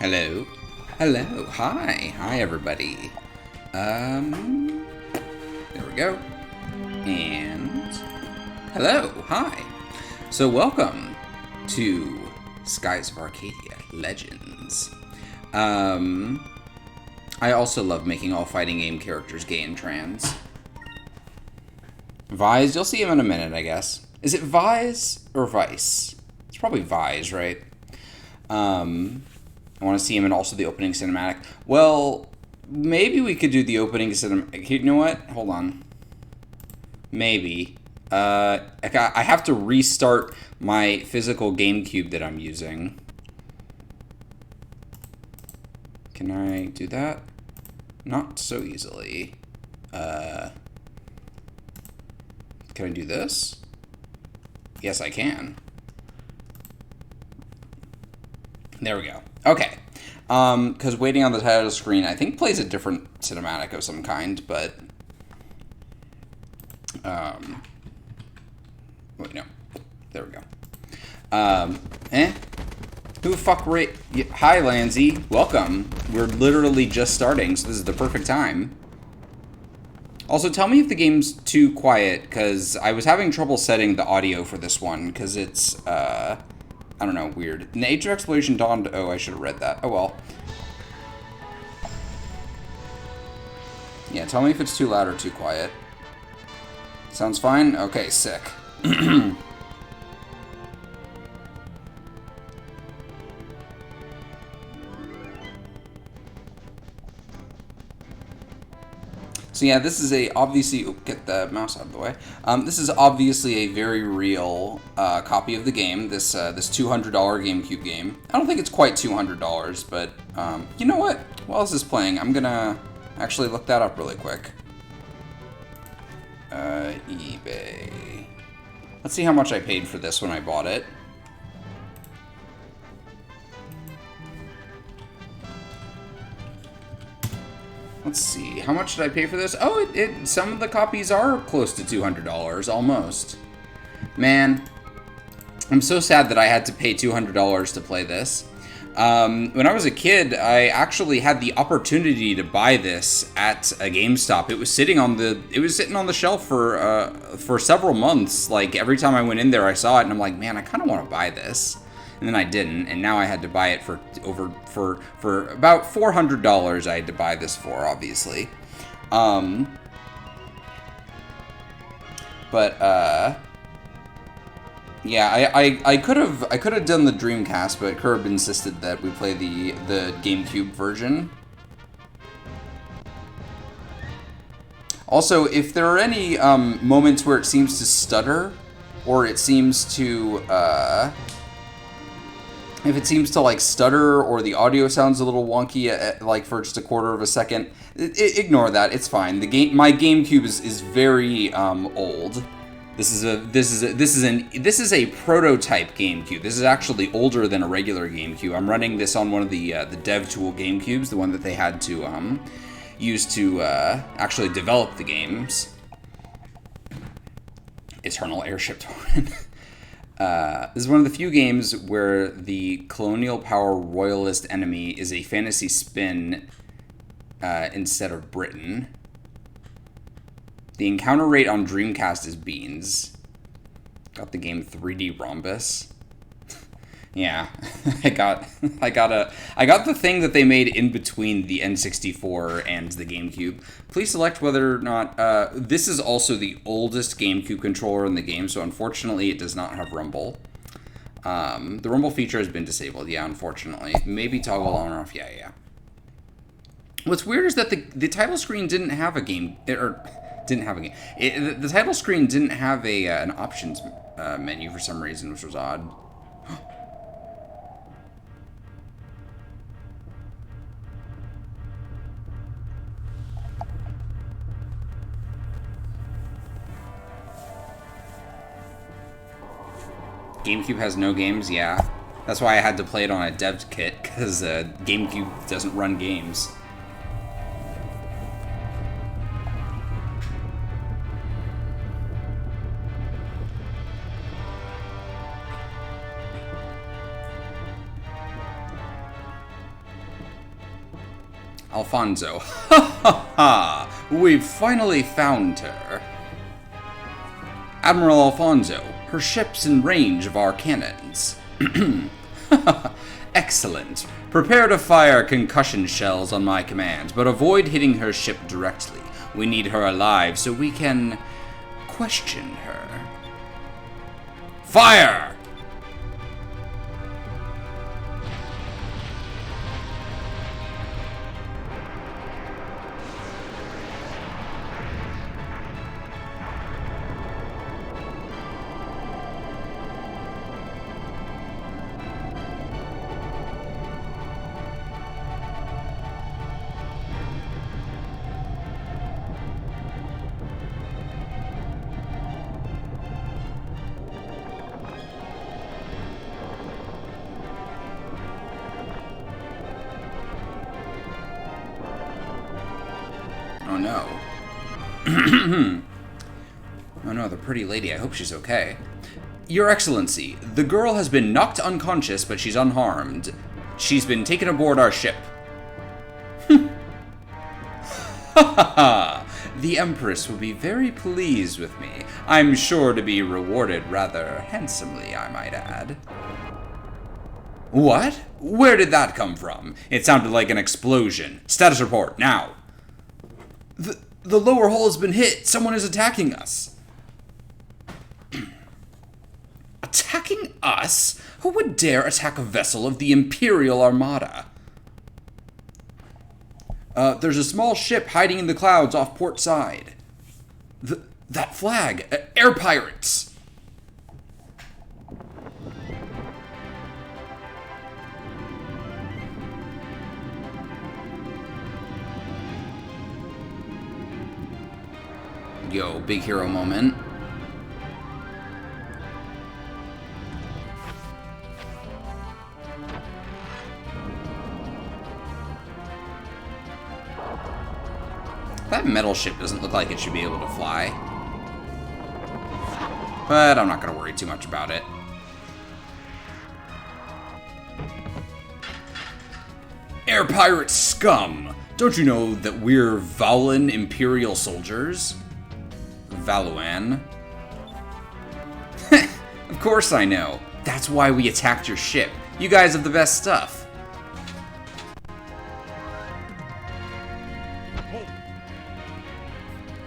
Hello. Hello. Hi. Hi, everybody. There we go. And hello. Hi. So welcome to Skies of Arcadia Legends. I also love making all fighting game characters gay and trans. Vise, you'll see him in a minute, I guess. Is it Vise or Vice? It's probably Vise, right? I want to see him in also the opening cinematic. Well, maybe we could do the opening cinematic. You know what? Hold on. Maybe. I have to restart my physical GameCube that I'm using. Can I do that? Not so easily. Can I do this? Yes, I can. There we go. Okay. Because waiting on the title screen, I think, plays a different cinematic of some kind, but... wait, no. There we go. Who the fuck Hi, Lanzy. Welcome. We're literally just starting, so this is the perfect time. Also, tell me if the game's too quiet, because I was having trouble setting the audio for this one, because it's, I don't know, weird. An age of exploration dawned... Oh, I should have read that. Oh, well. Yeah, tell me if it's too loud or too quiet. Sounds fine? Okay, sick. So yeah, this is obviously... Oh, get the mouse out of the way. This is obviously a very real copy of the game, this $200 GameCube game. I don't think it's quite $200, but you know what? While this is playing, I'm gonna actually look that up really quick. eBay. Let's see how much I paid for this when I bought it. Let's see, how much did I pay for this? Oh, some of the copies are close to $200, almost. Man, I'm so sad that I had to pay $200 to play this. When I was a kid, I actually had the opportunity to buy this at a GameStop. It was sitting on the shelf for several months. Like, every time I went in there, I saw it, and I'm like, man, I kind of want to buy this. And then I didn't, and now I had to buy it for about $400. I had to buy this for, obviously. Yeah, I could have done the Dreamcast, but Curb insisted that we play the GameCube version. Also, if there are any moments where it seems to stutter, or it seems to if it seems to like stutter, or the audio sounds a little wonky, like for just a quarter of a second, ignore that. It's fine. My GameCube is very old. This is a prototype GameCube. This is actually older than a regular GameCube. I'm running this on one of the DevTool GameCubes, the one that they had to use to actually develop the games. Eternal Airship Torrent. This is one of the few games where the colonial power royalist enemy is a fantasy spin instead of Britain. The encounter rate on Dreamcast is beans. Got the game 3D Rhombus. Yeah, I got the thing that they made in between the N64 and the GameCube. Please select whether or not this is also the oldest GameCube controller in the game, so unfortunately it does not have rumble. The rumble feature has been disabled. Yeah, unfortunately. Maybe toggle on or off. Yeah. What's weird is that the title screen didn't have a game, or didn't have a game. The title screen didn't have an options menu for some reason, which was odd. GameCube has no games? Yeah. That's why I had to play it on a dev kit, because GameCube doesn't run games. Alfonso. Ha ha ha! We've finally found her. Admiral Alfonso, her ship's in range of our cannons. Excellent. Prepare to fire concussion shells on my command, but avoid hitting her ship directly. We need her alive so we can question her. Fire! Oh no. Oh no, the pretty lady. I hope she's okay. Your Excellency, the girl has been knocked unconscious, but she's unharmed. She's been taken aboard our ship. Ha ha ha! The Empress will be very pleased with me. I'm sure to be rewarded rather handsomely, I might add. What? Where did that come from? It sounded like an explosion. Status report, now. The lower hull has been hit. Someone is attacking us. Attacking us? Who would dare attack a vessel of the Imperial Armada? There's a small ship hiding in the clouds off port side. That flag! Air pirates! Yo, big hero moment. That metal ship doesn't look like it should be able to fly. But I'm not going to worry too much about it. Air pirate scum! Don't you know that we're Vaulan Imperial soldiers? Valuan. Of course I know. That's why we attacked your ship. You guys have the best stuff.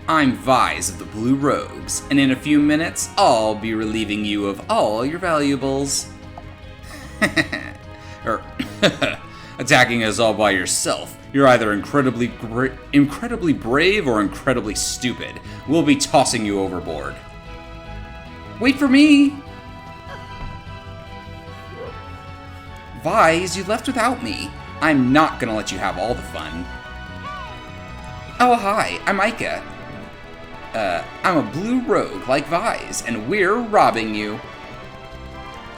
I'm Vise of the Blue Rogues, and in a few minutes, I'll be relieving you of all your valuables. Attacking us all by yourself. You're either incredibly brave or incredibly stupid. We'll be tossing you overboard. Wait for me! Vise, you left without me. I'm not gonna let you have all the fun. Oh, hi, I'm Ika. I'm a blue rogue like Vise, and we're robbing you.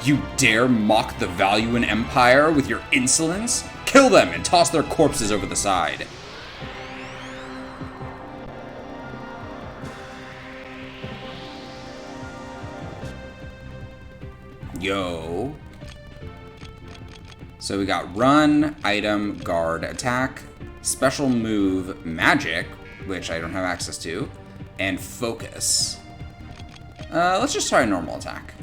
You dare mock the Valuan Empire with your insolence? Kill them and toss their corpses over the side. Yo. So we got run, item, guard, attack, special move, magic, which I don't have access to, and focus. Let's just try a normal attack.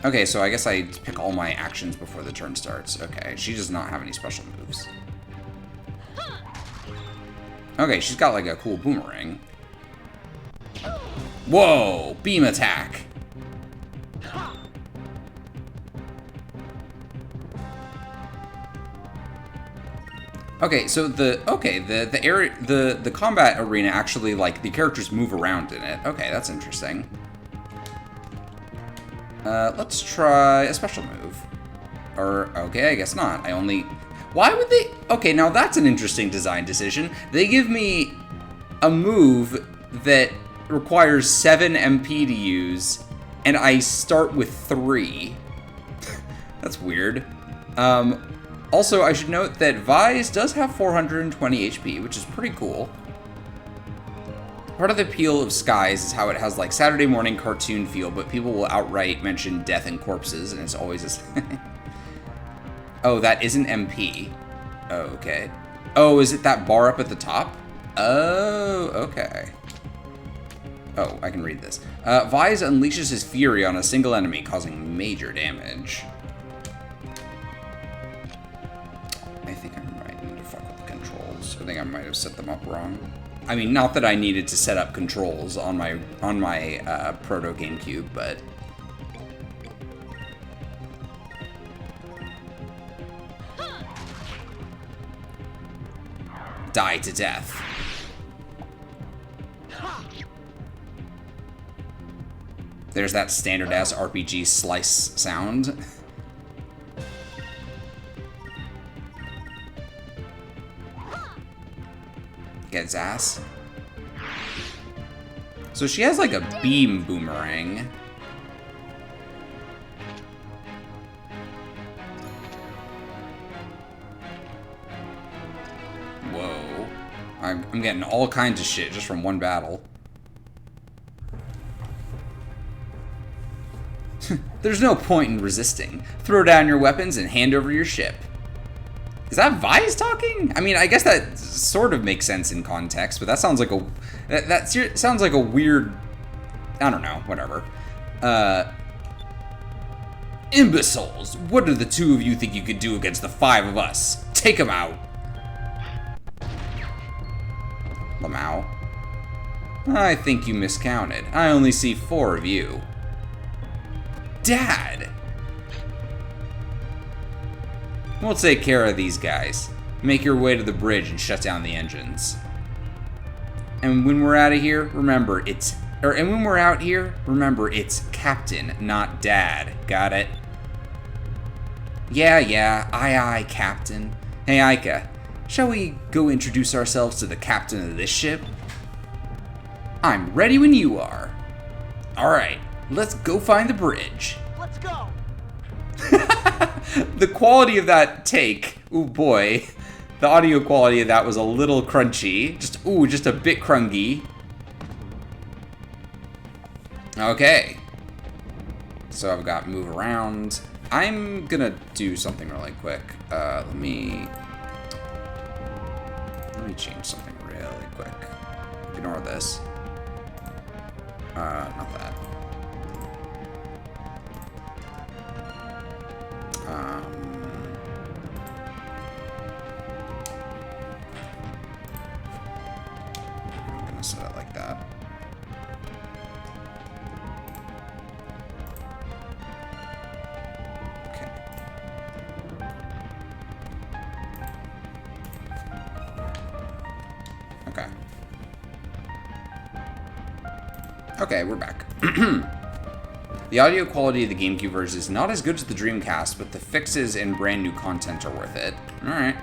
Okay, so I guess I pick all my actions before the turn starts. Okay, she does not have any special moves. Okay, she's got like a cool boomerang. Whoa, beam attack. Okay, so the combat arena actually, like, the characters move around in it. Okay, that's interesting. Let's try a special move. Or, okay, I guess not. Why would they? Okay, now that's an interesting design decision. They give me a move that requires 7 MP to use, and I start with 3. That's weird. Also, I should note that Vise does have 420 HP, which is pretty cool. Part of the appeal of Skies is how it has like Saturday morning cartoon feel, but people will outright mention death and corpses, and it's always this. Oh, that isn't MP. Oh, okay. Oh, is it that bar up at the top? Oh, okay. Oh, I can read this. Vise unleashes his fury on a single enemy, causing major damage. I think I might need to fuck with the controls. I think I might have set them up wrong. I mean, not that I needed to set up controls on my Proto GameCube, but die to death. There's that standard-ass RPG slice sound. Get his ass. So she has like a beam boomerang. Whoa. I'm getting all kinds of shit just from one battle. There's no point in resisting. Throw down your weapons and hand over your ship. Is that Vise talking? I mean, I guess that sort of makes sense in context, but that sounds like sounds like a weird, I don't know, whatever. Imbeciles! What do the two of you think you could do against the 5 of us? Take them out! Lamau. I think you miscounted. I only see 4 of you. Dad! We'll take care of these guys. Make your way to the bridge and shut down the engines. And when we're out of here, remember it's Captain, not Dad. Got it? Yeah, aye, Captain. Hey, Aika, shall we go introduce ourselves to the captain of this ship? I'm ready when you are. Alright, let's go find the bridge. Let's go! The quality of that take, ooh boy, the audio quality of that was a little crunchy. Just a bit crungy. Okay. So I've got move around. I'm gonna do something really quick. Let me change something really quick. Ignore this. Not that. I'm gonna set it like that. Okay. Okay. Okay, we're back. The audio quality of the GameCube version is not as good as the Dreamcast, but the fixes and brand new content are worth it. Alright.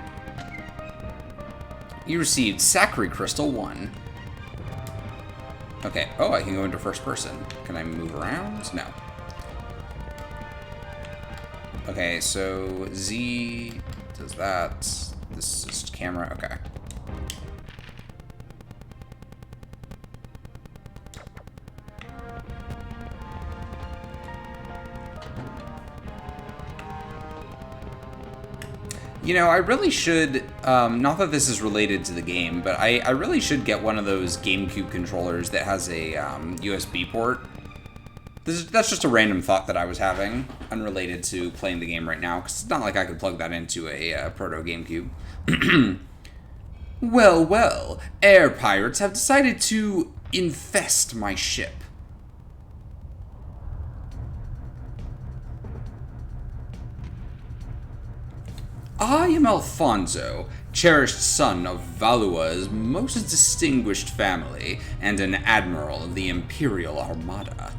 You received Sakura Crystal 1. Okay. Oh, I can go into first person. Can I move around? No. Okay, so Z does that. This is camera. Okay. You know, I really should, not that this is related to the game, but I really should get one of those GameCube controllers that has a USB port. That's just a random thought that I was having, unrelated to playing the game right now, because it's not like I could plug that into a Proto GameCube. Well, air pirates have decided to infest my ship. I am Alfonso, cherished son of Valua's most distinguished family, and an admiral of the Imperial Armada.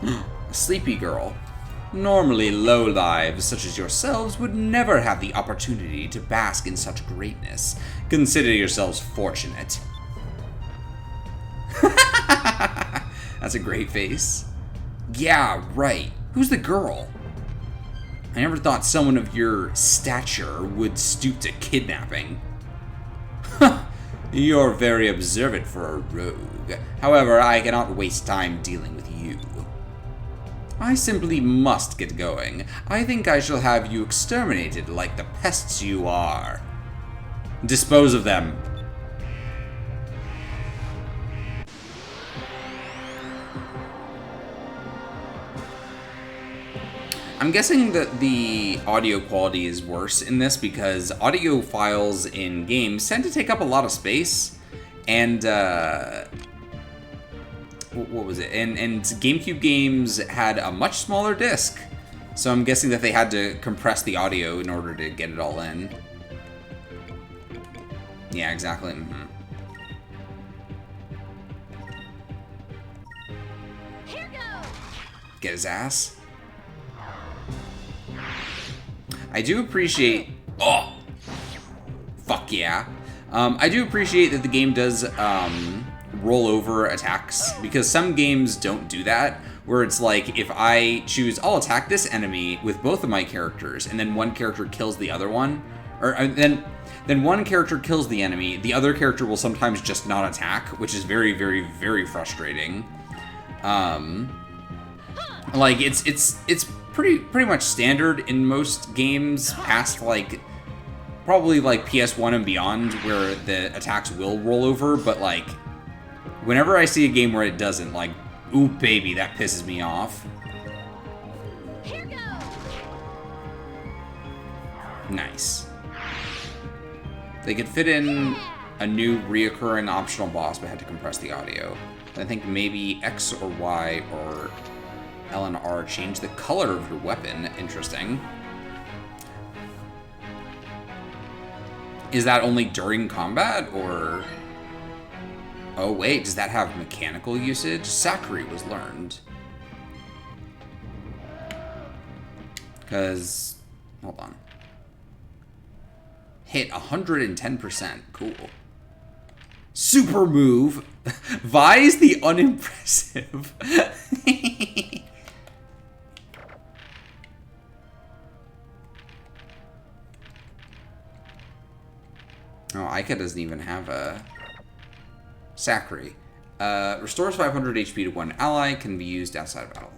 A sleepy girl. Normally lowlives such as yourselves would never have the opportunity to bask in such greatness. Consider yourselves fortunate. That's a great face. Yeah, right. Who's the girl? I never thought someone of your stature would stoop to kidnapping. You're very observant for a rogue. However, I cannot waste time dealing with you. I simply must get going. I think I shall have you exterminated like the pests you are. Dispose of them. I'm guessing that the audio quality is worse in this because audio files in games tend to take up a lot of space, and what was it? And GameCube games had a much smaller disc, so I'm guessing that they had to compress the audio in order to get it all in. Yeah, exactly. Here goes. Get his ass. I do appreciate... Oh! Fuck yeah. I do appreciate that the game does roll over attacks, because some games don't do that, where it's like, if I choose, I'll attack this enemy with both of my characters, and then one character kills the other one, or then one character kills the enemy, the other character will sometimes just not attack, which is very, very, very frustrating. Like, it's pretty much standard in most games past, like, probably, like, PS1 and beyond, where the attacks will roll over, but, like, whenever I see a game where it doesn't, like, ooh, baby, that pisses me off. Here goes. Nice. They could fit in a new reoccurring optional boss, but had to compress the audio. I think maybe X or Y or L and R change the color of your weapon. Interesting. Is that only during combat, or... Oh wait, does that have mechanical usage? Sakuri was learned. Because... Hold on. Hit 110%. Cool. Super move. Vi's the unimpressive. Oh, Aika doesn't even have a... Sakuri. Restores 500 HP to one ally, can be used outside of battle.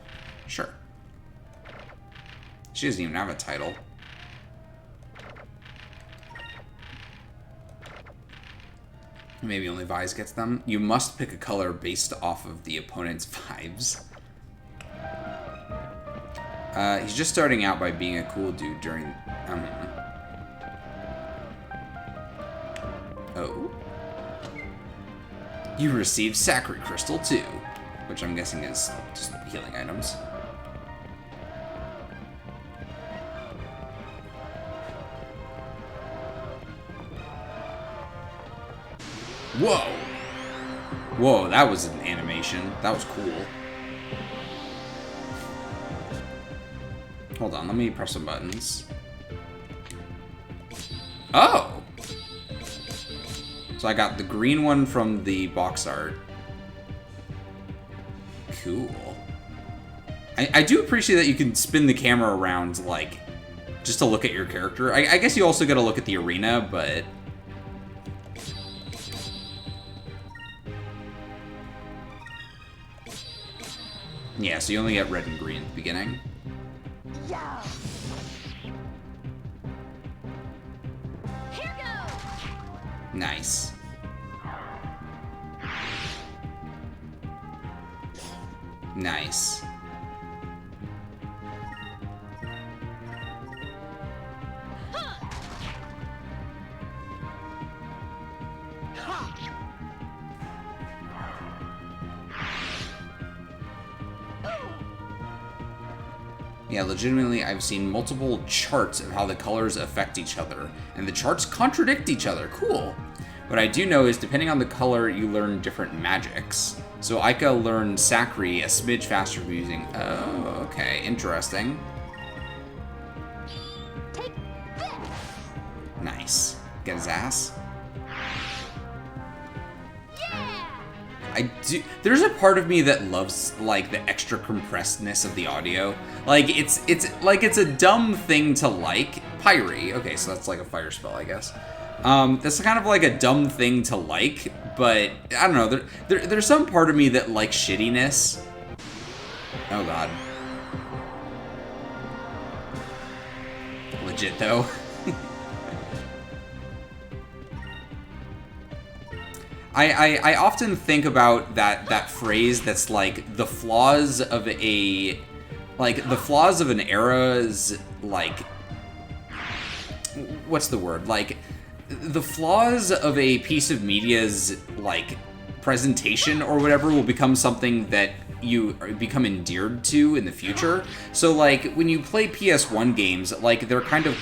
Sure. She doesn't even have a title. Maybe only Vise gets them. You must pick a color based off of the opponent's vibes. He's just starting out by being a cool dude during... Oh. You received Sakuri Crystal too, which I'm guessing is just healing items. Whoa! Whoa, that was an animation. That was cool. Hold on, let me press some buttons. Oh! So I got the green one from the box art. Cool. I do appreciate that you can spin the camera around, like, just to look at your character. I guess you also gotta look at the arena, but... Yeah, so you only get red and green at the beginning. Yeah. Here goes. Nice. Nice. Yeah, legitimately, I've seen multiple charts of how the colors affect each other, and the charts contradict each other. Cool. What I do know is, depending on the color, you learn different magics. So Aika learned Sakuri a smidge faster using... Oh, okay. Interesting. Take this. Nice. Get his ass. Yeah. I do. There's a part of me that loves, like, the extra compressedness of the audio. Like, it's a dumb thing to like. Pyre. Okay, so that's like a fire spell, I guess. That's kind of like a dumb thing to like, but I don't know. There's some part of me that likes shittiness. Oh god. legit, though. I often think about that phrase that's like the flaws of a the flaws of an era's like what's the word? Like the flaws of a piece of media's like presentation or whatever will become something that you become endeared to in the future. So like when you play PS1 games, like they're kind of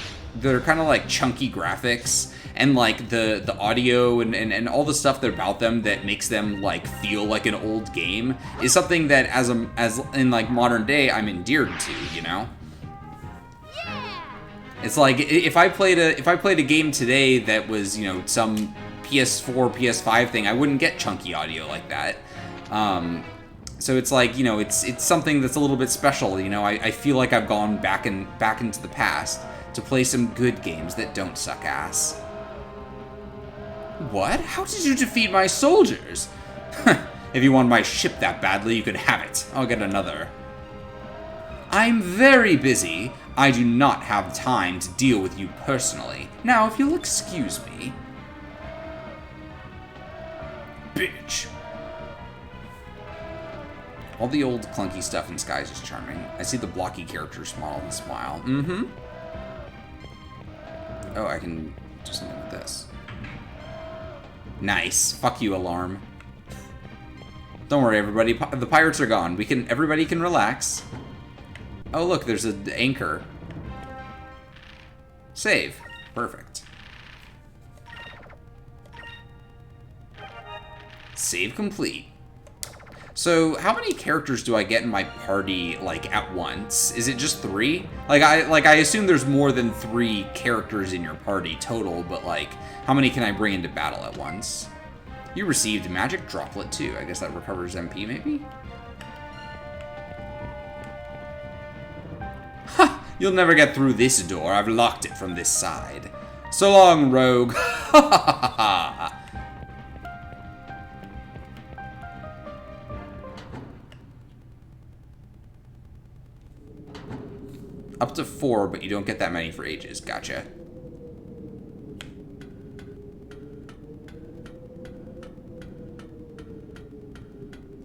like chunky graphics. And, like, the audio and all the stuff about them that makes them, like, feel like an old game is something that, as in, like, modern day, I'm endeared to, you know? It's like, if I played a game today that was, you know, some PS4, PS5 thing, I wouldn't get chunky audio like that. So it's like, you know, it's something that's a little bit special, you know? I feel like I've gone back into the past to play some good games that don't suck ass. What? How did you defeat my soldiers? If you want my ship that badly, you could have it. I'll get another. I'm very busy. I do not have time to deal with you personally. Now, if you'll excuse me. Bitch. All the old clunky stuff in Skies is charming. I see the blocky characters model and smile. Mm-hmm. Oh, I can do something with this. Nice. Fuck you, alarm. Don't worry, everybody. The pirates are gone. Everybody can relax. Oh, look, there's an anchor. Save. Perfect. Save complete. So, how many characters do I get in my party, like, at once? Is it just 3? I assume there's more than 3 characters in your party total, but, like, how many can I bring into battle at once? You received a magic droplet, too. I guess that recovers MP, maybe? Ha! You'll never get through this door. I've locked it from this side. So long, rogue. Ha ha ha ha! Up to 4, but you don't get that many for ages. Gotcha.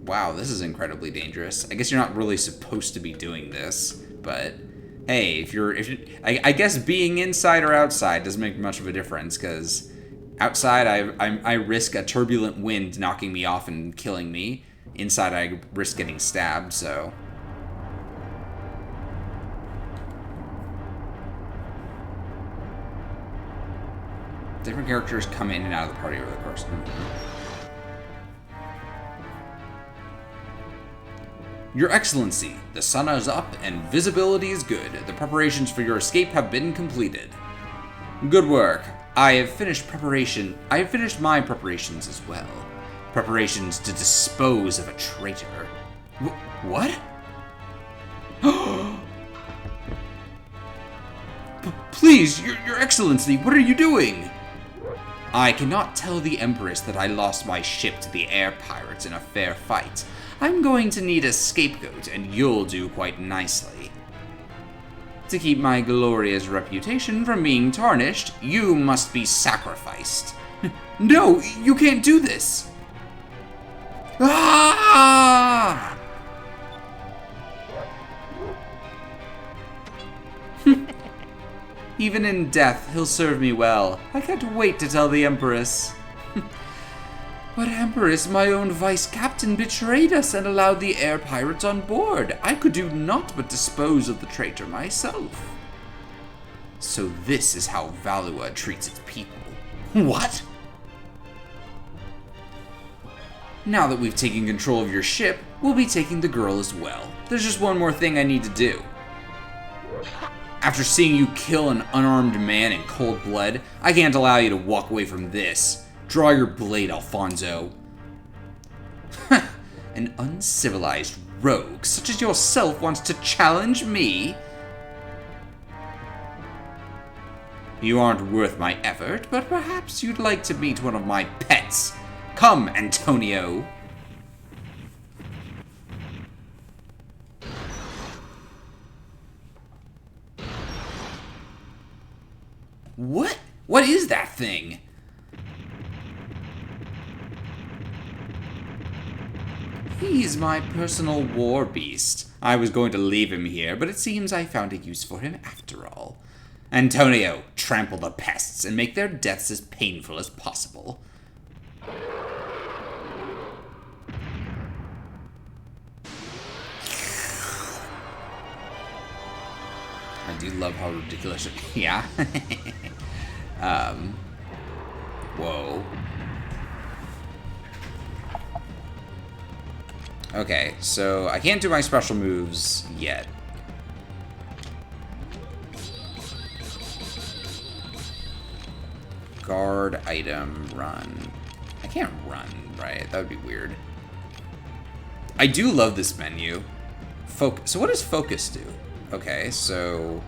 Wow, this is incredibly dangerous. I guess you're not really supposed to be doing this, but hey, I guess being inside or outside doesn't make much of a difference, because outside I risk a turbulent wind knocking me off and killing me. Inside I risk getting stabbed, so... Different characters come in and out of the party over the course. Your Excellency, the sun is up and visibility is good. The preparations for your escape have been completed. Good work. I have finished my preparations as well. Preparations to dispose of a traitor. What? Please, Your Excellency, what are you doing? I cannot tell the Empress that I lost my ship to the air pirates in a fair fight. I'm going to need a scapegoat, and you'll do quite nicely. To keep my glorious reputation from being tarnished, you must be sacrificed. No, you can't do this! Ah! Even in death, he'll serve me well. I can't wait to tell the Empress. But Empress, my own vice-captain betrayed us and allowed the air pirates on board. I could do naught but dispose of the traitor myself. So this is how Valua treats its people. What? Now that we've taken control of your ship, we'll be taking the girl as well. There's just one more thing I need to do. After seeing you kill an unarmed man in cold blood, I can't allow you to walk away from this. Draw your blade, Alfonso. An uncivilized rogue such as yourself wants to challenge me? You aren't worth my effort, but perhaps you'd like to meet one of my pets. Come, Antonio. What? What is that thing? He's my personal war beast. I was going to leave him here, but it seems I found a use for him after all. Antonio, trample the pests and make their deaths as painful as possible. I do love how ridiculous it is. Yeah. Whoa. Okay, so I can't do my special moves yet. Guard, item, run. I can't run, right? That would be weird. I do love this menu. So what does focus do? Okay, so...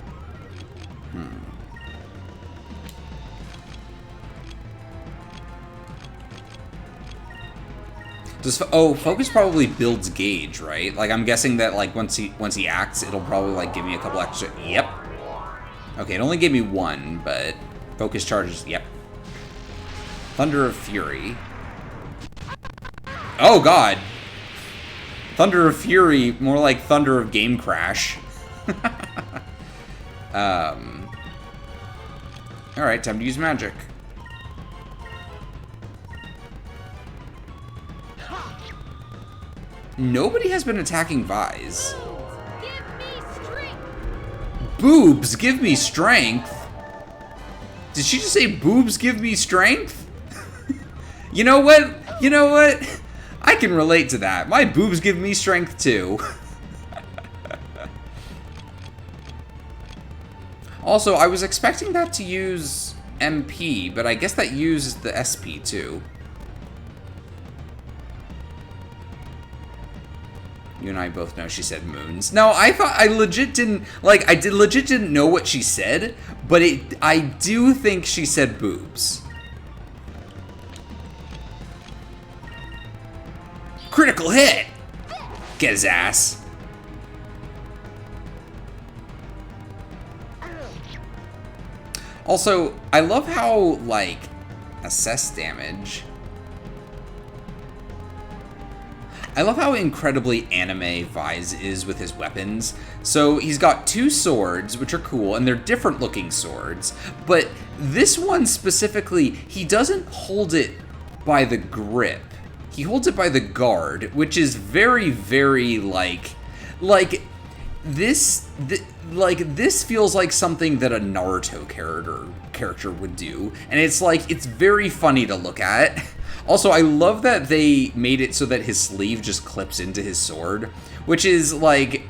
focus probably builds gauge, right? Like, I'm guessing that, like, once he acts, it'll probably, like, give me a couple extra... Yep. Okay, it only gave me one, but focus charges... Yep. Thunder of Fury. Oh, God. Thunder of Fury, more like Thunder of Game Crash. Alright, time to use magic. Nobody has been attacking Vise. Boobs, give me strength? Did she just say boobs give me strength? You know what? You know what? I can relate to that. My boobs give me strength too. Also, I was expecting that to use MP, but I guess that uses the SP too. You and I both know she said moons. No, I legit didn't, like, legit didn't know what she said, but I do think she said boobs. Critical hit! Get his ass. Also, I love how, like, assess damage. I love how incredibly anime Vise is with his weapons. So he's got two swords, which are cool, and they're different looking swords. But this one specifically, he doesn't hold it by the grip. He holds it by the guard, which is very, very, like this feels like something that a Naruto character would do. And it's like, it's very funny to look at. Also, I love that they made it so that his sleeve just clips into his sword, which is like,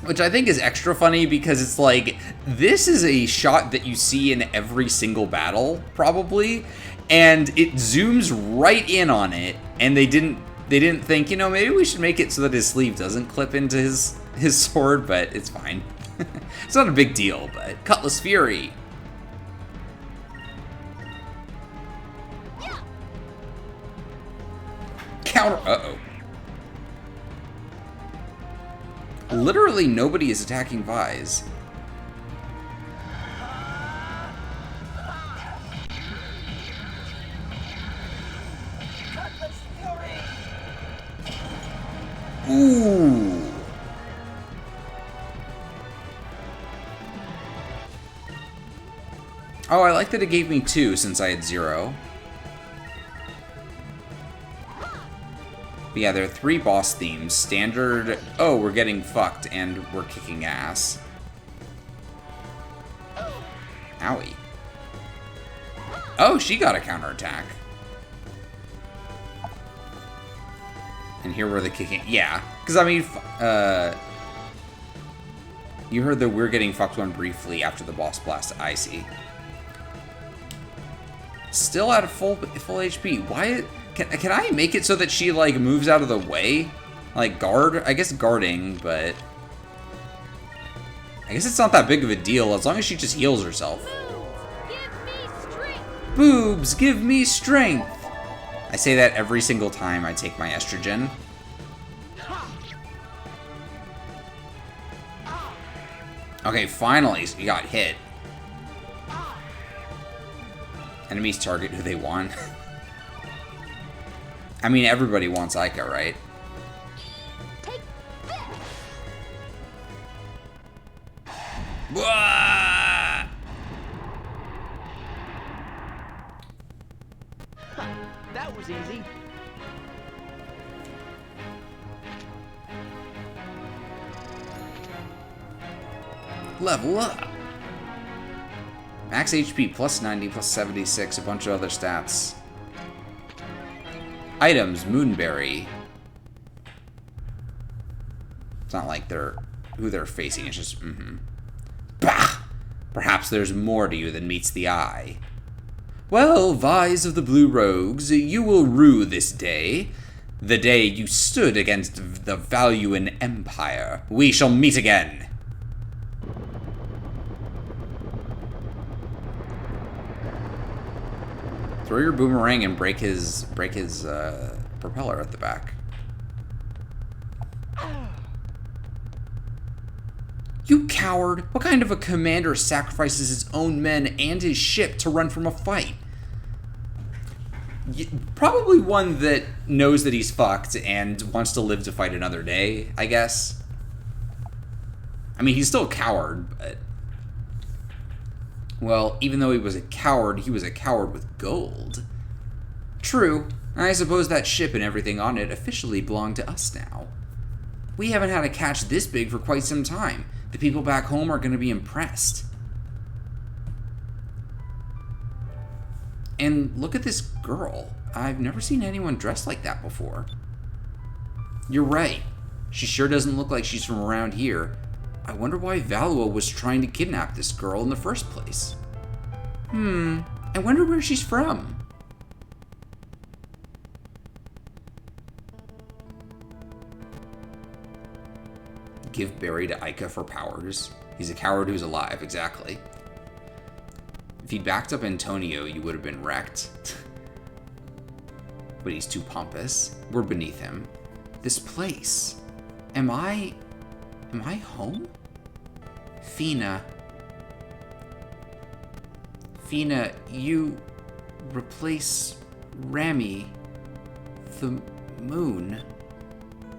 which I think is extra funny because it's like, this is a shot that you see in every single battle, probably, and it zooms right in on it, and they didn't think, you know, maybe we should make it so that his sleeve doesn't clip into his sword, but it's fine. It's not a big deal, but Cutlass Fury. Counter. Uh-oh. Literally nobody is attacking Vise. Ooh. Oh, I like that it gave me 2 since I had 0. But yeah, there are 3 boss themes. Standard, oh, we're getting fucked and we're kicking ass. Owie. Oh, she got a counterattack. And here were the kicking, yeah. Because, I mean, you heard the we're getting fucked one briefly after the boss blast. I see. Still at a full HP. Why? Can I make it so that she, like, moves out of the way? Like, guard? I guess guarding, but... I guess it's not that big of a deal as long as she just heals herself. Boobs, give me strength! I say that every single time I take my estrogen. Okay, finally, you got hit. Enemies target who they want. I mean, everybody wants Ica, right? Take this. Wah! That was easy. Level up. Max HP plus 90 plus 76, a bunch of other stats. Items, Moonberry. It's not like who they're facing, it's just, Bah! Perhaps there's more to you than meets the eye. Well, Vise of the Blue Rogues, you will rue this day. The day you stood against the Valuan Empire. We shall meet again. Throw your boomerang and break his propeller at the back. You coward! What kind of a commander sacrifices his own men and his ship to run from a fight? Probably one that knows that he's fucked and wants to live to fight another day, I guess. I mean, he's still a coward, but... Well, even though he was a coward with gold. True. I suppose that ship and everything on it officially belong to us now. We haven't had a catch this big for quite some time. The people back home are going to be impressed. And look at this girl. I've never seen anyone dressed like that before. You're right. She sure doesn't look like she's from around here. I wonder why Valua was trying to kidnap this girl in the first place. I wonder where she's from. Give berry to Ica for powers. He's a coward who's alive, exactly. If he backed up Antonio, you would have been wrecked. But he's too pompous. We're beneath him. This place. Am I home? Fina, you replace Rami, the moon,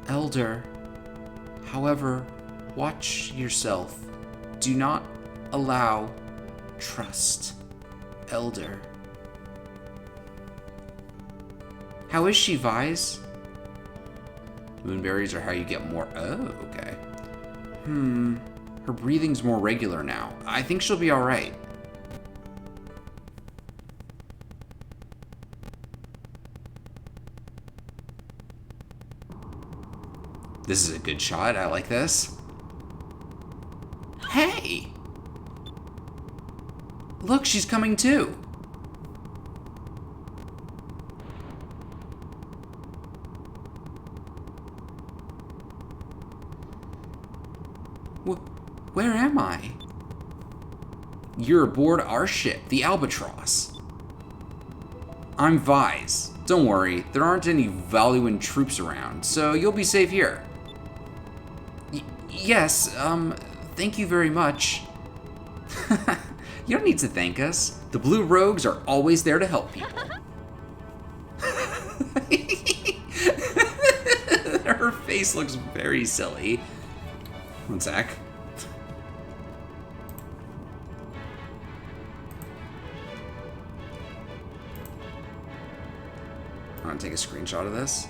Elder. However, watch yourself. Do not allow trust, Elder. How is she, Vise? Moonberries are how you get more. Oh, okay. Her breathing's more regular now. I think she'll be alright. This is a good shot. I like this. Hey! Look, she's coming too. Where am I? You're aboard our ship, the Albatross. I'm Vise. Don't worry, there aren't any Valuan troops around, so you'll be safe here. Yes, thank you very much. You don't need to thank us. The Blue Rogues are always there to help people. Her face looks very silly. One sec. I'm gonna take a screenshot of this.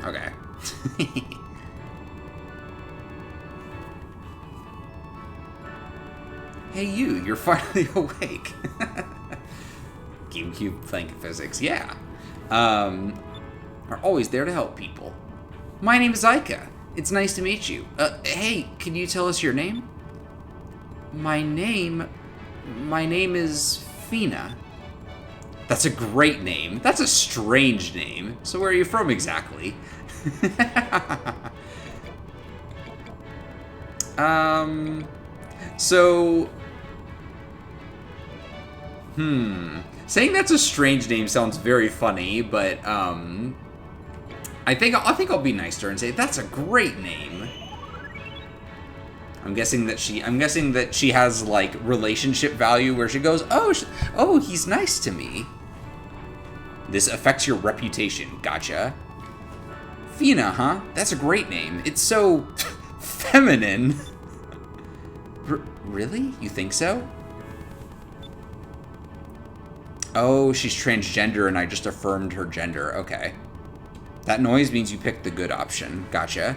Okay. Hey you're finally awake. GameCube playing physics, yeah. Are always there to help people. My name is Ica. It's nice to meet you. Hey, can you tell us your name? My name is Fina. That's a great name. That's a strange name. So where are you from exactly? So Saying that's a strange name sounds very funny, but I think I'll be nice to her and say that's a great name. I'm guessing that she has like relationship value where she goes, oh, he's nice to me. This affects your reputation. Gotcha. Fina, huh? That's a great name. It's so feminine. Really? You think so? Oh, she's transgender and I just affirmed her gender. Okay. That noise means you picked the good option. Gotcha.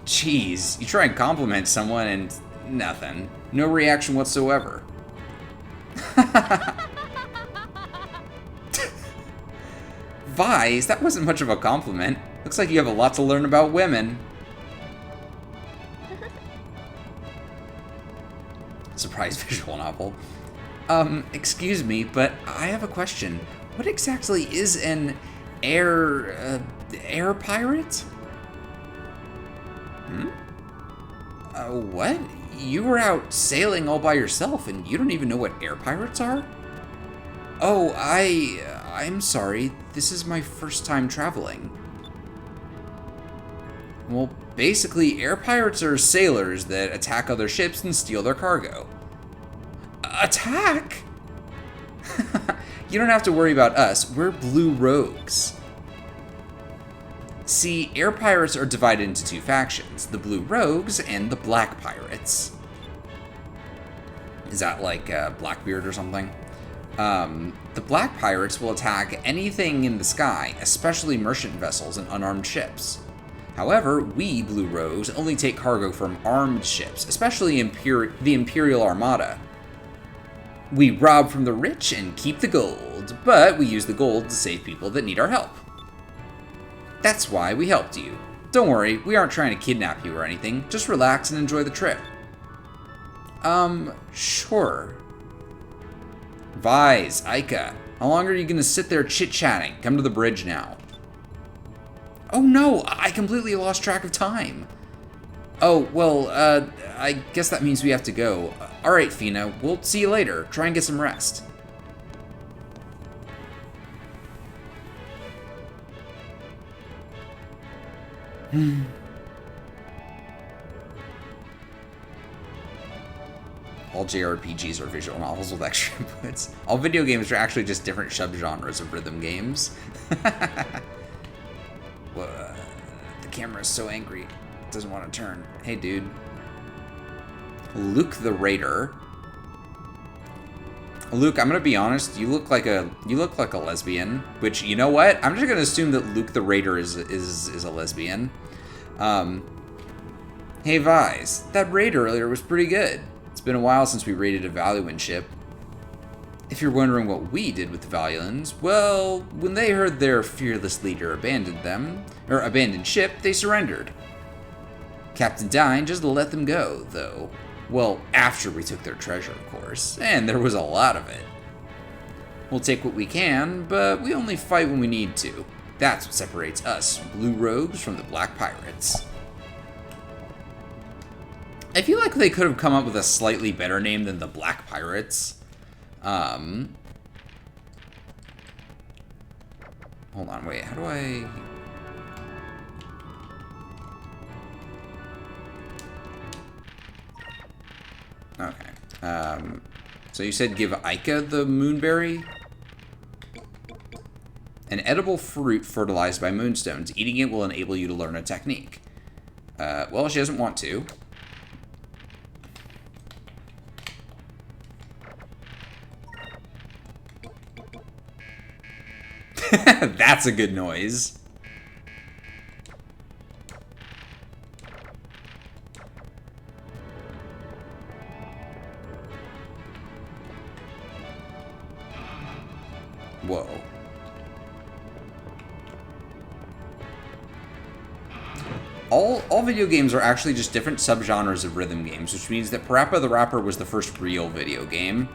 Jeez, you try and compliment someone and nothing. No reaction whatsoever. Vise, that wasn't much of a compliment. Looks like you have a lot to learn about women. Surprise visual novel. Excuse me, but I have a question. What exactly is an air pirate? What? You were out sailing all by yourself and you don't even know what air pirates are? Oh, I'm sorry. This is my first time traveling. Well, basically, air pirates are sailors that attack other ships and steal their cargo. Attack? You don't have to worry about us. We're blue rogues. See, air pirates are divided into two factions, the blue rogues and the black pirates. Is that like Blackbeard or something? The black pirates will attack anything in the sky, especially merchant vessels and unarmed ships. However, we blue rogues only take cargo from armed ships, especially the Imperial Armada. We rob from the rich and keep the gold, but we use the gold to save people that need our help. That's why we helped you. Don't worry, we aren't trying to kidnap you or anything. Just relax and enjoy the trip. Sure. Vise, Aika, how long are you gonna sit there chit-chatting? Come to the bridge now. Oh no, I completely lost track of time. Oh, well, I guess that means we have to go. Alright, Fina, we'll see you later. Try and get some rest. All JRPGs are visual novels with extra inputs. All video games are actually just different subgenres of rhythm games. Whoa, the camera is so angry. It doesn't want to turn. Hey, dude. Luke the Raider. Luke, I'm gonna be honest. You look like a lesbian. Which, you know what? I'm just gonna assume that Luke the Raider is a lesbian. Hey, Vise. That raid earlier was pretty good. It's been a while since we raided a Valuan ship. If you're wondering what we did with the Valuans, well, when they heard their fearless leader abandoned ship, they surrendered. Captain Dine just let them go, though. Well, after we took their treasure, of course, and there was a lot of it. We'll take what we can, but we only fight when we need to. That's what separates us, blue rogues, from the black pirates. I feel like they could have come up with a slightly better name than the Black Pirates. Hold on, wait, how do I... Okay. So you said give Aika the moonberry? An edible fruit fertilized by moonstones. Eating it will enable you to learn a technique. Well, she doesn't want to. That's a good noise. Whoa. All video games are actually just different subgenres of rhythm games, which means that Parappa the Rapper was the first real video game.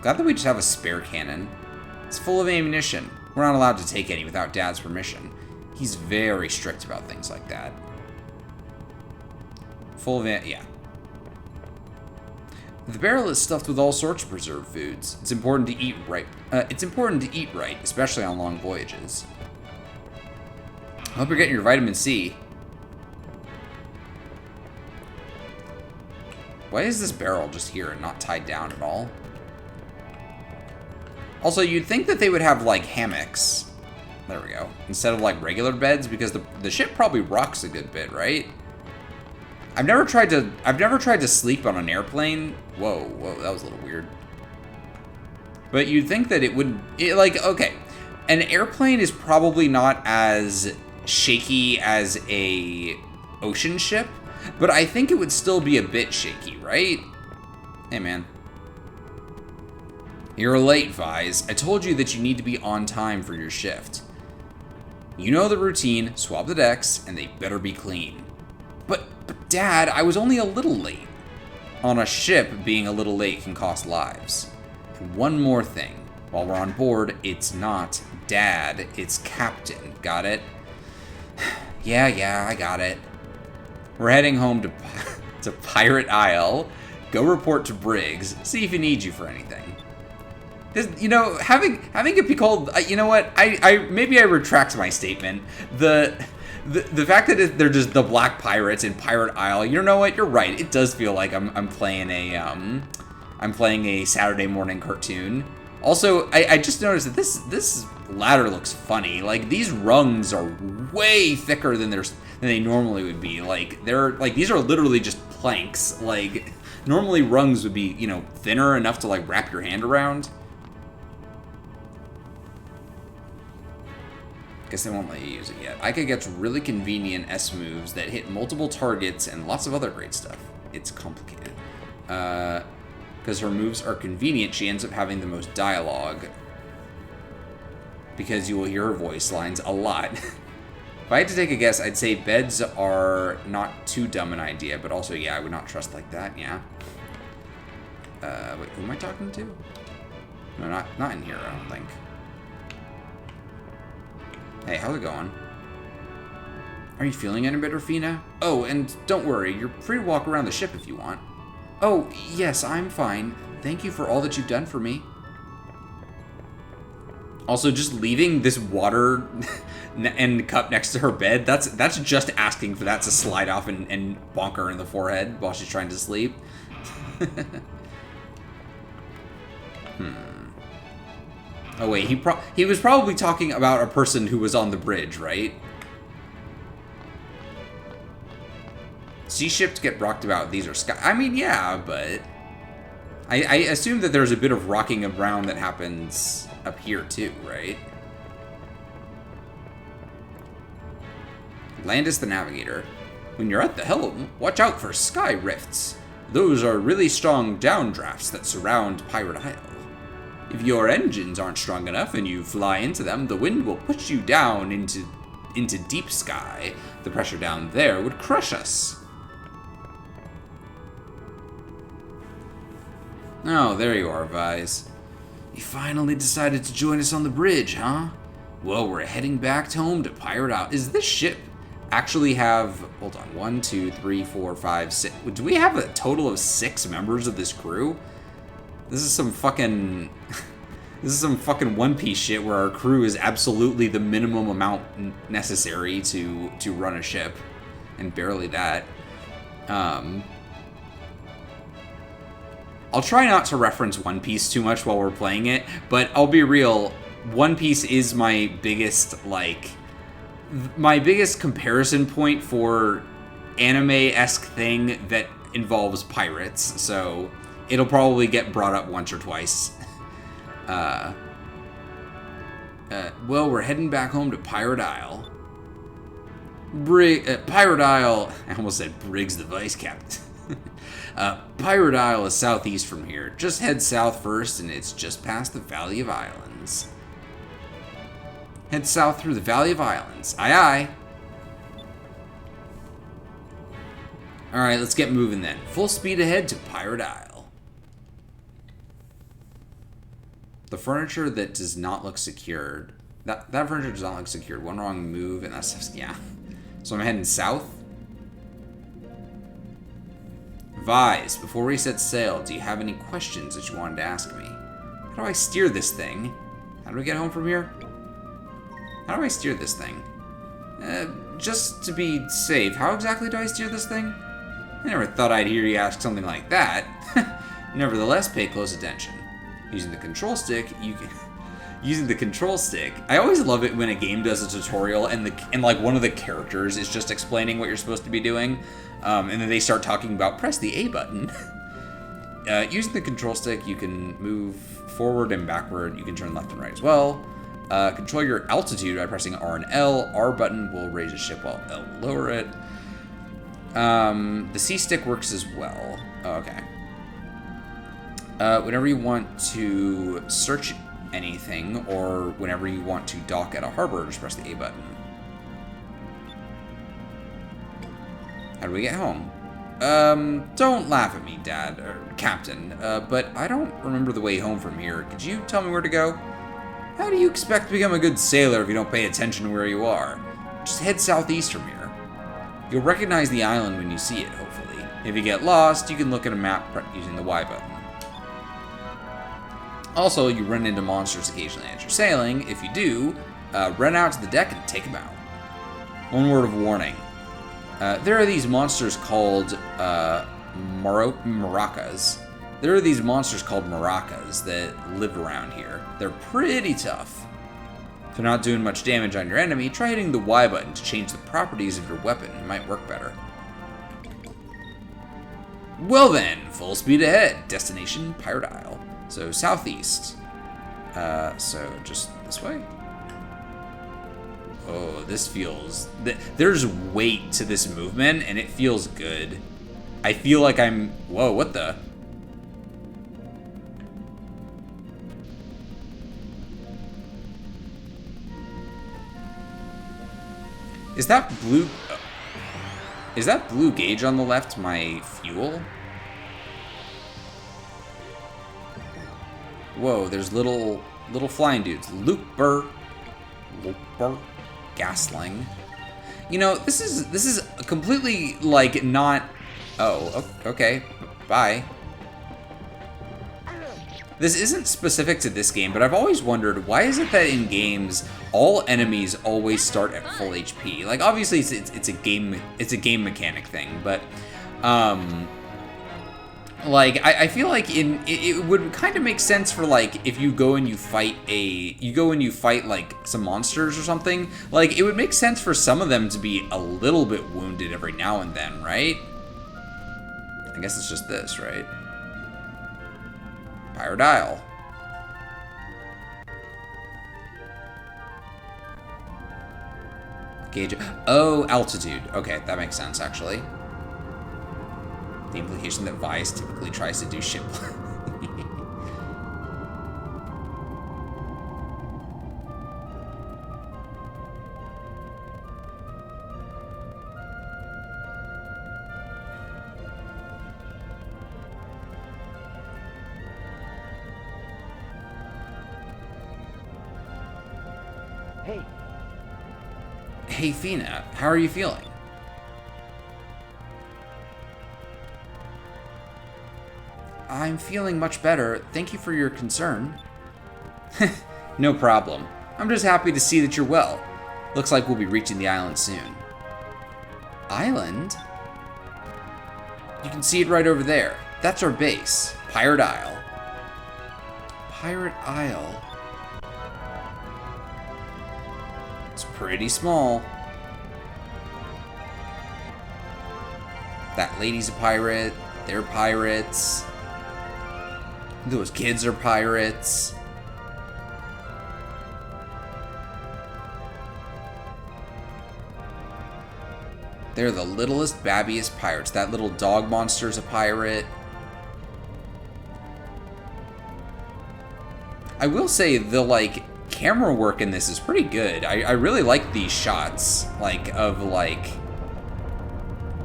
Glad that we just have a spare cannon. It's full of ammunition. We're not allowed to take any without Dad's permission. He's very strict about things like that. Full van, yeah. The barrel is stuffed with all sorts of preserved foods. It's important to eat right. Especially on long voyages. I hope you're getting your vitamin C. Why is this barrel just here and not tied down at all? Also, you'd think that they would have, like, hammocks. There we go. Instead of, like, regular beds, because the ship probably rocks a good bit, right? I've never tried to sleep on an airplane. Whoa, that was a little weird. But you'd think that it would, okay. An airplane is probably not as shaky as a ocean ship, but I think it would still be a bit shaky, right? Hey, man. You're late, Vise. I told you that you need to be on time for your shift. You know the routine, swab the decks, and they better be clean. But Dad, I was only a little late. On a ship, being a little late can cost lives. And one more thing. While we're on board, it's not Dad, it's Captain. Got it? Yeah, I got it. We're heading home to Pirate Isle. Go report to Briggs. See if he needs you for anything. You know, having it be called, you know what? Maybe I retract my statement. The fact that they're just the Black Pirates in Pirate Isle. You know what? You're right. It does feel like I'm playing a Saturday morning cartoon. Also, I just noticed that this ladder looks funny. Like, these rungs are way thicker than they normally would be. Like, these are literally just planks. Like, normally rungs would be, you know, thinner enough to, like, wrap your hand around. Guess they won't let you use it yet. Aika gets really convenient S moves that hit multiple targets and lots of other great stuff. It's complicated. Because her moves are convenient, she ends up having the most dialogue. Because you will hear her voice lines a lot. If I had to take a guess, I'd say beds are not too dumb an idea, but also, yeah, I would not trust like that, yeah. Wait, who am I talking to? No, not in here, I don't think. Hey, how's it going? Are you feeling any better, Fina? Oh, and don't worry, you're free to walk around the ship if you want. Oh, yes, I'm fine. Thank you for all that you've done for me. Also, just leaving this water and cup next to her bed, that's just asking for that to slide off and bonk her in the forehead while she's trying to sleep. Oh wait, he was probably talking about a person who was on the bridge, right? Sea ships get rocked about. These are sky. I mean, yeah, but I assume that there's a bit of rocking around that happens up here too, right? Landis the Navigator. When you're at the helm, watch out for sky rifts. Those are really strong downdrafts that surround Pirate Isle. If your engines aren't strong enough and you fly into them, the wind will push you down into deep sky. The pressure down there would crush us. Oh, there you are, Vise. You finally decided to join us on the bridge, huh? Well, we're heading back home to Pirate Isle. Is this ship actually have... Hold on. 1, 2, 3, 4, 5, 6... Do we have a total of 6 members of this crew? This is some fucking... This is some fucking One Piece shit where our crew is absolutely the minimum amount necessary to run a ship. And barely that. I'll try not to reference One Piece too much while we're playing it, but I'll be real, One Piece is my biggest, my biggest comparison point for anime-esque thing that involves pirates, so it'll probably get brought up once or twice. Well, we're heading back home to Pirate Isle. Pirate Isle... I almost said Briggs the Vice Captain. Pirate Isle is southeast from here. Just head south first, and it's just past the Valley of Islands. Head south through the Valley of Islands. Aye, aye. Alright, let's get moving then. Full speed ahead to Pirate Isle. The furniture that does not look secured. That furniture does not look secured. One wrong move, and that's... Yeah. So I'm heading south. Vise, before we set sail, do you have any questions that you wanted to ask me? How do I steer this thing? How do we get home from here? How do I steer this thing? Just to be safe, how exactly do I steer this thing? I never thought I'd hear you ask something like that. Nevertheless, pay close attention. Using the control stick, I always love it when a game does a tutorial and like one of the characters is just explaining what you're supposed to be doing, and then they start talking about press the A button. Using the control stick, you can move forward and backward. You can turn left and right as well. Control your altitude by pressing R and L. R button will raise the ship while L will lower it. The C stick works as well. Oh, okay. Whenever you want to search anything, or whenever you want to dock at a harbor, just press the A button. How do we get home? Don't laugh at me, Dad, or Captain, but I don't remember the way home from here. Could you tell me where to go? How do you expect to become a good sailor if you don't pay attention to where you are? Just head southeast from here. You'll recognize the island when you see it, hopefully. If you get lost, you can look at a map using the Y button. Also, you run into monsters occasionally as you're sailing. If you do, run out to the deck and take them out. One word of warning. There are these monsters called maracas. There are these monsters called maracas that live around here. They're pretty tough. If you're not doing much damage on your enemy, try hitting the Y button to change the properties of your weapon. It might work better. Well then, full speed ahead. Destination, Pirate Isle. So southeast. So just this way. Oh, this feels... There's weight to this movement, and it feels good. I feel like I'm... Whoa, what the... Is that blue... Is that blue gauge on the left my fuel? Whoa, there's little flying dudes. Looper, Gasling. You know, this is completely like not. Oh, okay. Bye. This isn't specific to this game, but I've always wondered, why is it that in games all enemies always start at full HP? Like, obviously it's a game mechanic thing, but like I feel like it would kind of make sense for like if you go and you fight like some monsters or something, like it would make sense for some of them to be a little bit wounded every now and then, right? I guess it's just this, right? Pirate Isle. Gauge. Oh, altitude. Okay, that makes sense, actually. The implication that Vice typically tries to do ship. Hey. Hey, Fina, how are you feeling? I'm feeling much better. Thank you for your concern. No problem. I'm just happy to see that you're well. Looks like we'll be reaching the island soon. Island? You can see it right over there. That's our base, Pirate Isle. Pirate Isle. It's pretty small. That lady's a pirate. They're pirates. Those kids are pirates. They're the littlest, babbiest pirates. That little dog monster's a pirate. I will say the like camera work in this is pretty good. I really like these shots, like of like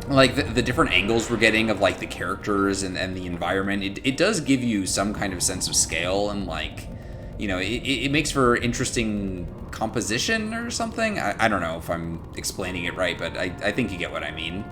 the different angles we're getting of like the characters and the environment. It does give you some kind of sense of scale, and like, you know, it makes for interesting composition or something. I don't know if I'm explaining it right, but I think you get what I mean.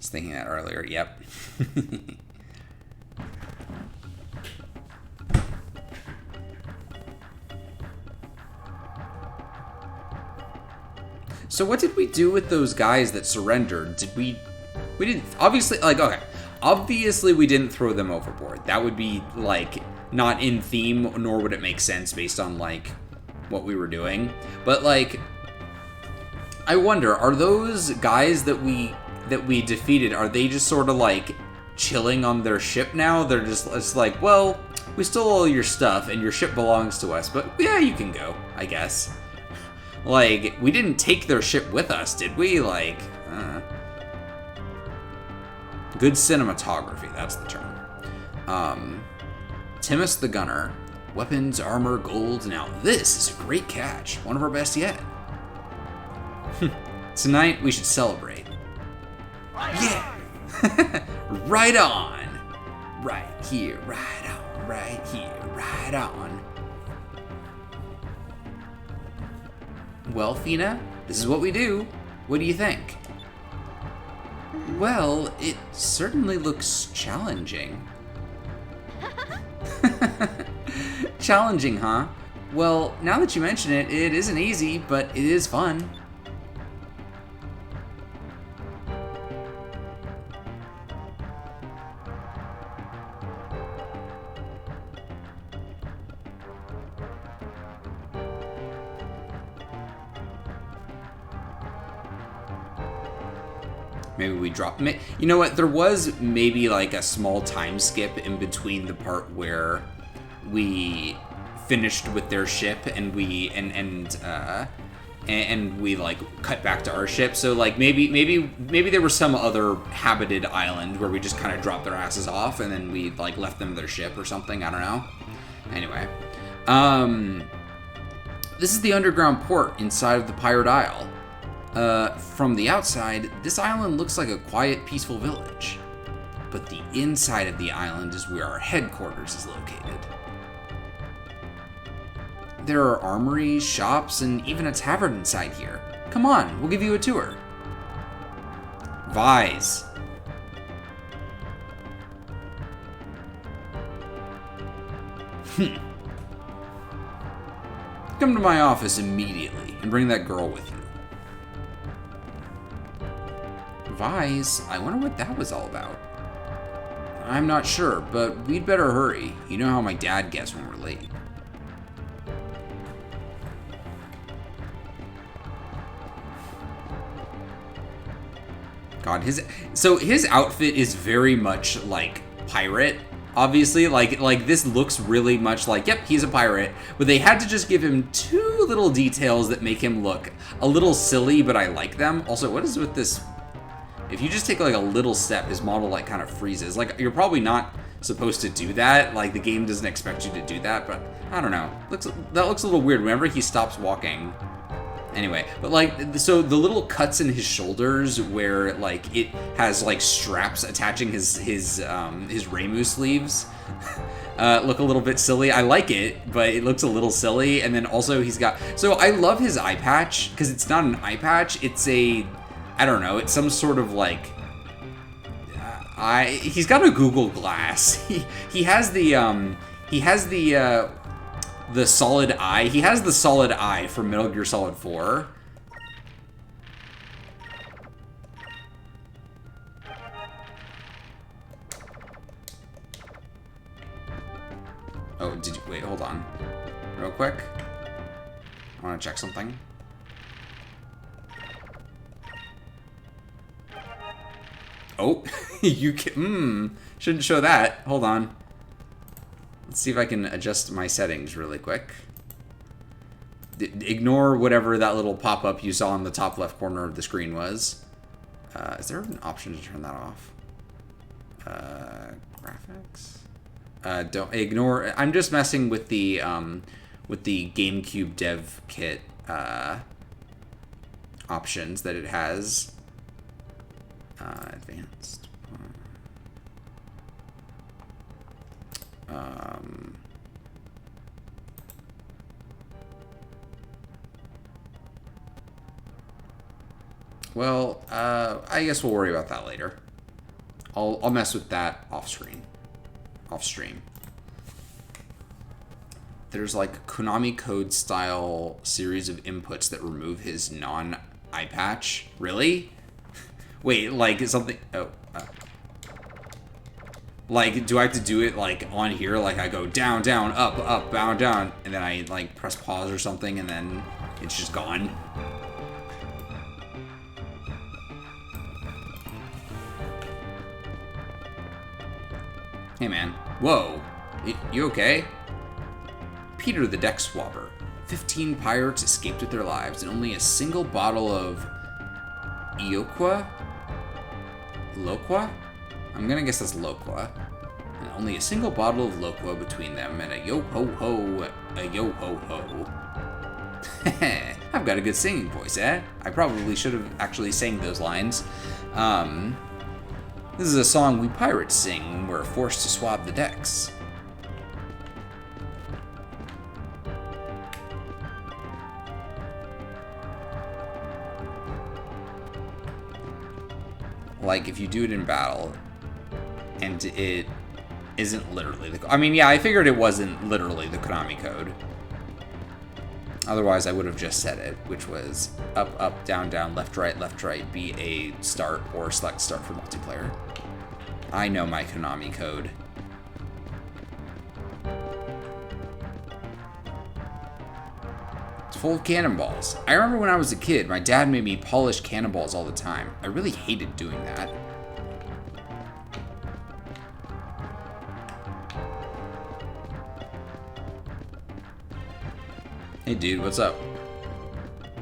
was thinking that earlier. Yep. So what did we do with those guys that surrendered? Did we didn't, obviously, like, okay. Obviously we didn't throw them overboard. That would be, like, not in theme, nor would it make sense based on, like, what we were doing. But, like, I wonder, are those guys that we defeated, are they just sort of, like, chilling on their ship now? They're just, it's like, well, we stole all your stuff, and your ship belongs to us, but, yeah, you can go, I guess. Like, we didn't take their ship with us, did we? Like, good cinematography, that's the term. Timus the Gunner. Weapons, armor, gold. Now this is a great catch. One of our best yet. Tonight, we should celebrate. Yeah! Right on! Right here, right on, right here, right on. Well, Fina, this is what we do. What do you think? Well, it certainly looks challenging. Challenging, huh? Well, now that you mention it, it isn't easy, but it is fun. Maybe we drop. You know what? There was maybe like a small time skip in between the part where we finished with their ship and we like cut back to our ship. So like maybe there was some other habited island where we just kind of dropped their asses off and then we like left them their ship or something. I don't know. Anyway, this is the underground port inside of the Pirate Isle. From the outside, this island looks like a quiet, peaceful village. But the inside of the island is where our headquarters is located. There are armories, shops, and even a tavern inside here. Come on, we'll give you a tour. Vise. Come to my office immediately and bring that girl with you. Vise? I wonder what that was all about. I'm not sure, but we'd better hurry. You know how my dad gets when we're late. God, his outfit is very much like pirate. Obviously, like this looks really much like, yep, he's a pirate. But they had to just give him two little details that make him look a little silly, but I like them. Also, what is with this? If you just take like a little step, his model like kind of freezes. Like you're probably not supposed to do that. Like the game doesn't expect you to do that, but I don't know. That looks a little weird whenever he stops walking. Anyway, but like, so the little cuts in his shoulders where like it has like straps attaching his Reimu sleeves look a little bit silly. I like it, but it looks a little silly. And then also he's got, so I love his eye patch because it's not an eye patch. It's a, I don't know, it's some sort of like, he's got a Google Glass. He has the solid eye. He has the solid eye from Metal Gear Solid 4. Oh, did you, wait, hold on. Real quick. I want to check something. Oh, you can, shouldn't show that. Hold on. Let's see if I can adjust my settings really quick. Ignore whatever that little pop-up you saw in the top left corner of the screen was. Is there an option to turn that off? Graphics? Don't ignore. I'm just messing with the GameCube dev kit options that it has. Advanced. Well, I guess we'll worry about that later. I'll mess with that off screen. Off stream. There's like Konami code style series of inputs that remove his non-eye patch. Really? Wait, like something... Oh. Like, do I have to do it like on here? Like I go down, down, up, up, down, and then I like press pause or something and then it's just gone? Hey man. Whoa. You okay? Peter the Deck Swabber. 15 pirates escaped with their lives, and only a single bottle of Iokwa? Loqua? I'm gonna guess that's Loqua. And only a single bottle of Loqua between them, and a yo-ho-ho, a yo-ho-ho. I've got a good singing voice, eh? I probably should have actually sang those lines. This is a song we pirates sing when we're forced to swab the decks. Like, if you do it in battle, and it isn't literally the... I mean, yeah, I figured it wasn't literally the Konami code. Otherwise, I would have just said it, which was up, up, down, down, left, right, be a start, or select start for multiplayer. I know my Konami code. It's full of cannonballs. I remember when I was a kid, my dad made me polish cannonballs all the time. I really hated doing that. Hey dude, what's up?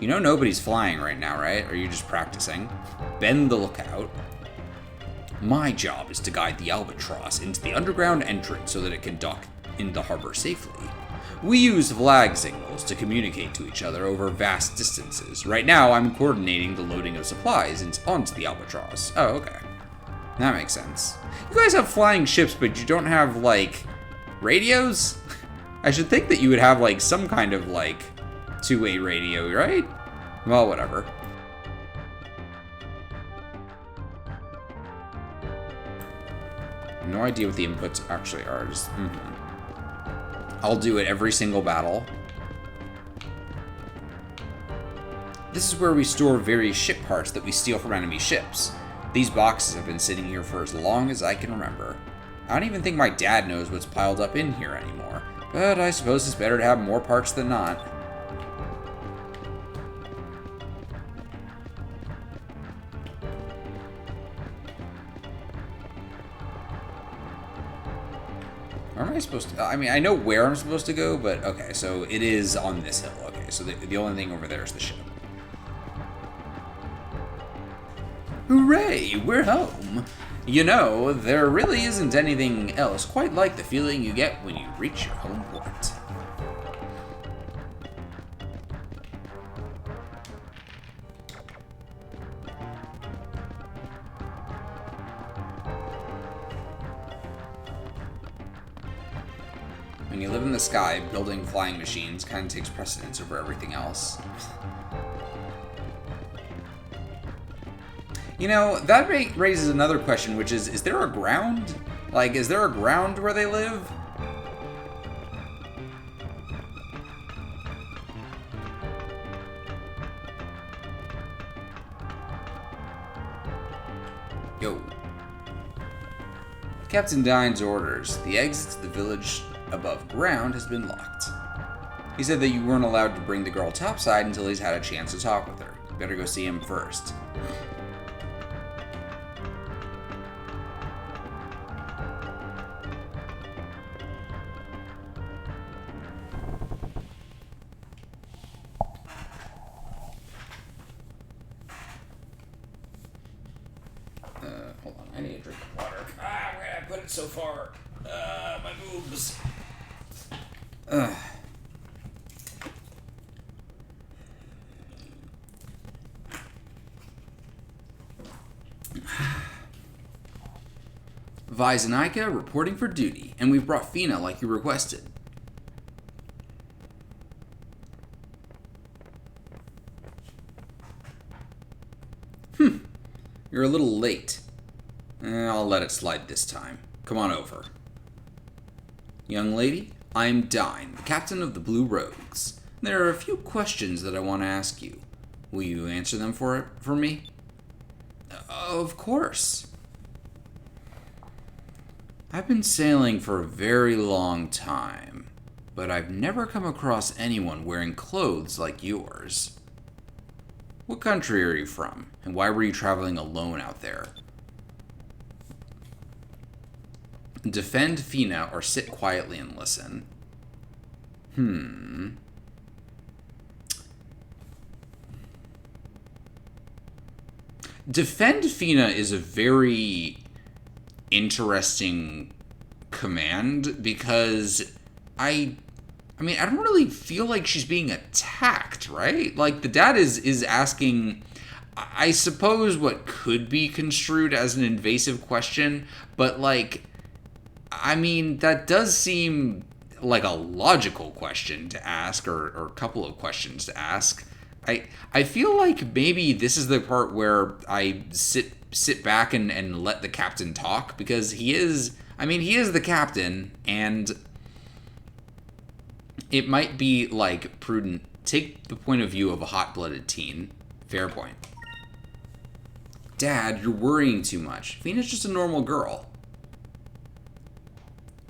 You know nobody's flying right now, right? Or are you just practicing? Bend the lookout. My job is to guide the Albatross into the underground entrance so that it can dock in the harbor safely. We use flag signals to communicate to each other over vast distances. Right now, I'm coordinating the loading of supplies onto the Albatross. Oh, okay. That makes sense. You guys have flying ships, but you don't have, like, radios? I should think that you would have, like, some kind of, like, two-way radio, right? Well, whatever. No idea what the inputs actually are. Just, I'll do it every single battle. This is where we store various ship parts that we steal from enemy ships. These boxes have been sitting here for as long as I can remember. I don't even think my dad knows what's piled up in here anymore, but I suppose it's better to have more parts than not. Where am I supposed to... I mean, I know where I'm supposed to go, but... Okay, so it is on this hill. Okay, so the only thing over there is the ship. Hooray! We're home! You know, there really isn't anything else quite like the feeling you get when you reach your home port. When you live in the sky, building flying machines kind of takes precedence over everything else. You know, that raises another question, which is there a ground? Like, is there a ground where they live? Yo. Captain Dine's orders. The exit to the village above ground has been locked. He said that you weren't allowed to bring the girl topside until he's had a chance to talk with her. Better go see him first. Hold on, I need a drink of water. Ah, where did I put it so far? My boobs. Ugh. Vise and Ika reporting for duty, and we've brought Fina like you requested. You're a little late. I'll let it slide this time. Come on over. Young lady, I'm Dine, the captain of the Blue Rogues. There are a few questions that I want to ask you. Will you answer them for me? Of course. I've been sailing for a very long time, but I've never come across anyone wearing clothes like yours. What country are you from, and why were you traveling alone out there? Defend Fina or sit quietly and listen. Defend Fina is a very interesting command because I don't really feel like she's being attacked, right? Like, the dad is asking, I suppose, what could be construed as an invasive question, but, like, I mean, that does seem like a logical question to ask, or a couple of questions to ask. I feel like maybe this is the part where I sit back and let the captain talk, because he is the captain, and it might be, like, prudent. Take the point of view of a hot-blooded teen. Fair point. Dad, you're worrying too much. Fina's just a normal girl.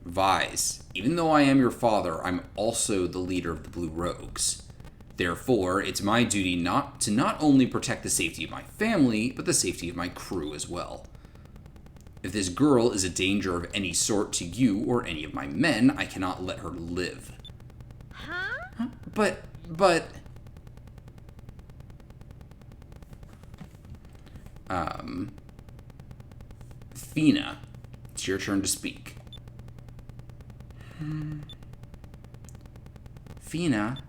Vise, even though I am your father, I'm also the leader of the Blue Rogues. Therefore, it's my duty not only protect the safety of my family, but the safety of my crew as well. If this girl is a danger of any sort to you or any of my men, I cannot let her live. Huh? But... Fina, it's your turn to speak. Fina,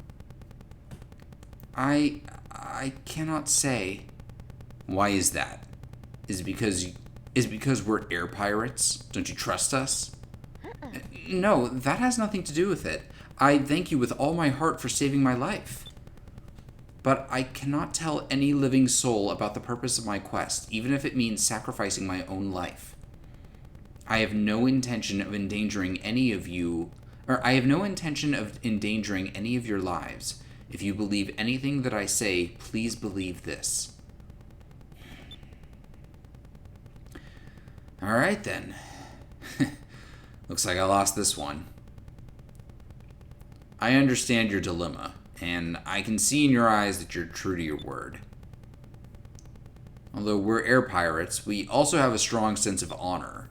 I cannot say. Why is that? Is it because we're air pirates? Don't you trust us? No, that has nothing to do with it. I thank you with all my heart for saving my life. But I cannot tell any living soul about the purpose of my quest, even if it means sacrificing my own life. I have no intention of endangering any of your lives. If you believe anything that I say, please believe this. All right, then. Looks like I lost this one. I understand your dilemma, and I can see in your eyes that you're true to your word. Although we're air pirates, we also have a strong sense of honor.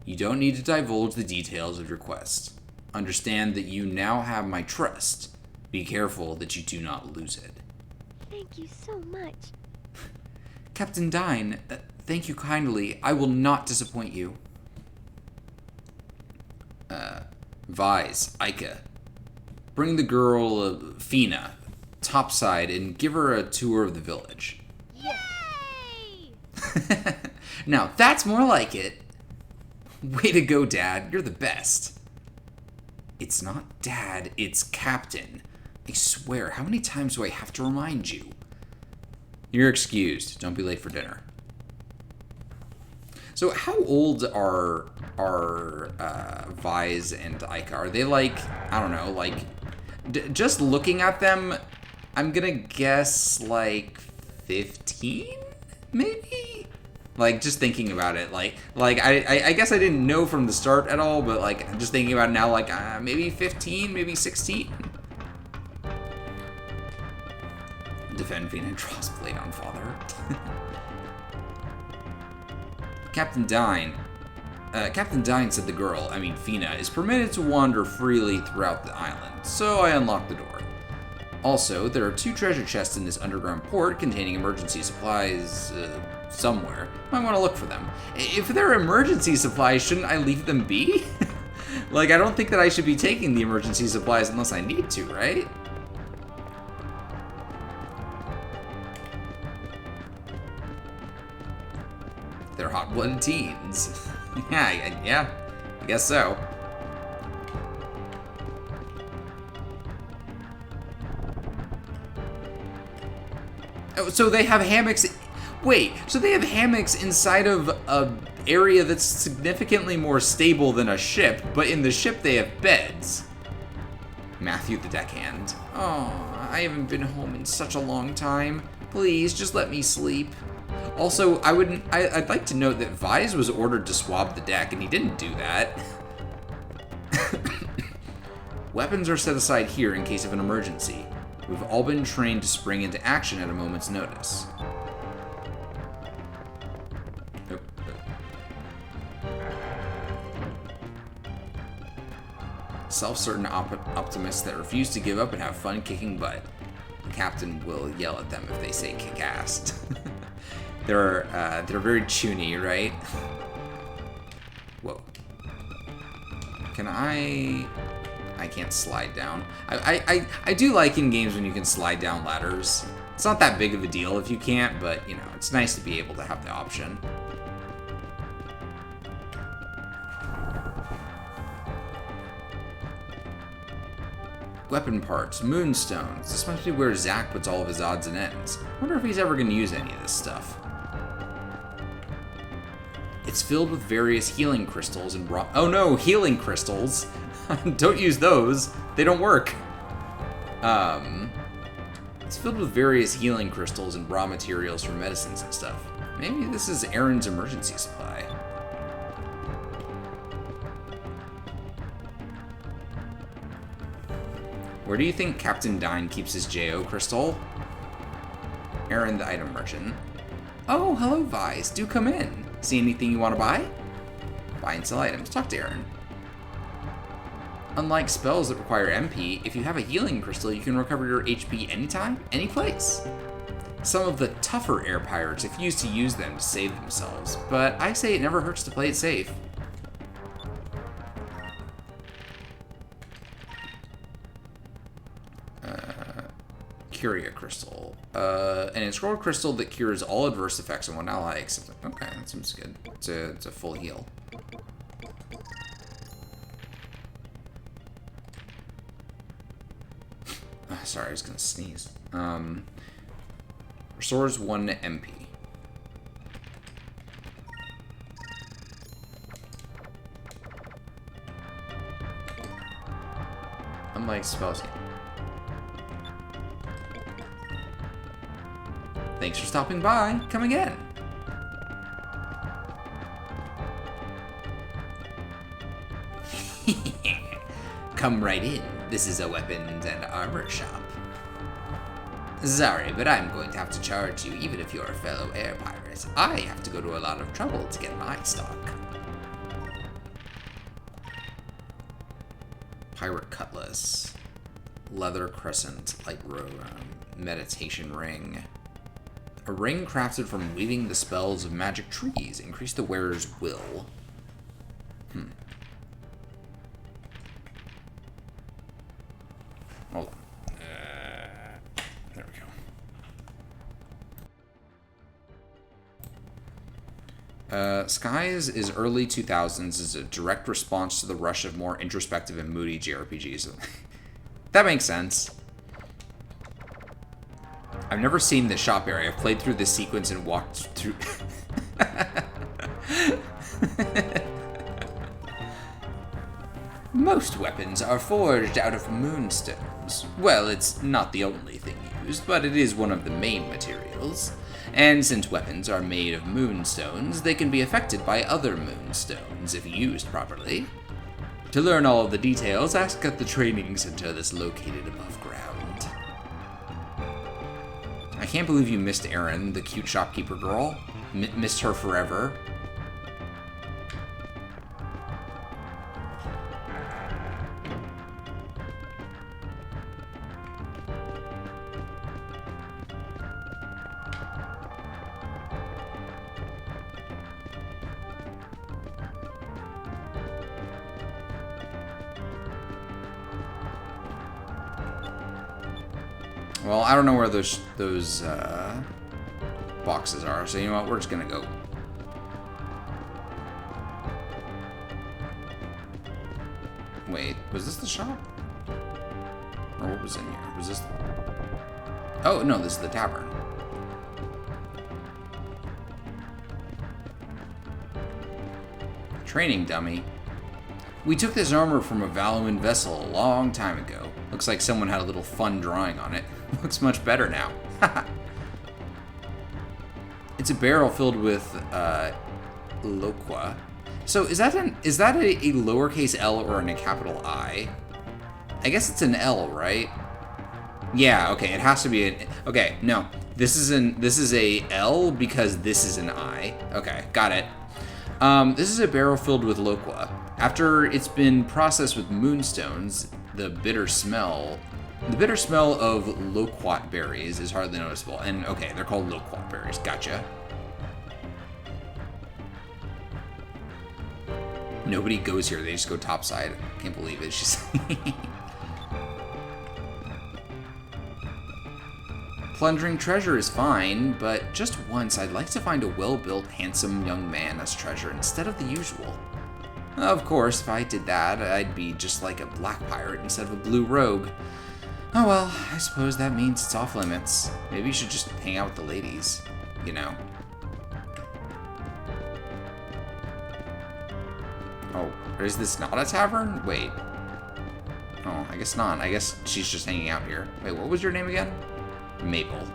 You don't need to divulge the details of your quest. Understand that you now have my trust. Be careful that you do not lose it. Thank you so much. Captain Dine, thank you kindly. I will not disappoint you. Vise, Ika, bring the girl, Fina, topside and give her a tour of the village. Yay! Now, that's more like it. Way to go, Dad. You're the best. It's not Dad, it's Captain. I swear, how many times do I have to remind you? You're excused. Don't be late for dinner. So how old are Vise and Ika? Are they like, I don't know, like, just looking at them, I'm gonna guess like 15, maybe? Like, just thinking about it, like I guess I didn't know from the start at all, but like, I'm just thinking about it now, like, maybe 15, maybe 16. Defend Fina and draws blade on father. Captain Dine, said the girl, Fina, is permitted to wander freely throughout the island, so I unlocked the door. Also, there are 2 treasure chests in this underground port containing emergency supplies, somewhere. Might want to look for them. If they're emergency supplies, shouldn't I leave them be? Like, I don't think that I should be taking the emergency supplies unless I need to, right? They're hot-blooded teens. yeah, I guess so. Oh, so they have hammocks. Wait, so they have hammocks inside of area that's significantly more stable than a ship, but in the ship they have beds. Matthew the deckhand. Oh, I haven't been home in such a long time. Please, just let me sleep. Also, I'd like to note that Vise was ordered to swab the deck, and he didn't do that. Weapons are set aside here in case of an emergency. We've all been trained to spring into action at a moment's notice. Self-certain optimists that refuse to give up and have fun kicking butt. The captain will yell at them if they say kick-assed. They're very chuny, right? Whoa. Can I can't slide down. I do like in games when you can slide down ladders. It's not that big of a deal if you can't, but, you know, it's nice to be able to have the option. Weapon parts, moonstones. This must be where Zack puts all of his odds and ends. I wonder if he's ever going to use any of this stuff. It's filled with various healing crystals and raw... Oh no, healing crystals! Don't use those. They don't work. It's filled with various healing crystals and raw materials for medicines and stuff. Maybe this is Aaron's emergency supply. Where do you think Captain Dine keeps his JO crystal? Aaron, the item merchant. Oh, hello, Vise. Do come in. See anything you want to buy? Buy and sell items. Talk to Aaron. Unlike spells that require MP, if you have a healing crystal, you can recover your HP anytime, any place. Some of the tougher air pirates refuse to use them to save themselves, but I say it never hurts to play it safe. Curia crystal. An inscrolled crystal that cures all adverse effects on one ally except... Okay, that seems good. It's a full heal. Sorry, I was gonna sneeze. Restores 1 MP. Unlike spells. Thanks for stopping by. Come again. Come right in. This is a weapons and armor shop. Sorry, but I'm going to have to charge you even if you're a fellow air pirate. I have to go to a lot of trouble to get my stock. Pirate cutlass. Leather crescent, light robe, meditation ring. A ring crafted from weaving the spells of magic trees. Increase the wearer's will. Hold on. There we go. Skies is early 2000s is a direct response to the rush of more introspective and moody JRPGs. That makes sense. I've never seen the shop area. I've played through this sequence and walked through... Most weapons are forged out of moonstones. Well, it's not the only thing used, but it is one of the main materials. And since weapons are made of moonstones, they can be affected by other moonstones if used properly. To learn all of the details, ask at the training center that's located above ground. I can't believe you missed Erin, the cute shopkeeper girl. Missed her forever. Well, I don't know where those boxes are, so you know what? We're just gonna go. Wait, was this the shop? Or what was in here? Was this... Oh, no, this is the tavern. Training dummy. We took this armor from a Valuan vessel a long time ago. Looks like someone had a little fun drawing on it. Looks much better now. It's a barrel filled with loqua. So is that a lowercase L or a capital I? I guess it's an L, right? Yeah, okay, it has to be an... Okay, no. This is a L because this is an I. Okay, got it. This is a barrel filled with loqua. After it's been processed with moonstones, the bitter smell of loquat berries is hardly noticeable. And okay, they're called loquat berries. Gotcha. Nobody goes here. They just go topside. Can't believe it. It's just... Plundering treasure is fine, but just once I'd like to find a well-built, handsome young man as treasure instead of the usual. Of course, if I did that, I'd be just like a black pirate instead of a blue rogue. Oh well, I suppose that means it's off limits. Maybe you should just hang out with the ladies, you know. Oh, is this not a tavern? Wait. Oh, I guess not. I guess she's just hanging out here. Wait, what was your name again? Mabel.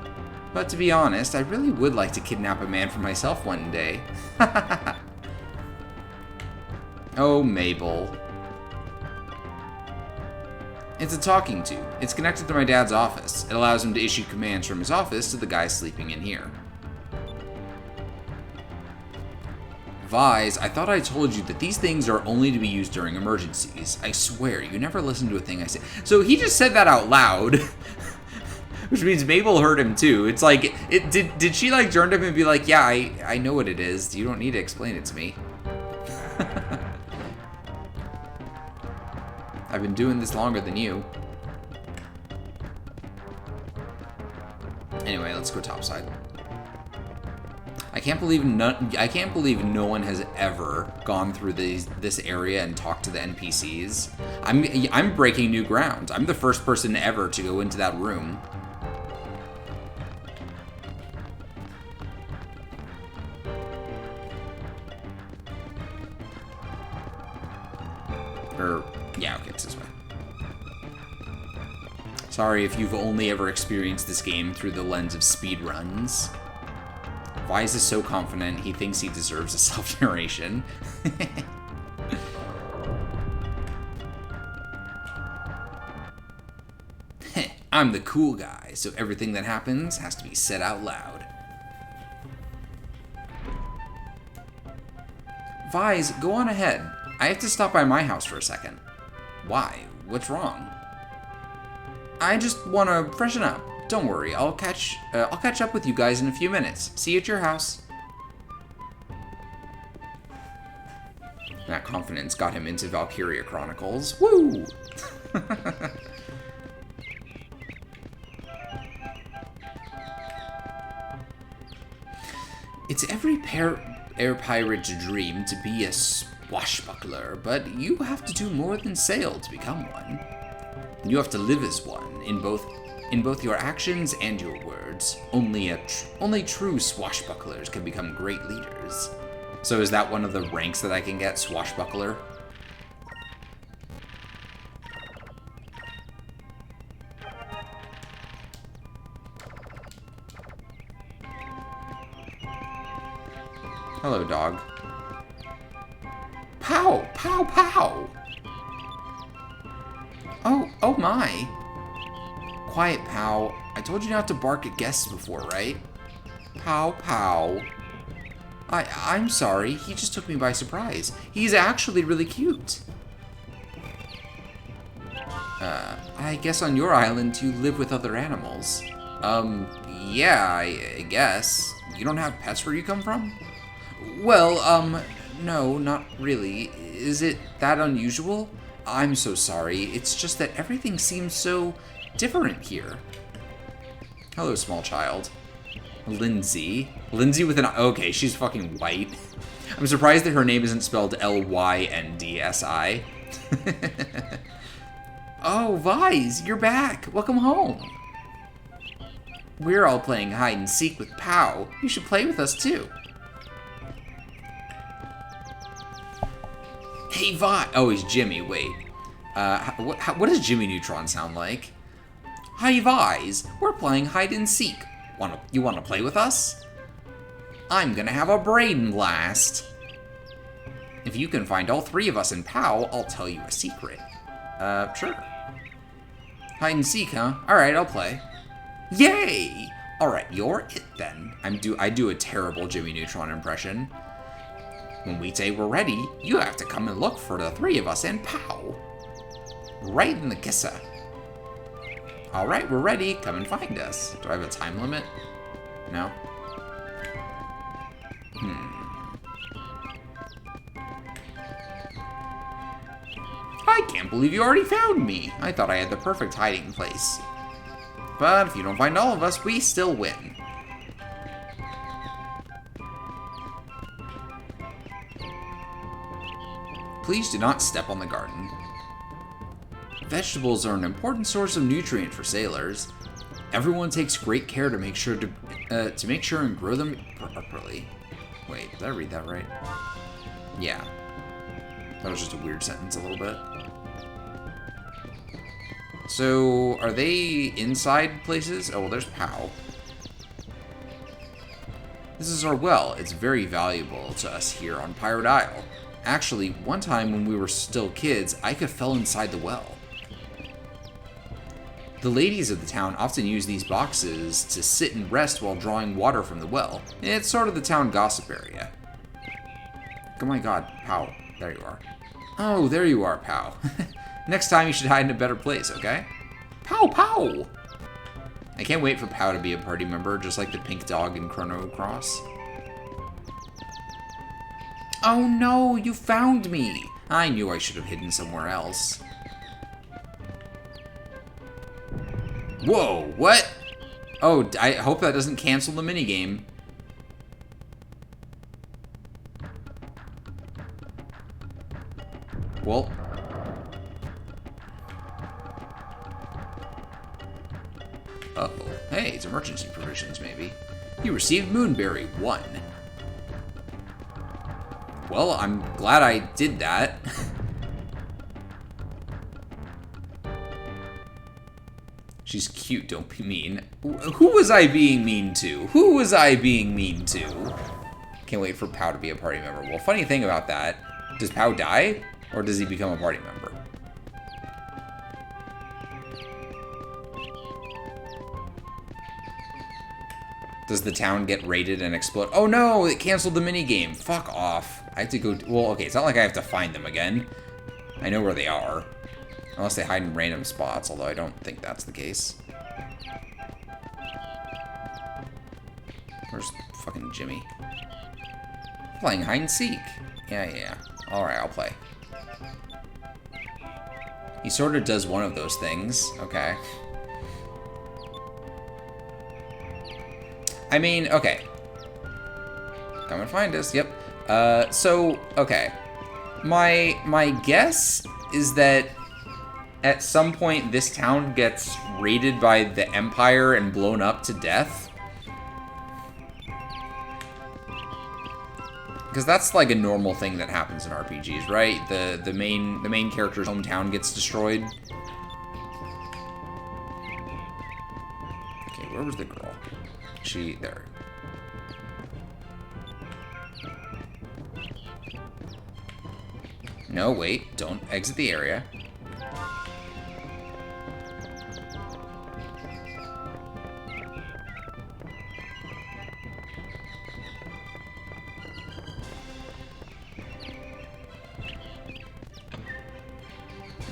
But to be honest, I really would like to kidnap a man for myself one day. Oh, Mabel. It's a talking tube. It's connected to my dad's office. It allows him to issue commands from his office to the guy sleeping in here. Vise, I thought I told you that these things are only to be used during emergencies. I swear, you never listen to a thing I say. So he just said that out loud. Which means Mabel heard him too. It's like, did she like turn to him and be like, yeah, I know what it is. You don't need to explain it to me. I've been doing this longer than you. Anyway, let's go topside. I can't believe no one has ever gone through this area and talked to the NPCs. I'm breaking new ground. I'm the first person ever to go into that room. Yeah, okay, it's this way. Sorry if you've only ever experienced this game through the lens of speedruns. Vise is so confident, he thinks he deserves a self-narration. I'm the cool guy, so everything that happens has to be said out loud. Vise, go on ahead. I have to stop by my house for a second. Why? What's wrong? I just want to freshen up. Don't worry, I'll catch up with you guys in a few minutes. See you at your house. That confidence got him into Valkyria Chronicles. Woo! It's every air pirate's dream to be a swashbuckler, but you have to do more than sail to become one. You have to live as one, in both your actions and your words. Only true swashbucklers can become great leaders. So is that one of the ranks that I can get, swashbuckler? Hello, dog. Pow! Pow! Pow! Oh my! Quiet, Pow. I told you not to bark at guests before, right? Pow, Pow. I'm sorry. He just took me by surprise. He's actually really cute. I guess on your island you live with other animals. Yeah, I guess. You don't have pets where you come from? Well, no, not really. Is it that unusual? I'm so sorry. It's just that everything seems so different here. Hello, small child. Lindsay. Lindsay with an... Okay, she's fucking white. I'm surprised that her name isn't spelled Lyndssi. Oh, Vise, you're back. Welcome home. We're all playing hide and seek with Pow. You should play with us, too. Hey, Vi. Oh, he's Jimmy. Wait. What does Jimmy Neutron sound like? Hi, Vise. We're playing hide and seek. You wanna play with us? I'm gonna have a brain blast. If you can find all three of us in POW, I'll tell you a secret. Sure. Hide and seek, huh? Alright, I'll play. Yay! Alright, you're it then. I do a terrible Jimmy Neutron impression. When we say we're ready, you have to come and look for the three of us in POW. Right in the kisser. Alright, we're ready. Come and find us. Do I have a time limit? No? I can't believe you already found me. I thought I had the perfect hiding place. But if you don't find all of us, we still win. Please do not step on the garden. Vegetables are an important source of nutrient for sailors. Everyone takes great care to make sure and grow them properly. Wait, did I read that right? Yeah. That was just a weird sentence a little bit. So, are they inside places? Oh, well, there's POW. This is our well. It's very valuable to us here on Pirate Isle. Actually, one time when we were still kids, Ika fell inside the well. The ladies of the town often use these boxes to sit and rest while drawing water from the well. It's sort of the town gossip area. Oh my god, POW. There you are. Oh, there you are, POW. Next time you should hide in a better place, okay? POW, POW! I can't wait for POW to be a party member, just like the pink dog in Chrono Cross. Oh no, you found me! I knew I should have hidden somewhere else. Whoa, what? Oh, I hope that doesn't cancel the minigame. Well. Uh-oh. Hey, it's emergency provisions, maybe. You received Moonberry 1. Well, I'm glad I did that. She's cute, don't be mean. Who was I being mean to? Who was I being mean to? Can't wait for POW to be a party member. Well, funny thing about that, does POW die? Or does he become a party member? Does the town get raided and explode? Oh no, it canceled the minigame. Fuck off. I have to go... Well, okay, it's not like I have to find them again. I know where they are. Unless they hide in random spots, although I don't think that's the case. Where's fucking Jimmy? Playing hide and seek. Yeah. Alright, I'll play. He sort of does one of those things. Okay. I mean, okay. Come and find us. Yep. So, okay. My guess is that at some point this town gets raided by the Empire and blown up to death. Because that's like a normal thing that happens in RPGs, right? The main character's hometown gets destroyed. Okay, where was the girl? There. No, wait, don't exit the area.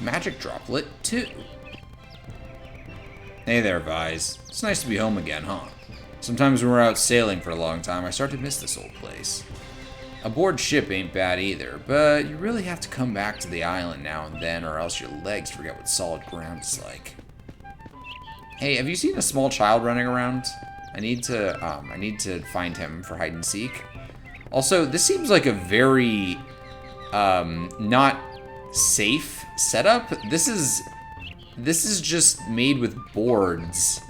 Magic droplet 2. Hey there, Vise. It's nice to be home again, huh? Sometimes when we're out sailing for a long time, I start to miss this old place. Aboard ship ain't bad either, but you really have to come back to the island now and then, or else your legs forget what solid ground is like. Hey, have you seen a small child running around? I need to find him for hide and seek. Also, this seems like a very not safe setup. This is just made with boards.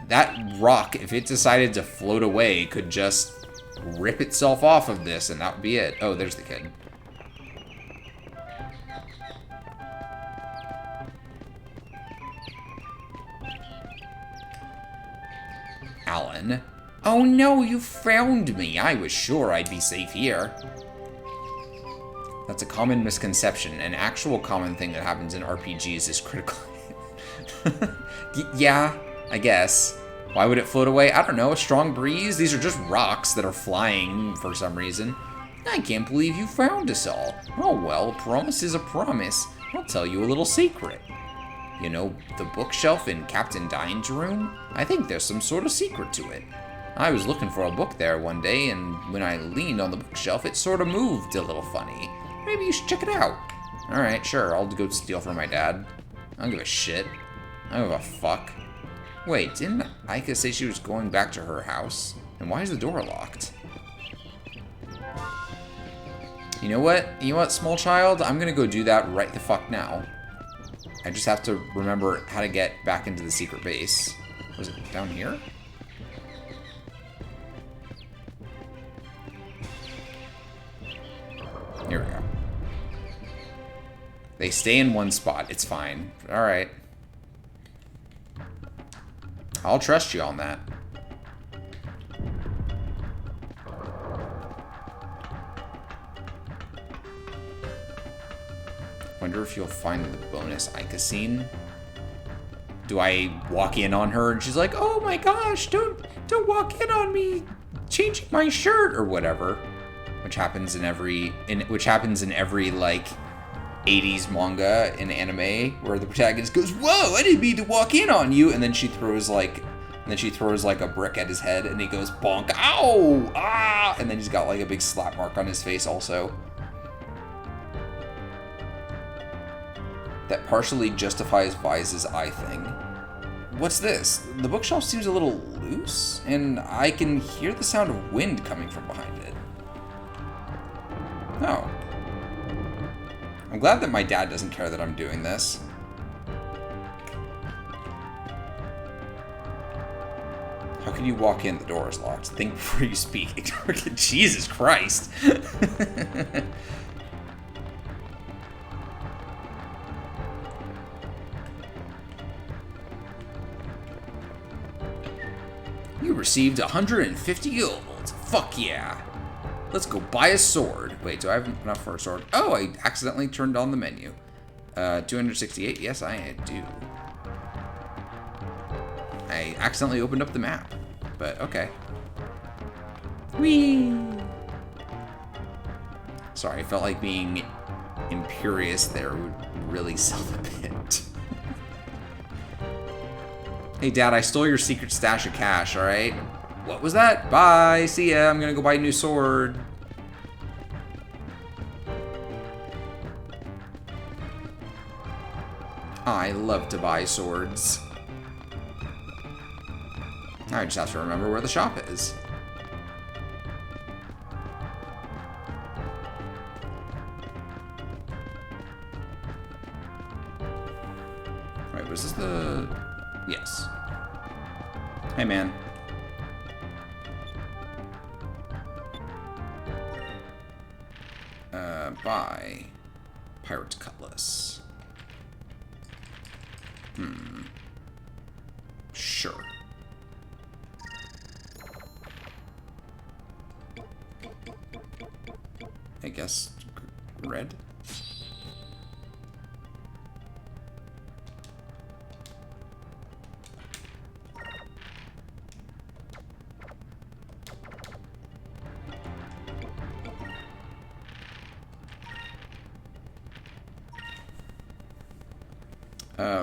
That rock, if it decided to float away, could just rip itself off of this, and that would be it. Oh, there's the kid. one. Oh no, you found me. I was sure I'd be safe here. That's a common misconception. An actual common thing that happens in RPGs is critical. Yeah, I guess. Why would it float away? I don't know, a strong breeze? These are just rocks that are flying for some reason. I can't believe you found us all. Oh well, a promise is a promise. I'll tell you a little secret. You know, the bookshelf in Captain Dine's room? I think there's some sort of secret to it. I was looking for a book there one day, and when I leaned on the bookshelf, it sort of moved a little funny. Maybe you should check it out. Alright, sure, I'll go steal from my dad. I don't give a shit. I don't give a fuck. Wait, didn't Aika say she was going back to her house? And why is the door locked? You know what? You know what, small child? I'm gonna go do that right the fuck now. I just have to remember how to get back into the secret base. Was it down here? Here we go. They stay in one spot. It's fine. Alright. I'll trust you on that. Wonder if you'll find the bonus Ica scene. Do I walk in on her and she's like, "Oh my gosh, don't walk in on me, changing my shirt," or whatever, which happens in every like 80s manga and anime where the protagonist goes, "Whoa, I didn't mean to walk in on you," and then she throws like a brick at his head and he goes bonk, "Ow! Ah!" and then he's got like a big slap mark on his face also. That partially justifies Vise's eye thing. What's this? The bookshelf seems a little loose, and I can hear the sound of wind coming from behind it. Oh. I'm glad that my dad doesn't care that I'm doing this. How can you walk in? The door is locked. Think before you speak. Jesus Christ. You received 150 gold. Fuck yeah. Let's go buy a sword. Wait, do I have enough for a sword? Oh, I accidentally turned on the menu. 268? Yes, I do. I accidentally opened up the map. But, okay. Whee! Sorry, I felt like being imperious there would really sell the bit. Hey, Dad, I stole your secret stash of cash, alright? What was that? Bye, see ya, I'm gonna go buy a new sword. I love to buy swords. I just have to remember where the shop is. Wait, was this the... Yes. Hey, man. Buy Pirate Cutlass. Sure. I guess red?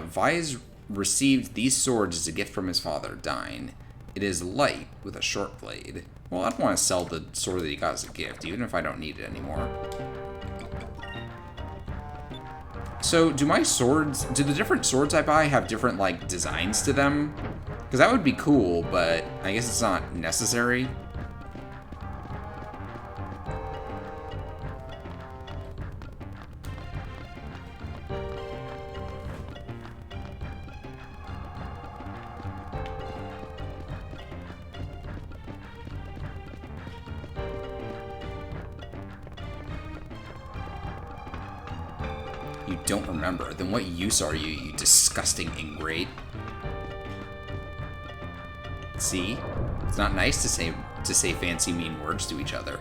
Vise received these swords as a gift from his father, Dine. It is light, with a short blade. Well, I don't want to sell the sword that he got as a gift, even if I don't need it anymore. So, do the different swords I buy have different, like, designs to them? Because that would be cool, but I guess it's not necessary. You don't remember? Then what use are you, you disgusting ingrate? See? It's not nice to say fancy mean words to each other.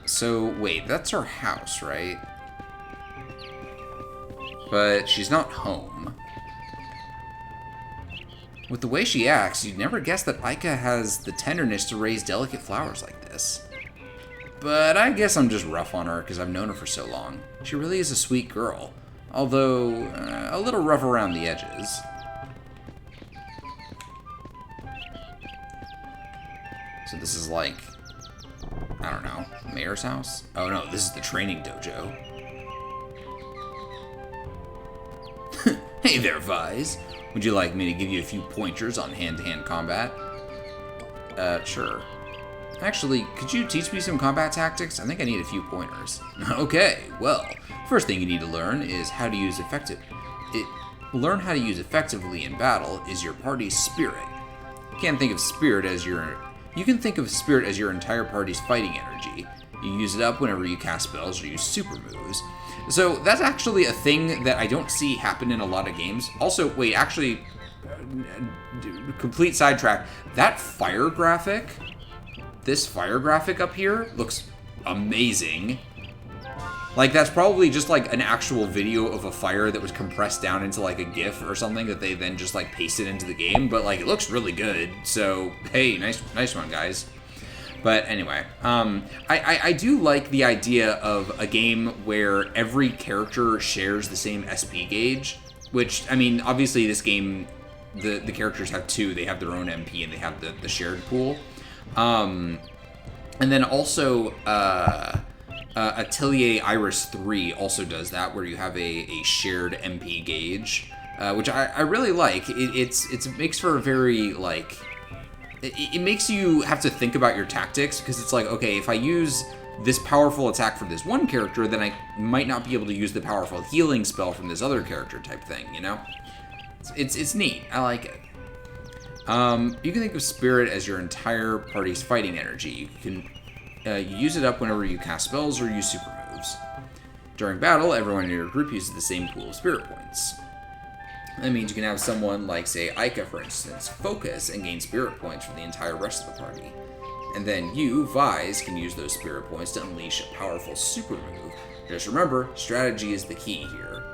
So wait, that's her house, right? But she's not home. With the way she acts, you'd never guess that Aika has the tenderness to raise delicate flowers like this. But I guess I'm just rough on her because I've known her for so long. She really is a sweet girl, although a little rough around the edges. So this is like, I don't know, mayor's house? Oh no, this is the training dojo. Hey there, Vise. Would you like me to give you a few pointers on hand-to-hand combat? Sure. Actually, could you teach me some combat tactics? I think I need a few pointers. Okay, well, first thing you need to learn is how to use learn how to use effectively in battle is your party's spirit. You can think of spirit as your entire party's fighting energy. You use it up whenever you cast spells or use super moves. So that's actually a thing that I don't see happen in a lot of games. Also, wait, actually, complete sidetrack. That fire graphic, this fire graphic up here looks amazing. Like, that's probably just like an actual video of a fire that was compressed down into like a GIF or something that they then just like pasted into the game. But like, it looks really good. So hey, nice one, guys. But anyway, I do like the idea of a game where every character shares the same SP gauge, which, I mean, obviously this game, the characters have two. They have their own MP and they have the shared pool. And then also, Atelier Iris 3 also does that, where you have a shared MP gauge, which I really like. It makes for a very, like... It makes you have to think about your tactics, because it's like, okay, if I use this powerful attack for this one character, then I might not be able to use the powerful healing spell from this other character type thing, you know? It's neat. I like it. You can think of spirit as your entire party's fighting energy. You can use it up whenever you cast spells or use super moves. During battle, everyone in your group uses the same pool of spirit points. That means you can have someone like, say, Aika, for instance, focus and gain spirit points for the entire rest of the party. And then you, Vise, can use those spirit points to unleash a powerful super move. Just remember, strategy is the key here.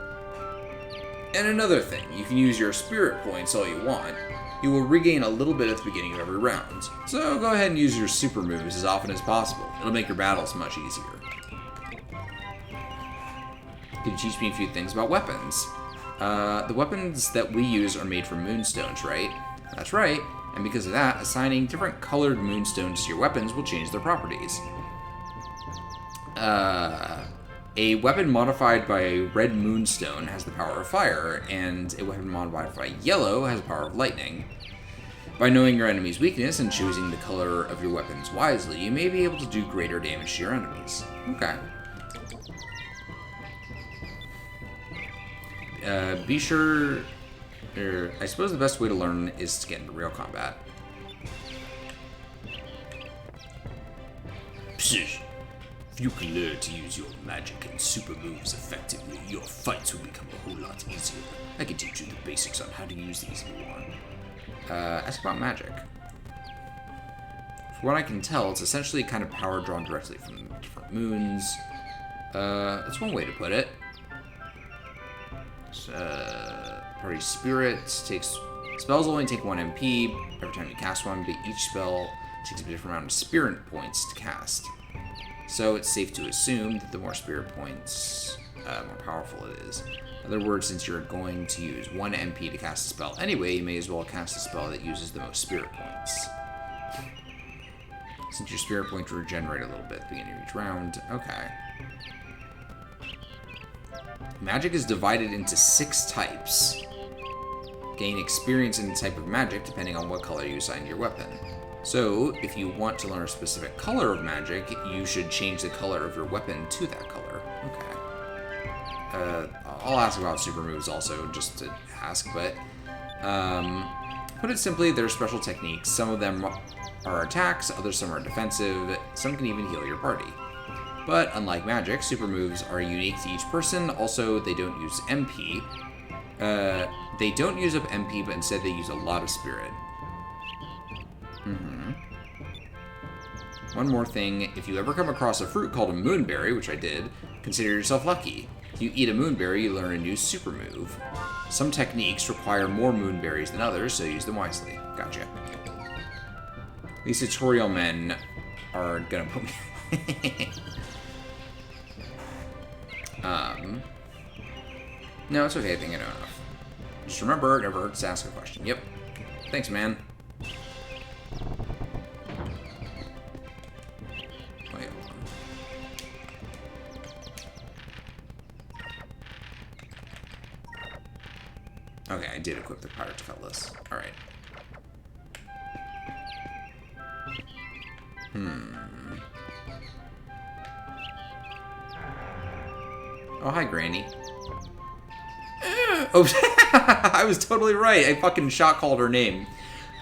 And another thing, you can use your spirit points all you want. You will regain a little bit at the beginning of every round. So go ahead and use your super moves as often as possible. It'll make your battles much easier. Can you teach me a few things about weapons? The weapons that we use are made from moonstones, right? That's right, and because of that, assigning different colored moonstones to your weapons will change their properties. A weapon modified by a red moonstone has the power of fire, and a weapon modified by yellow has the power of lightning. By knowing your enemy's weakness and choosing the color of your weapons wisely, you may be able to do greater damage to your enemies. Okay. Be sure, I suppose the best way to learn is to get into real combat. Psh, if you can learn to use your magic and super moves effectively, your fights will become a whole lot easier. I can teach you the basics on how to use these if you want. Ask about magic. For what I can tell, it's essentially kind of power drawn directly from different moons. That's one way to put it. Party spirits takes spells only take 1 MP every time you cast one, but each spell takes a different amount of spirit points to cast. So it's safe to assume that the more spirit points, more powerful it is. In other words, since you're going to use 1 MP to cast a spell anyway, you may as well cast a spell that uses the most spirit points. Since your spirit points regenerate a little bit at the beginning of each round. Okay. Magic is divided into 6 types. Gain experience in the type of magic depending on what color you assign to your weapon. So, if you want to learn a specific color of magic, you should change the color of your weapon to that color. Okay. I'll ask about super moves also, just to ask, but... put it simply, there are special techniques. Some of them are attacks, others some are defensive, some can even heal your party. But unlike magic, super moves are unique to each person. Also, they don't use MP. They don't use up MP, but instead they use a lot of spirit. One more thing, if you ever come across a fruit called a moonberry, which I did, consider yourself lucky. If you eat a moonberry, you learn a new super move. Some techniques require more moonberries than others, so use them wisely. Gotcha. These tutorial men are gonna put me... No, it's okay, I think I know enough. Just remember, it never hurts to ask a question. Yep. Thanks, man. Wait, hold on. Okay, I did equip the Pirate Cutlass. Alright. Oh, hi, Granny. Oh, I was totally right. I fucking shot-called her name.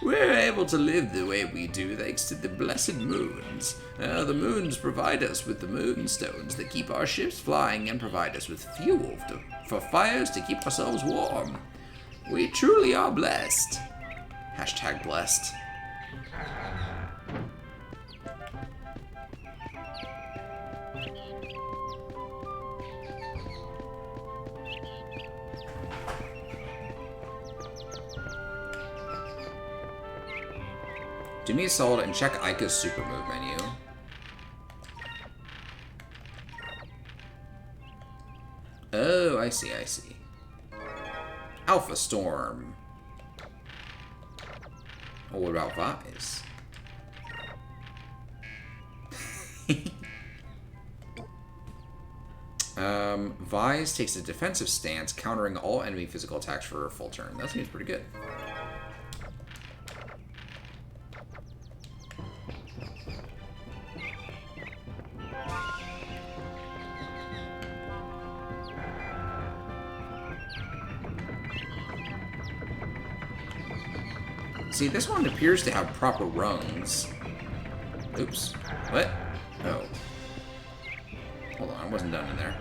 We're able to live the way we do thanks to the blessed moons. The moons provide us with the moonstones that keep our ships flying and provide us with fuel for fires to keep ourselves warm. We truly are blessed. Hashtag blessed. Do me a solid and check Aika's super move menu. Oh, I see, I see. Alpha Storm. Oh, what about Vise? Vise takes a defensive stance, countering all enemy physical attacks for a full turn. That seems pretty good. See, this one appears to have proper rungs. Oops. What? Oh. Hold on, I wasn't done in there.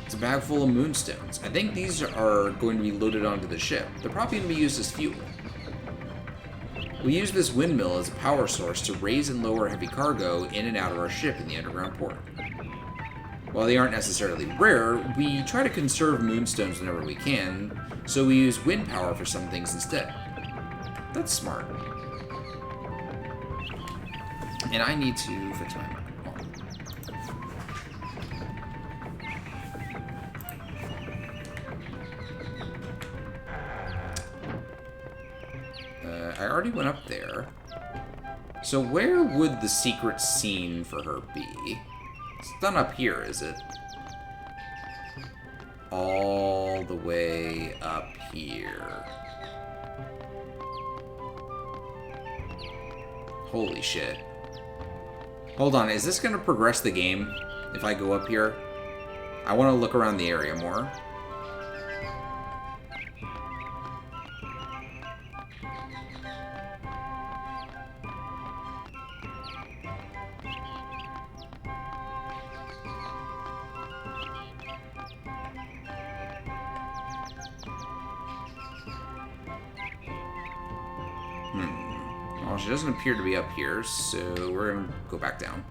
It's a bag full of moonstones. I think these are going to be loaded onto the ship. They're probably going to be used as fuel. We use this windmill as a power source to raise and lower heavy cargo in and out of our ship in the underground port. While they aren't necessarily rare, we try to conserve moonstones whenever we can, so we use wind power for some things instead. That's smart. And I need to fix my map. I already went up there. So where would the secret scene for her be? It's not up here, is it? All the way up here. Holy shit. Hold on, is this gonna progress the game if I go up here? I want to look around the area more. Well, she doesn't appear to be up here, so we're gonna go back down.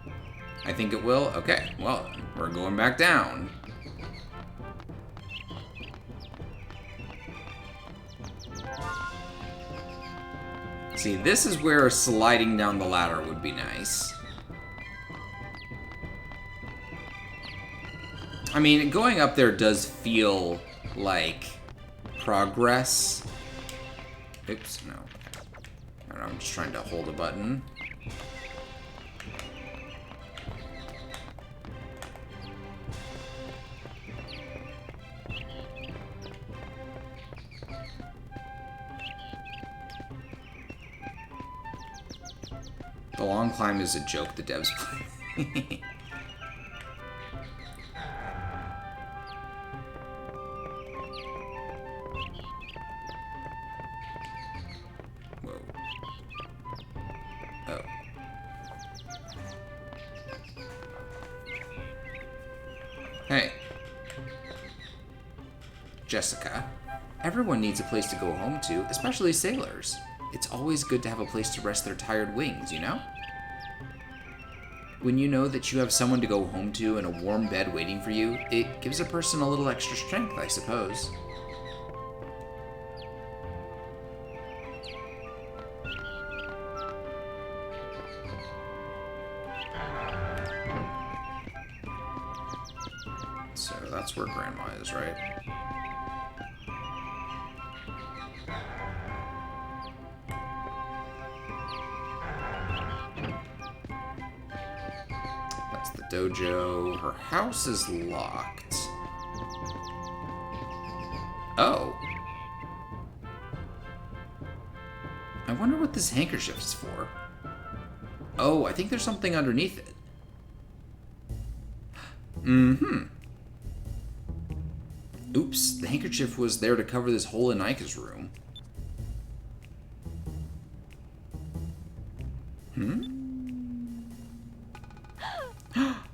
I think it will. Okay, well, we're going back down. See, this is where sliding down the ladder would be nice. I mean, going up there does feel like progress. Oops, no. I'm just trying to hold a button. The long climb is a joke the devs play. Hey. Jessica, everyone needs a place to go home to, especially sailors. It's always good to have a place to rest their tired wings, you know? When you know that you have someone to go home to and a warm bed waiting for you, it gives a person a little extra strength, I suppose. So that's where Grandma is, right? That's the dojo. Her house is locked. Oh. I wonder what this handkerchief is for. Oh, I think there's something underneath it. Mm-hmm. Oops, the handkerchief was there to cover this hole in Ika's room.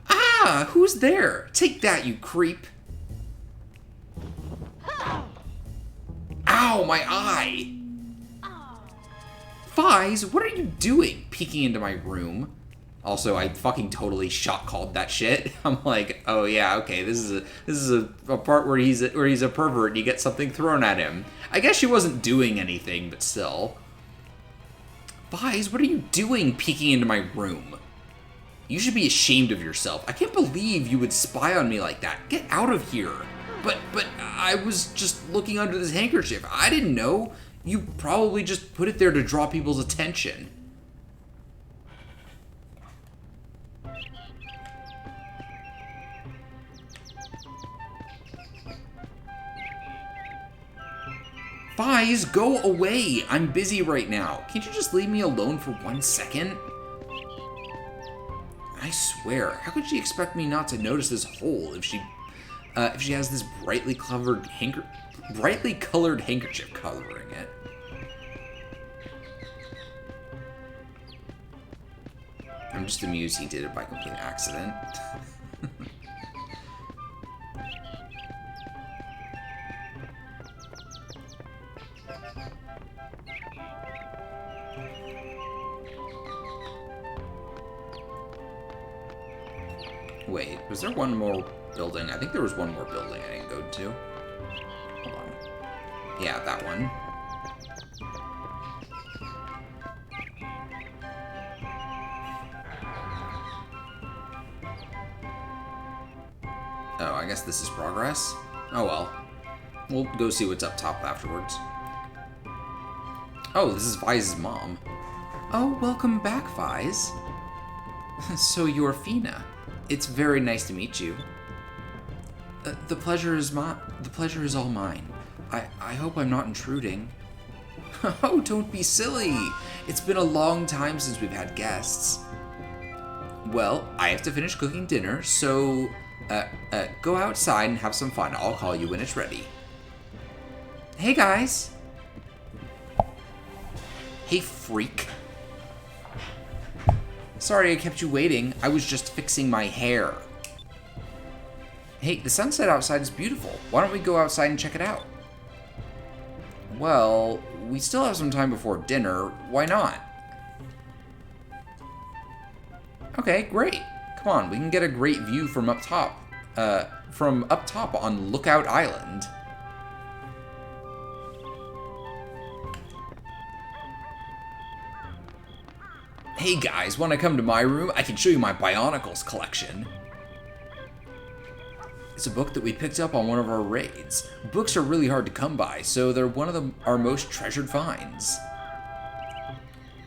Ah, who's there? Take that, you creep. Ow, my eye! Fies, what are you doing? Peeking into my room. Also, I fucking totally shot called that shit. I'm like, oh yeah, okay, this is a part where he's a pervert and you get something thrown at him. I guess she wasn't doing anything, but still. Fies, what are you doing peeking into my room? You should be ashamed of yourself. I can't believe you would spy on me like that. Get out of here. But I was just looking under this handkerchief. I didn't know. You probably just put it there to draw people's attention. Fies, go away! I'm busy right now. Can't you just leave me alone for 1 second? I swear, how could she expect me not to notice this hole if she has this brightly colored handkerchief covering it? I'm just amused he did it by complete accident. Wait, was there one more building? I think there was one more building I didn't go to. Hold on. Yeah, that one. Oh, I guess this is progress? Oh well. We'll go see what's up top afterwards. Oh, this is Fies' mom. Oh, welcome back, Fies. So you're Fina. It's very nice to meet you. The pleasure is all mine. I hope I'm not intruding. Oh, don't be silly. It's been a long time since we've had guests. Well, I have to finish cooking dinner, so go outside and have some fun. I'll call you when it's ready. Hey, guys. Hey, freak. Sorry I kept you waiting. I was just fixing my hair. Hey, the sunset outside is beautiful. Why don't we go outside and check it out? Well, we still have some time before dinner. Why not? Okay, great. Come on, we can get a great view from up top. On Lookout Island. Hey guys, want to come to my room? I can show you my Bionicles collection. It's a book that we picked up on one of our raids. Books are really hard to come by, so they're one of our most treasured finds.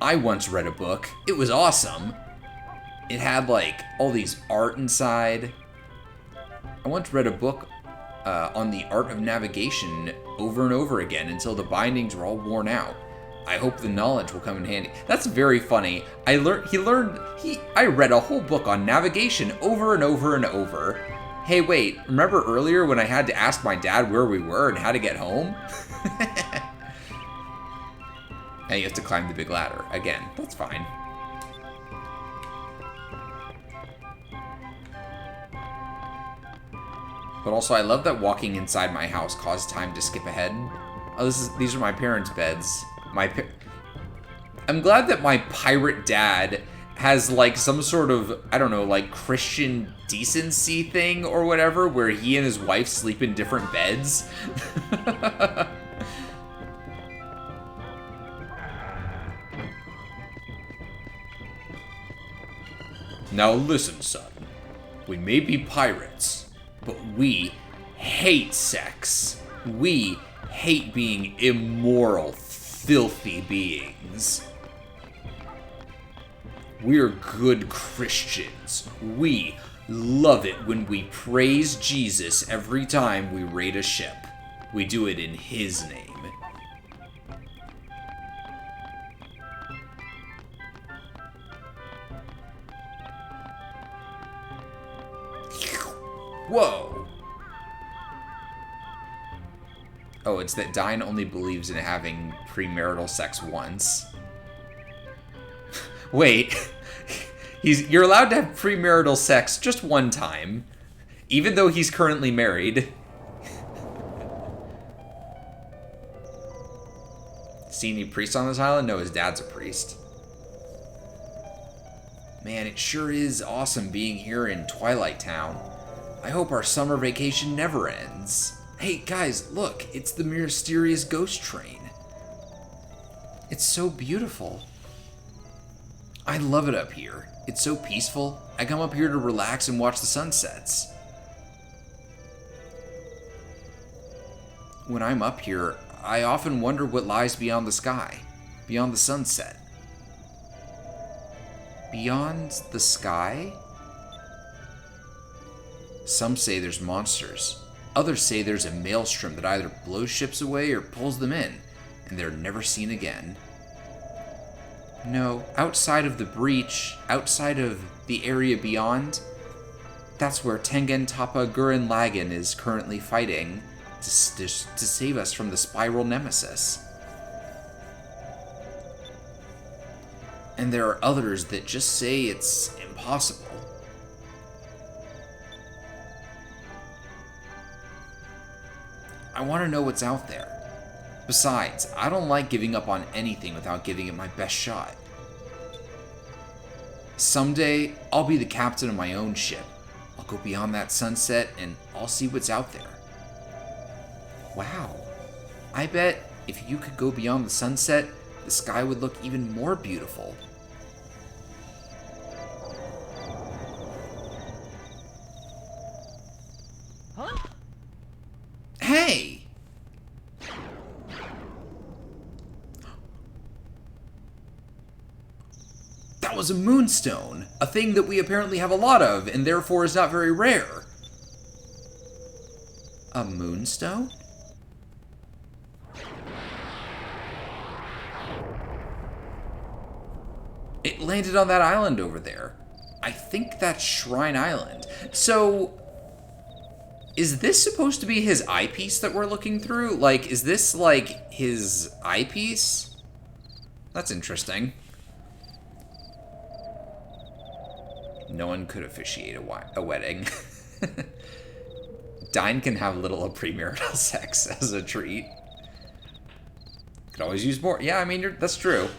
I once read a book. It was awesome. It had like all these art inside. I once read a book on the art of navigation over and over again until the bindings were all worn out. I hope the knowledge will come in handy. That's very funny. I read a whole book on navigation over and over and over. Hey, wait, remember earlier when I had to ask my dad where we were and how to get home? And you have to climb the big ladder. Again, that's fine. But also, I love that walking inside my house caused time to skip ahead. Oh, these are my parents' beds. I'm glad that my pirate dad has, like, some sort of, I don't know, like, Christian decency thing or whatever, where he and his wife sleep in different beds. Now listen, son. We may be pirates, but we hate sex. We hate being immoral, filthy beings. We're good Christians. We love it when we praise Jesus every time we raid a ship. We do it in his name. Whoa! Oh, it's that Dine only believes in having premarital sex once. Wait. You're allowed to have premarital sex just one time, even though he's currently married. See any priests on this island? No, his dad's a priest. Man, it sure is awesome being here in Twilight Town. I hope our summer vacation never ends. Hey, guys, look, it's the mysterious ghost train. It's so beautiful. I love it up here. It's so peaceful. I come up here to relax and watch the sunsets. When I'm up here, I often wonder what lies beyond the sky, beyond the sunset. Beyond the sky? Some say there's monsters. Others say there's a maelstrom that either blows ships away or pulls them in, and they're never seen again. No, outside of the breach, outside of the area beyond, that's where Tengen Toppa Gurren Lagann is currently fighting to save us from the spiral nemesis. And there are others that just say it's impossible. I want to know what's out there. Besides, I don't like giving up on anything without giving it my best shot. Someday, I'll be the captain of my own ship. I'll go beyond that sunset and I'll see what's out there. Wow. I bet if you could go beyond the sunset, the sky would look even more beautiful. Huh? Hey! That was a moonstone, a thing that we apparently have a lot of, and therefore is not very rare. A moonstone? It landed on that island over there. I think that's Shrine Island. So, is this supposed to be his eyepiece that we're looking through? Like, is this, like, his eyepiece? That's interesting. No one could officiate a wedding. Dine can have little premarital sex as a treat. Could always use more. Yeah, I mean, that's true.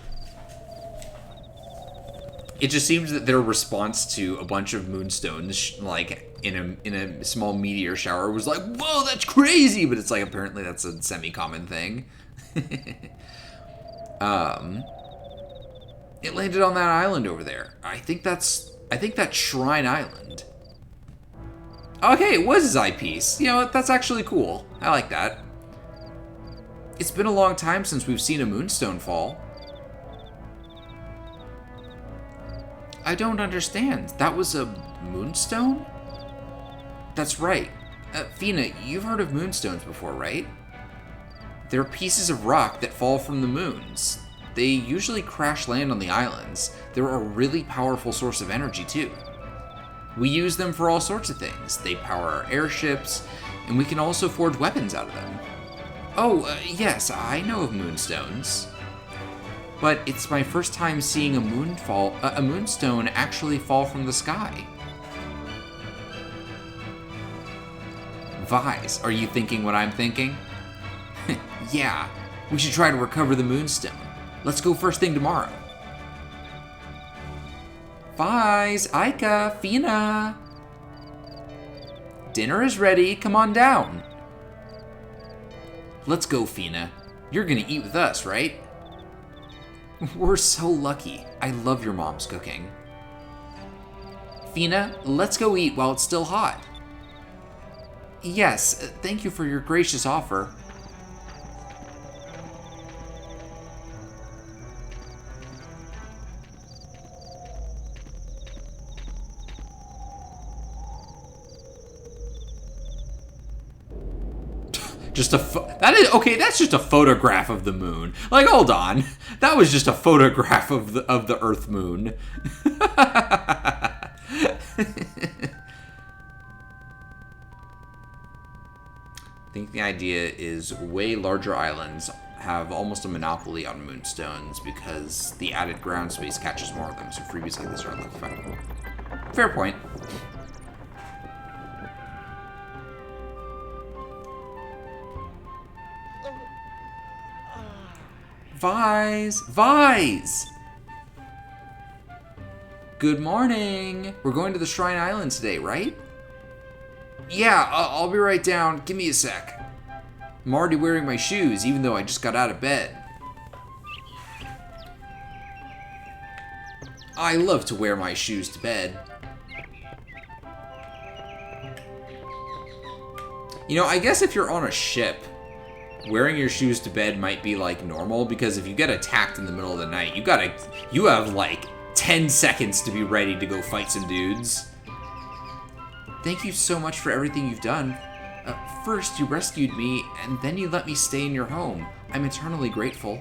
It just seems that their response to a bunch of moonstones, like, in a small meteor shower was like, whoa, that's crazy! But it's like, apparently that's a semi-common thing. It landed on that island over there. I think that's Shrine Island. Okay, it was his eyepiece. You know what? That's actually cool. I like that. It's been a long time since we've seen a moonstone fall. I don't understand. That was a moonstone? That's right. Fina, you've heard of moonstones before, right? They're pieces of rock that fall from the moons. They usually crash land on the islands. They're a really powerful source of energy, too. We use them for all sorts of things. They power our airships, and we can also forge weapons out of them. Oh, yes, I know of moonstones. But it's my first time seeing a moonstone actually fall from the sky. Vise, are you thinking what I'm thinking? Yeah, we should try to recover the Moonstone. Let's go first thing tomorrow. Vise, Aika, Fina. Dinner is ready. Come on down. Let's go, Fina. You're gonna eat with us, right? We're so lucky. I love your mom's cooking. Fina, let's go eat while it's still hot. Yes, thank you for your gracious offer. That's just a photograph of the moon. Like, hold on. That was just a photograph of the Earth moon. I think the idea is way larger islands have almost a monopoly on moonstones because the added ground space catches more of them, so freebies like this are unlikely. Fair point. Vise! Good morning! We're going to the Shrine Island today, right? Yeah, I'll be right down. Give me a sec. I'm already wearing my shoes, even though I just got out of bed. I love to wear my shoes to bed. You know, I guess if you're on a ship, wearing your shoes to bed might be like normal, because if you get attacked in the middle of the night, you have like 10 seconds to be ready to go fight some dudes. Thank you so much for everything you've done. First, you rescued me, and then you let me stay in your home. I'm eternally grateful.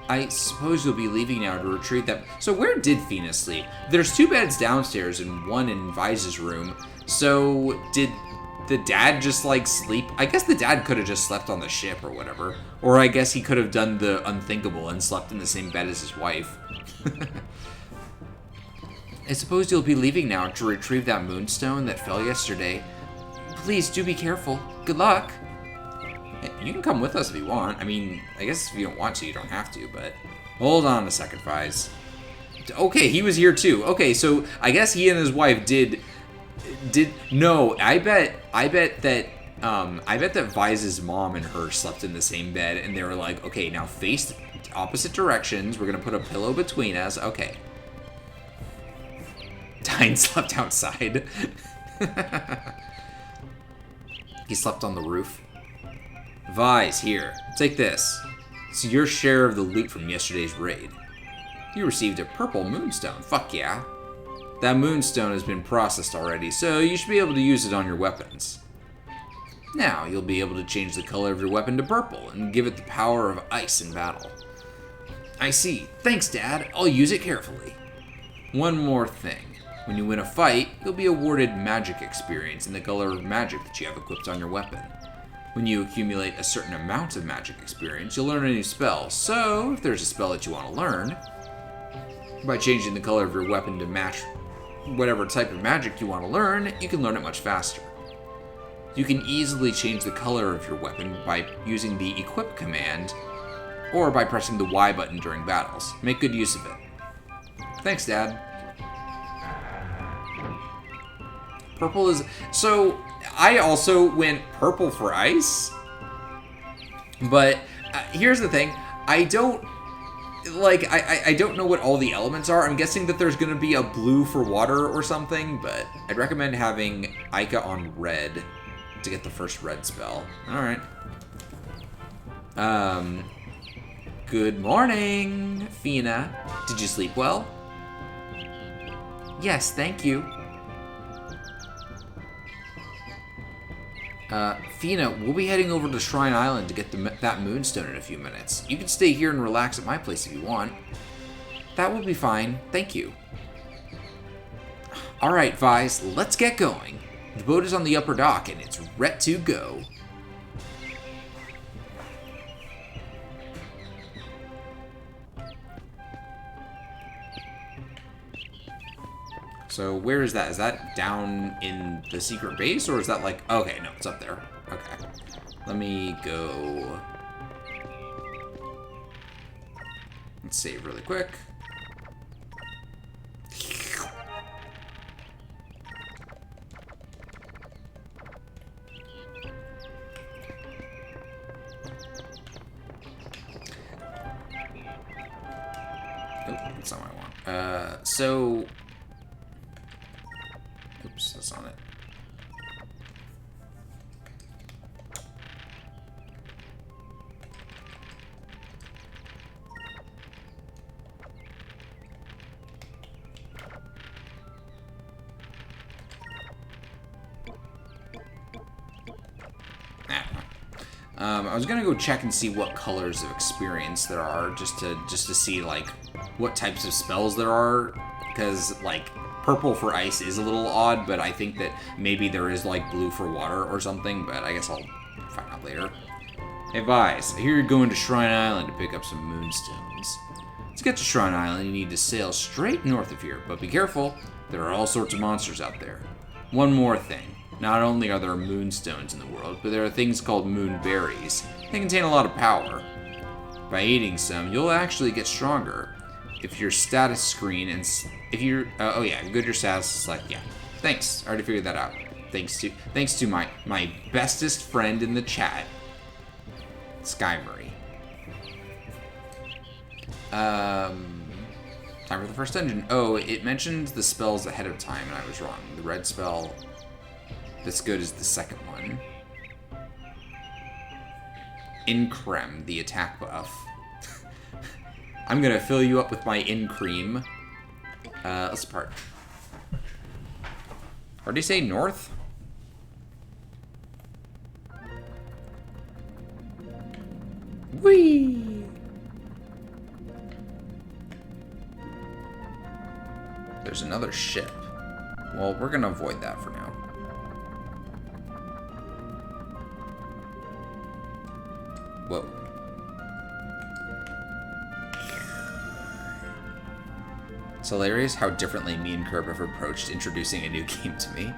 I suppose you'll be leaving now to retrieve that. So where did Fina sleep? There's 2 beds downstairs and 1 in Vise's room. So did the dad just like sleep? I guess the dad could have just slept on the ship or whatever. Or I guess he could have done the unthinkable and slept in the same bed as his wife. I suppose you'll be leaving now to retrieve that moonstone that fell yesterday. Please do be careful. Good luck. You can come with us if you want. I mean, I guess if you don't want to, you don't have to, but... Hold on a second, Vise. Okay, he was here too. Okay, so I guess he and his wife did... No, I bet that Vise's mom and her slept in the same bed, and they were like, okay, now face opposite directions. We're gonna put a pillow between us. Okay. Dine slept outside. He slept on the roof. Vise, here. Take this. It's your share of the loot from yesterday's raid. You received a purple moonstone. Fuck yeah. That moonstone has been processed already, so you should be able to use it on your weapons. Now, you'll be able to change the color of your weapon to purple and give it the power of ice in battle. I see. Thanks, Dad. I'll use it carefully. One more thing. When you win a fight, you'll be awarded magic experience in the color of magic that you have equipped on your weapon. When you accumulate a certain amount of magic experience, you'll learn a new spell. So, if there's a spell that you want to learn, by changing the color of your weapon to match whatever type of magic you want to learn, you can learn it much faster. You can easily change the color of your weapon by using the equip command, or by pressing the Y button during battles. Make good use of it. Thanks, Dad. Purple is... So, I also went purple for ice. But, here's the thing. I don't... Like, I don't know what all the elements are. I'm guessing that there's going to be a blue for water or something. But I'd recommend having Aika on red to get the first red spell. Alright. Good morning, Fina. Did you sleep well? Yes, thank you. Fina, we'll be heading over to Shrine Island to get that moonstone in a few minutes. You can stay here and relax at my place if you want. That will be fine, thank you. Alright, Vise, let's get going. The boat is on the upper dock and it's ready to go. So where is that? Is that down in the secret base, or is that like... Okay, no, it's up there. Okay. Let me go... Let's save really quick. Oh, that's not what I want. So... Oops, that's on it. I was gonna go check and see what colors of experience there are, just to see like what types of spells there are, because like purple for ice is a little odd, but I think that maybe there is like blue for water or something, but I guess I'll find out later. Hey Vice, I hear you're going to Shrine Island to pick up some moonstones. To get to Shrine Island, you need to sail straight north of here, but be careful, there are all sorts of monsters out there. One more thing. Not only are there moonstones in the world, but there are things called moonberries. They contain a lot of power. By eating some, you'll actually get stronger. If your status screen and if you're oh yeah, good your status is like yeah. Thanks, I already figured that out. Thanks to my bestest friend in the chat, Skymery. Time for the first dungeon. Oh, it mentioned the spells ahead of time, and I was wrong. The red spell that's good is the second one. Increm, the attack buff. I'm gonna fill you up with my Incream. Let's depart. Or did he say north? Whee! There's another ship. Well, we're gonna avoid that for now. Whoa. It's hilarious how differently me and Curb have approached introducing a new game to me.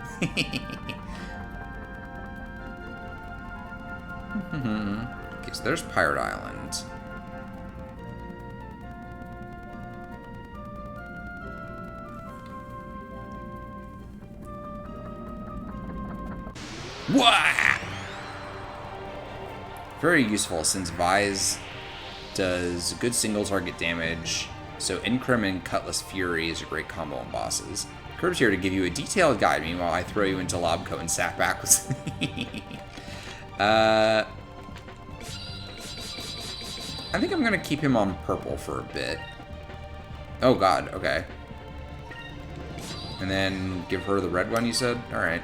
Okay, so there's Pirate Island. Wah! Very useful since Vise does good single target damage, so Increm and Cutlass Fury is a great combo on bosses. Curb's here to give you a detailed guide, meanwhile I throw you into Lobco and sap backwards. I think I'm gonna keep him on purple for a bit. Oh god, okay. And then give her the red one, you said? Alright.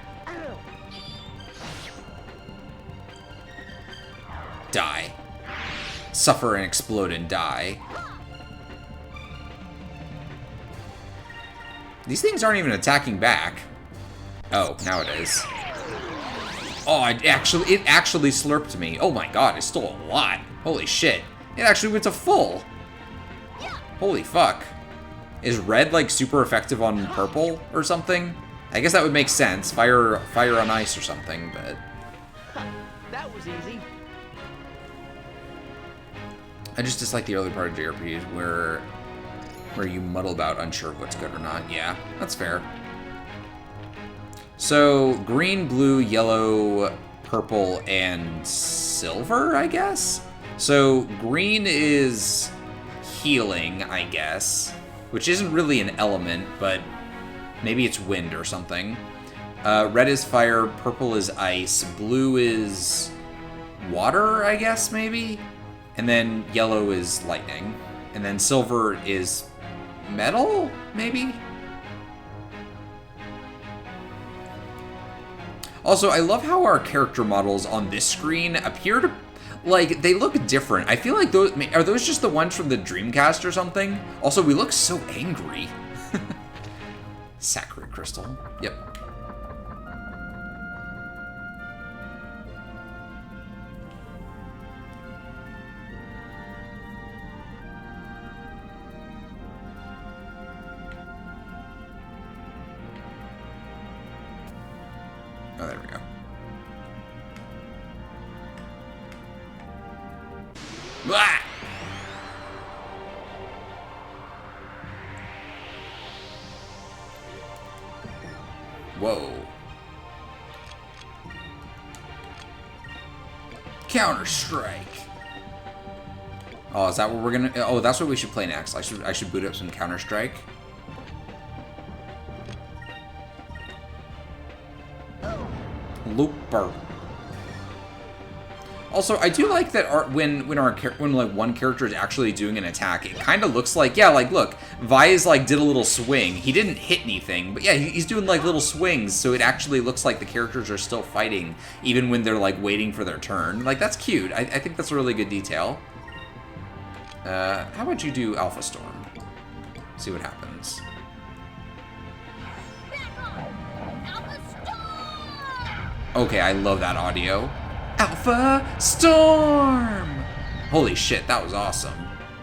Die. Suffer and explode and die. These things aren't even attacking back. Oh, now it is. Oh, it actually slurped me. Oh my god, it's still a lot. Holy shit. It actually went to full. Holy fuck. Is red like super effective on purple or something? I guess that would make sense. Fire on ice or something, but That was easy. I just dislike the early part of JRPGs where you muddle about unsure of what's good or not. Yeah, that's fair. So, green, blue, yellow, purple, and silver, I guess? So, green is healing, I guess, which isn't really an element, but maybe it's wind or something. Red is fire, purple is ice, blue is water, I guess, maybe? And then yellow is lightning. And then silver is metal, maybe? Also, I love how our character models on this screen appear to, like, they look different. I feel like those, are those just the ones from the Dreamcast or something? Also, we look so angry. Sacred crystal. Yep. Oh, there we go. Blah! Whoa. Counter-Strike. Oh, is that what we're gonna... Oh, that's what we should play next. I should boot up some Counter-Strike. Looper. Also, I do like that when like one character is actually doing an attack, it kind of looks like, yeah, like look, Vise like did a little swing. He didn't hit anything, but yeah, he's doing like little swings, so it actually looks like the characters are still fighting even when they're like waiting for their turn. Like that's cute. I think that's a really good detail. How about you do Alpha Storm? See what happens. Okay, I love that audio. Alpha Storm! Holy shit, that was awesome.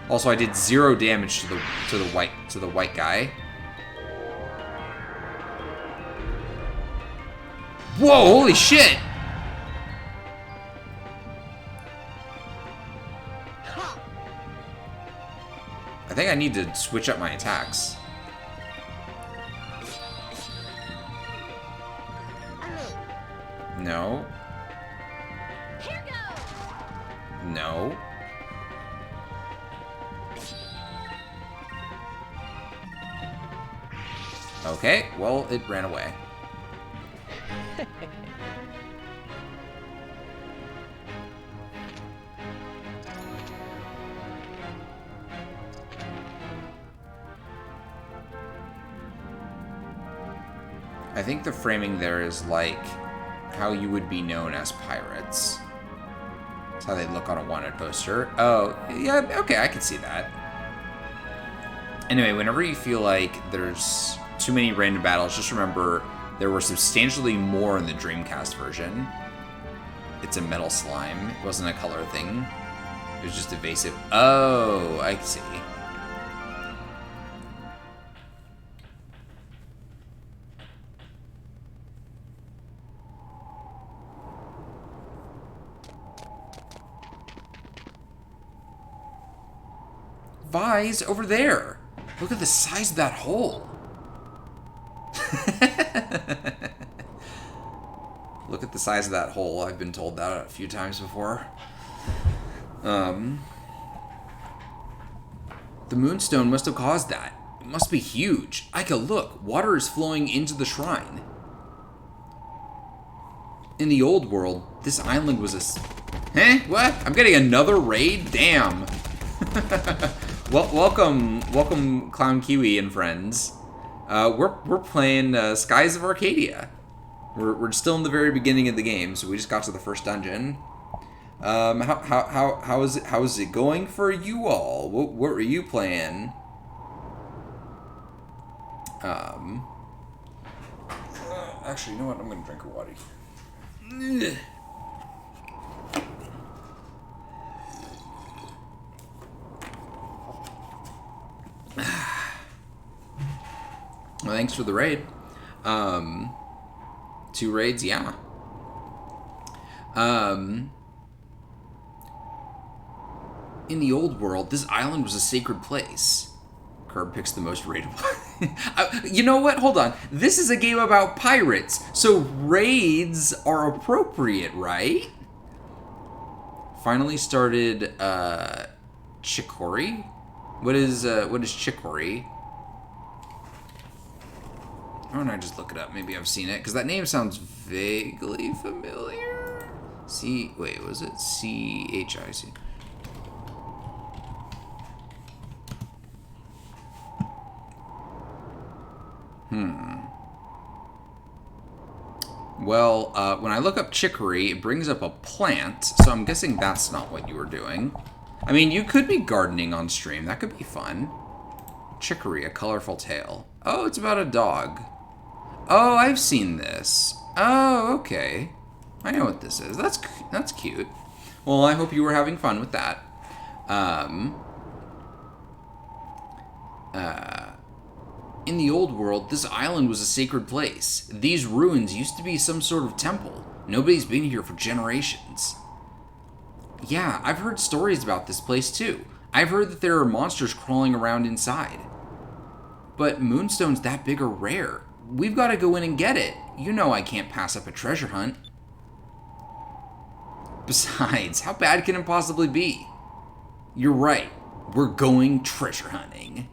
Also, I did 0 damage to the white guy. Whoa, holy shit! I think I need to switch up my attacks. No. No. Okay, well, it ran away. I think the framing there is like how you would be known as pirates. That's how they look on a wanted poster. Oh, yeah, okay, I can see that. Anyway, whenever you feel like there's too many random battles, just remember there were substantially more in the Dreamcast version. It's a metal slime. It wasn't a color thing. It was just evasive. Oh, I see. Vise over there. Look at the size of that hole. Look at the size of that hole. I've been told that a few times before. The moonstone must have caused that. It must be huge. Aika, look. Water is flowing into the shrine. In the old world, this island was a... Huh? What? I'm getting another raid? Damn. Well, welcome, Clown Kiwi and friends. We're playing Skies of Arcadia. We're still in the very beginning of the game, so we just got to the first dungeon. How is it going for you all? What were you playing? Actually, you know what? I'm gonna drink a water. Well, thanks for the raid. 2 raids, yeah. In the old world, this island was a sacred place. Curb picks the most raidable. You know what? Hold on. This is a game about pirates, so raids are appropriate, right? Finally started Chicory. What is Chicory? Why don't I just look it up? Maybe I've seen it, because that name sounds vaguely familiar. Wait, was it C-H-I-C? Well, when I look up chicory, it brings up a plant, so I'm guessing that's not what you were doing. I mean, you could be gardening on stream. That could be fun. Chicory, a colorful tale. Oh, it's about a dog. Oh, I've seen this. Oh, okay. I know what this is. That's cute. Well, I hope you were having fun with that. In the old world, this island was a sacred place. These ruins used to be some sort of temple. Nobody's been here for generations. Yeah, I've heard stories about this place too. I've heard that there are monsters crawling around inside. But moonstones that big are rare. We've got to go in and get it. You know I can't pass up a treasure hunt. Besides, how bad can it possibly be? You're right. We're going treasure hunting.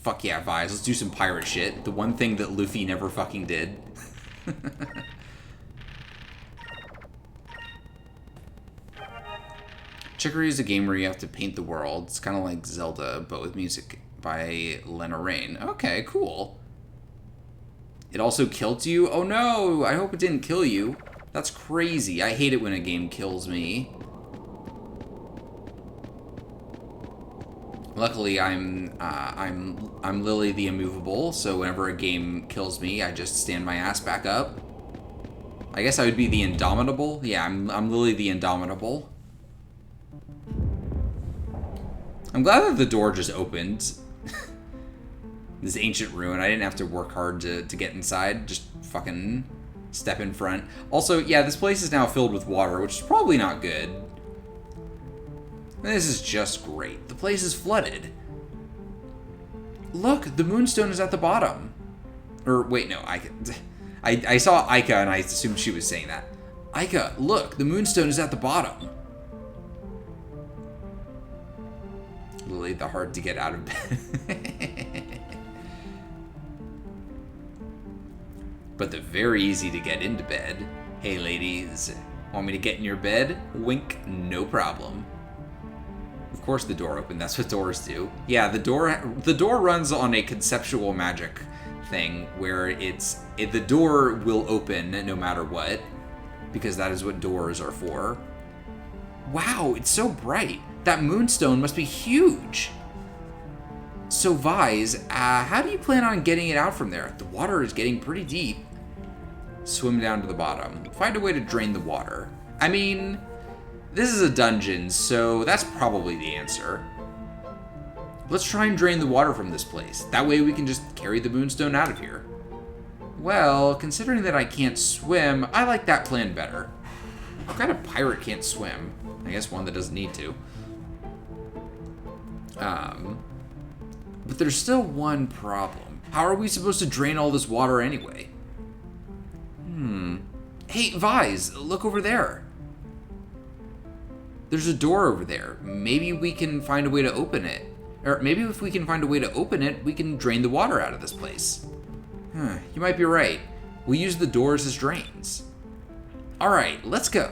Fuck yeah, Vise. Let's do some pirate shit. The one thing that Luffy never fucking did. Chicory is a game where you have to paint the world. It's kind of like Zelda, but with music by Lena Raine. Okay, cool. It also killed you? Oh no! I hope it didn't kill you. That's crazy. I hate it when a game kills me. Luckily, I'm Lily the Immovable, so whenever a game kills me, I just stand my ass back up. I guess I would be the Indomitable. Yeah, I'm Lily the Indomitable. I'm glad that the door just opened. This ancient ruin. I didn't have to work hard to get inside. Just fucking step in front. Also, yeah, this place is now filled with water, which is probably not good. This is just great. The place is flooded. Look, the moonstone is at the bottom. Or, wait, no, I saw Aika and I assumed she was saying that. Aika, look, the moonstone is at the bottom. Lily, the hard to get out of bed. But the very easy to get into bed. Hey, ladies, want me to get in your bed? Wink, no problem. Of course the door opened. That's what doors do. Yeah, the door runs on a conceptual magic thing where the door will open no matter what, because that is what doors are for. Wow, it's so bright. That moonstone must be huge. So Vise, how do you plan on getting it out from there? The water is getting pretty deep. Swim down to the bottom. Find a way to drain the water. I mean, this is a dungeon, so that's probably the answer. Let's try and drain the water from this place. That way we can just carry the moonstone out of here. Well, considering that I can't swim, I like that plan better. What kind of pirate can't swim? I guess one that doesn't need to. But there's still one problem. How are we supposed to drain all this water anyway? Hey, Vise, look over there. There's a door over there. Maybe we can find a way to open it. Or maybe if we can find a way to open it, we can drain the water out of this place. You might be right. We'll use the doors as drains. Alright, let's go.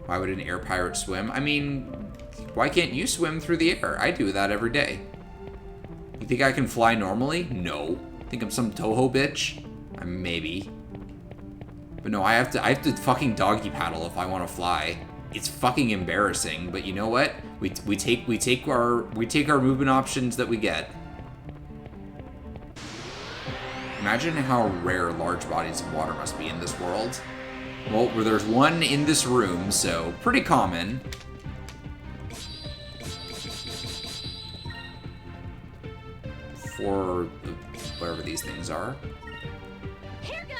Why would an air pirate swim? I mean, why can't you swim through the air? I do that every day. You think I can fly normally? No. Think I'm some Toho bitch? Maybe. But no, I have to fucking doggy paddle if I want to fly. It's fucking embarrassing, but you know what? We take our movement options that we get. Imagine how rare large bodies of water must be in this world. Well, there's one in this room, so pretty common. For whatever these things are. Here goes.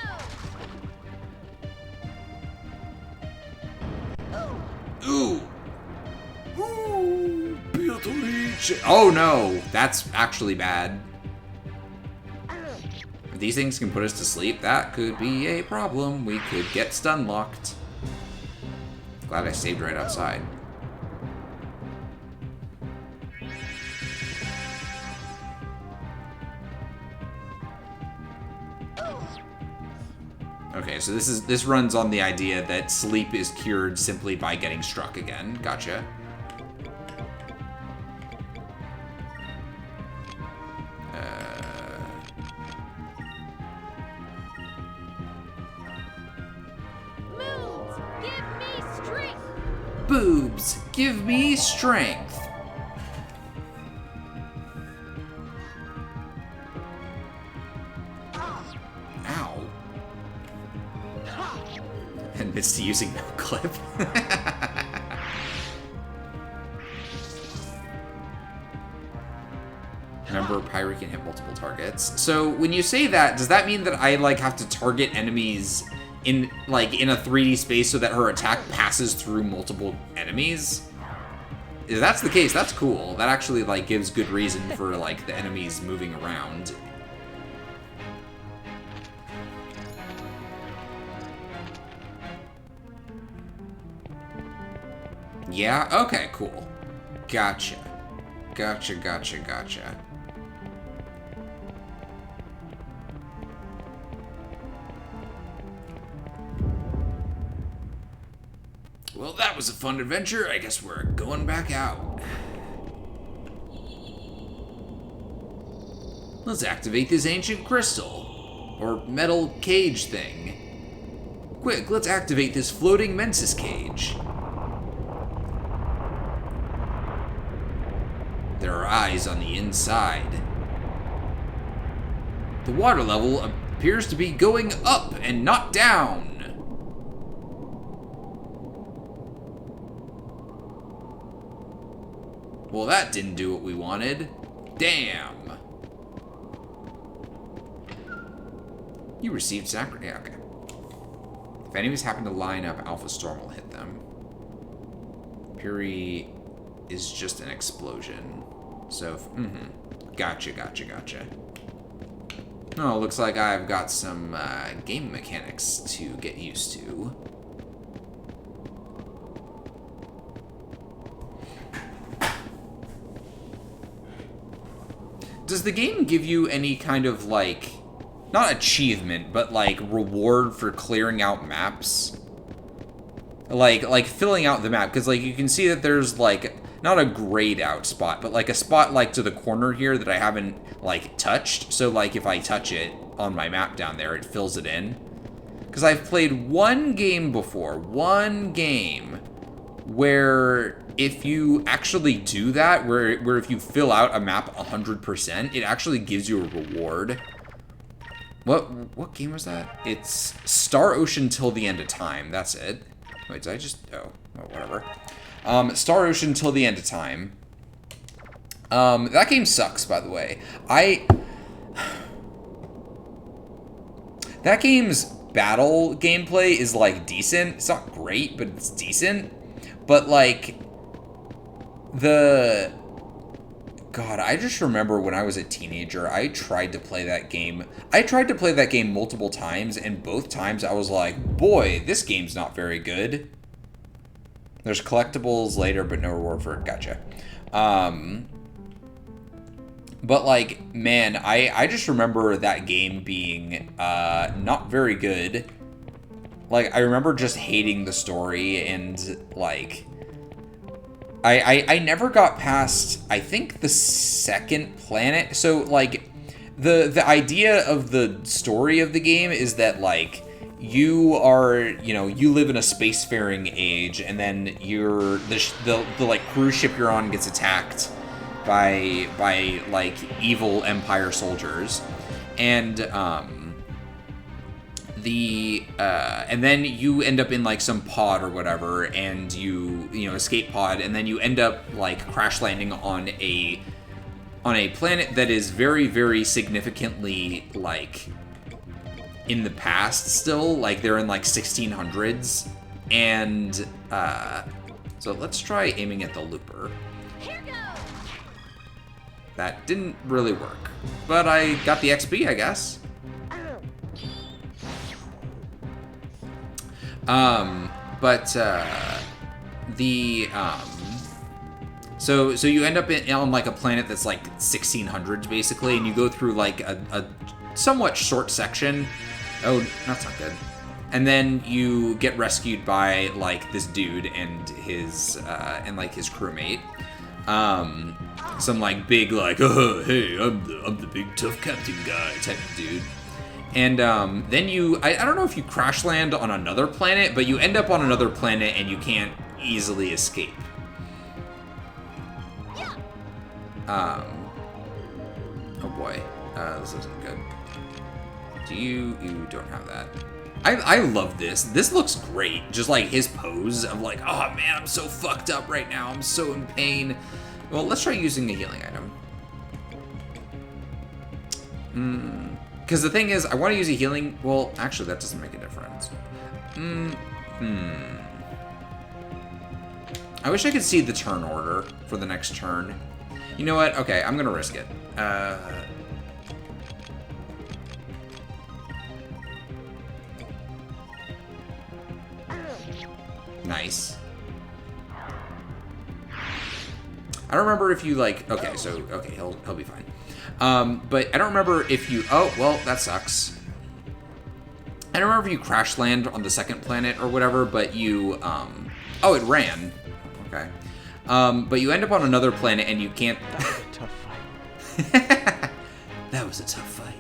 Ooh! Ooh! Beatrice! Oh no! That's actually bad. If these things can put us to sleep, that could be a problem. We could get stun locked. Glad I saved right outside. Okay, so this runs on the idea that sleep is cured simply by getting struck again. Gotcha. Moons, give me strength. Boobs, give me strength. Ow. And Misty using no clip. Pyre can hit multiple targets. So when you say that, does that mean that I like have to target enemies in a 3D space so that her attack passes through multiple enemies? If that's the case, that's cool. That actually like gives good reason for like the enemies moving around. Yeah? Okay, cool. Gotcha. Gotcha. Well, that was a fun adventure. I guess we're going back out. Let's activate this ancient crystal. Or metal cage thing. Quick, let's activate this floating Mensis cage. There are eyes on the inside. The water level appears to be going up and not down. Well, that didn't do what we wanted. Damn. You received sacri- yeah, okay. If enemies happen to line up, Alpha Storm will hit them. Fury is just an explosion. So, Gotcha. Oh, looks like I've got some game mechanics to get used to. Does the game give you any kind of, like, not achievement, but, like, reward for clearing out maps? Like filling out the map, because, like, you can see that there's, like, not a grayed out spot, but, like, a spot, like, to the corner here that I haven't, like, touched. So, like, if I touch it on my map down there, it fills it in. Because I've played one game before, where if you actually do that, where if you fill out a map 100%, it actually gives you a reward. What game was that? It's Star Ocean Till the End of Time. That's it. Wait, did I just... Oh, whatever. Star Ocean Till the End of Time. That game sucks, by the way. That game's battle gameplay is, like, decent. It's not great, but it's decent. But, like, God, I just remember when I was a teenager, I tried to play that game. I tried to play that game multiple times, and both times I was like, boy, this game's not very good. There's collectibles later, but no reward for it. Gotcha. But, like, man, I just remember that game being not very good. Like, I remember just hating the story, and, like... I never got past, I think, the second planet. So, like, the idea of the story of the game is that, like, you are, you know, you live in a spacefaring age, and then the like, cruise ship you're on gets attacked by like, evil Empire soldiers. And, and then you end up in, like, some pod or whatever, and you escape pod, and then you end up, like, crash landing on a planet that is very, very significantly, like, in the past still. Like, they're in, like, 1600s, and, so let's try aiming at the looper. Here goes. That didn't really work, but I got the XP, I guess. So you end up on, like, a planet that's, like, 1600s, basically, and you go through, like, a somewhat short section. Oh, that's not good. And then you get rescued by, like, this dude and his crewmate. Some, like, big, like, oh, hey, I'm the big tough captain guy type of dude. And then I don't know if you crash land on another planet, but you end up on another planet and you can't easily escape. Oh boy, this isn't good. You don't have that. I love this. This looks great. Just, like, his pose of, like, oh man, I'm so fucked up right now. I'm so in pain. Well, let's try using the healing item. Because the thing is, I want to use a healing... Well, actually, that doesn't make a difference. I wish I could see the turn order for the next turn. You know what? Okay, I'm going to risk it. Nice. I don't remember if you, like... Okay, so... Okay, he'll be fine. But I don't remember if you... Oh, well, that sucks. I don't remember if you crash land on the second planet or whatever, but you... Oh, it ran. Okay. But you end up on another planet and you can't... That was a tough fight. That was a tough fight.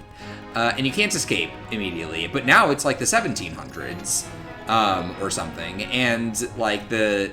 And you can't escape immediately. But now it's like the 1700s. Or something. And, like, the...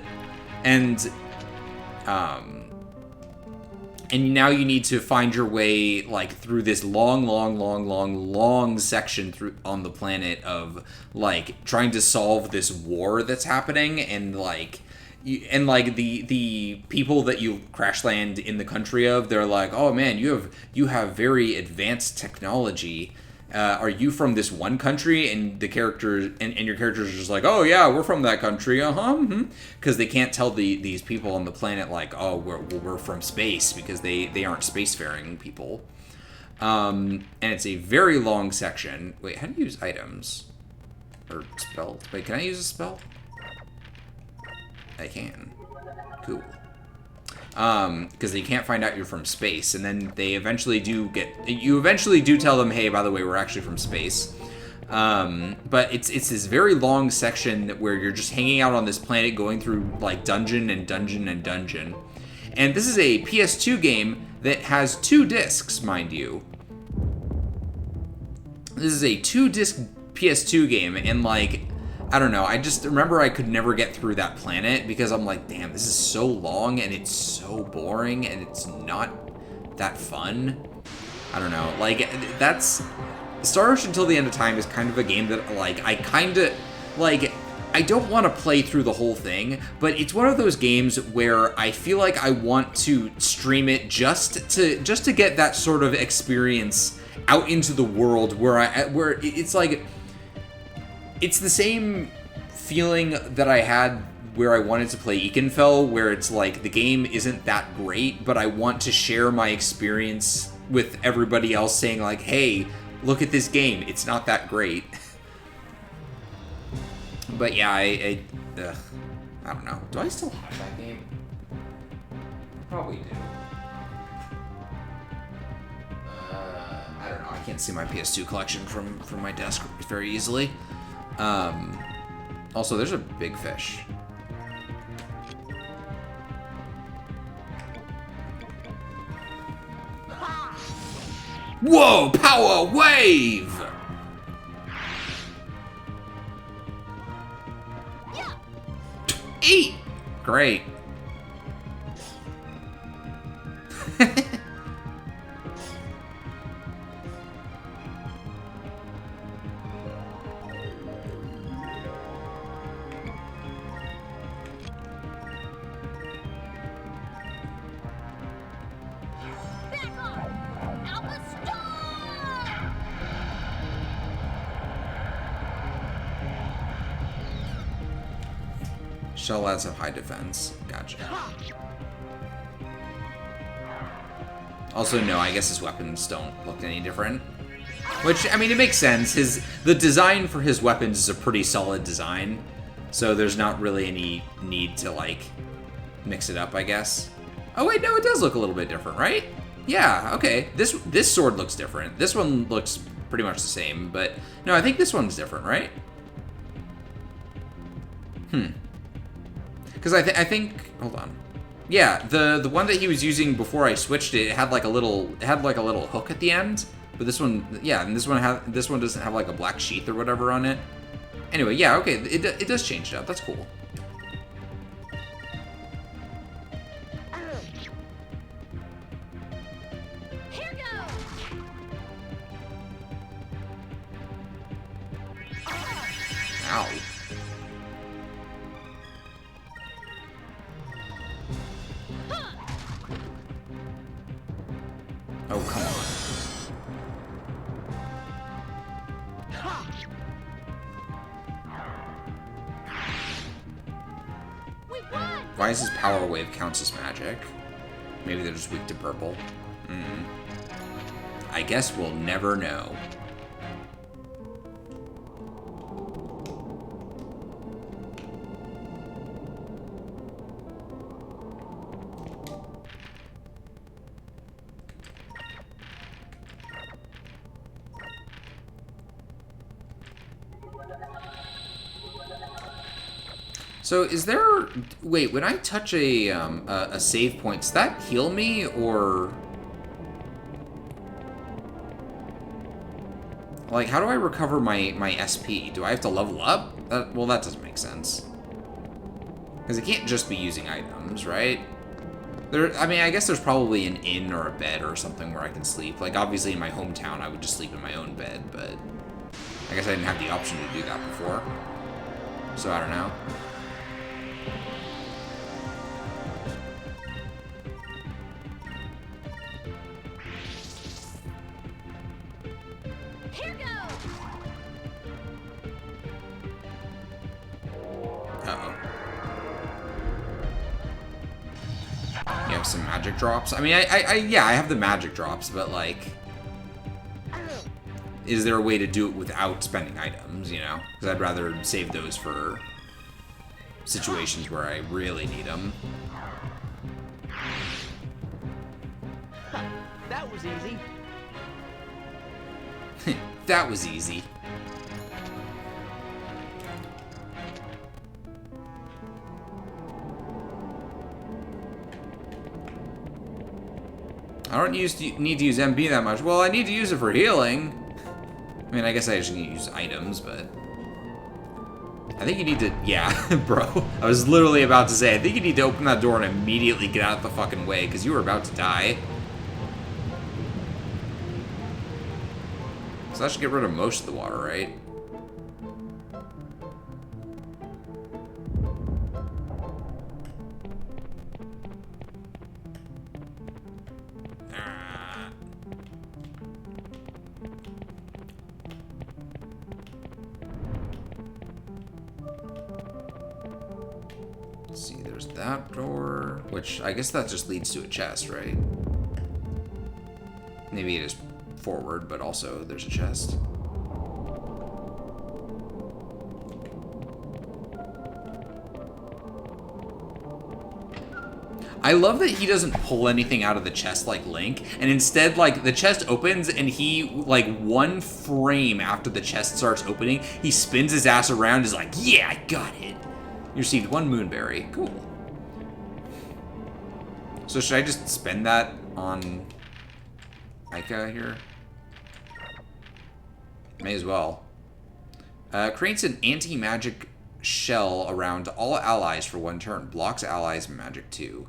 And now you need to find your way, like, through this long section through on the planet of, like, trying to solve this war that's happening, and, like, the people that you crash land in the country of, they're like, oh man, you have very advanced technology. Are you from this one country? And the character and your characters are just like, oh yeah, we're from that country, because they can't tell these people on the planet, like, oh, we're from space, because they aren't spacefaring people. And it's a very long section. Wait, how do you use items or spell? Wait, can I use a spell? I can. Cool. Because they can't find out you're from space, and then they eventually do tell them, hey, by the way, we're actually from space. But it's this very long section where you're just hanging out on this planet, going through, like, dungeon and dungeon and dungeon. And this is a PS2 game that has 2 discs, mind you. This is a 2-disc PS2 game, and, like, I don't know, I just remember I could never get through that planet because I'm like, damn, this is so long and it's so boring and it's not that fun. I don't know, like, that's... Star Ocean Until the End of Time is kind of a game that, like, I kind of, like, I don't want to play through the whole thing, but it's one of those games where I feel like I want to stream it just to get that sort of experience out into the world where it's like... It's the same feeling that I had where I wanted to play Ekenfell, where it's like the game isn't that great, but I want to share my experience with everybody else, saying like, hey, look at this game, it's not that great. But yeah, I don't know. Do I still have that game? I probably do. I don't know, I can't see my PS2 collection from my desk very easily. Also, there's a big fish. Whoa! Power wave! Eat! Great. Shell lads have high defense. Gotcha. Also, no, I guess his weapons don't look any different. Which, I mean, it makes sense. The design for his weapons is a pretty solid design. So there's not really any need to, like, mix it up, I guess. Oh, wait, no, it does look a little bit different, right? Yeah, okay. This sword looks different. This one looks pretty much the same, but... No, I think this one's different, right? Because I think, hold on. Yeah, the one that he was using before I switched it had like a little hook at the end. But this one, yeah, and this one doesn't have like a black sheath or whatever on it. Anyway, yeah, okay, it does change it up. That's cool. Here goes. Ow. Oh, come on. We won! Why is his power wave counts as magic? Maybe they're just weak to purple. I guess we'll never know. So is there... Wait, when I touch a save point, does that heal me, or... Like, how do I recover my SP? Do I have to level up? Well, that doesn't make sense. Because it can't just be using items, right? I mean, I guess there's probably an inn or a bed or something where I can sleep. Like, obviously in my hometown, I would just sleep in my own bed, but... I guess I didn't have the option to do that before. So, I don't know. Here goes! Uh-oh. You have some magic drops? I mean, yeah, I have the magic drops, but, like... Is there a way to do it without spending items, you know? Because I'd rather save those for situations where I really need them. That was easy. That was easy. I don't need to use MP that much. Well, I need to use it for healing. I mean, I guess I just need to use items, but... I think you need to... Yeah, bro. I was literally about to say, I think you need to open that door and immediately get out of the fucking way, because you were about to die. So that should get rid of most of the water, right? Let's see, there's that door, which I guess that just leads to a chest, right? Maybe it is forward, but also there's a chest. I love that he doesn't pull anything out of the chest like Link, and instead, like, the chest opens, and he, like, one frame after the chest starts opening, he spins his ass around and is like, yeah, I got it. You received 1 moonberry. Cool. So should I just spend that on Ica here? May as well. Creates an anti-magic shell around all allies for 1 turn. Blocks allies magic 2.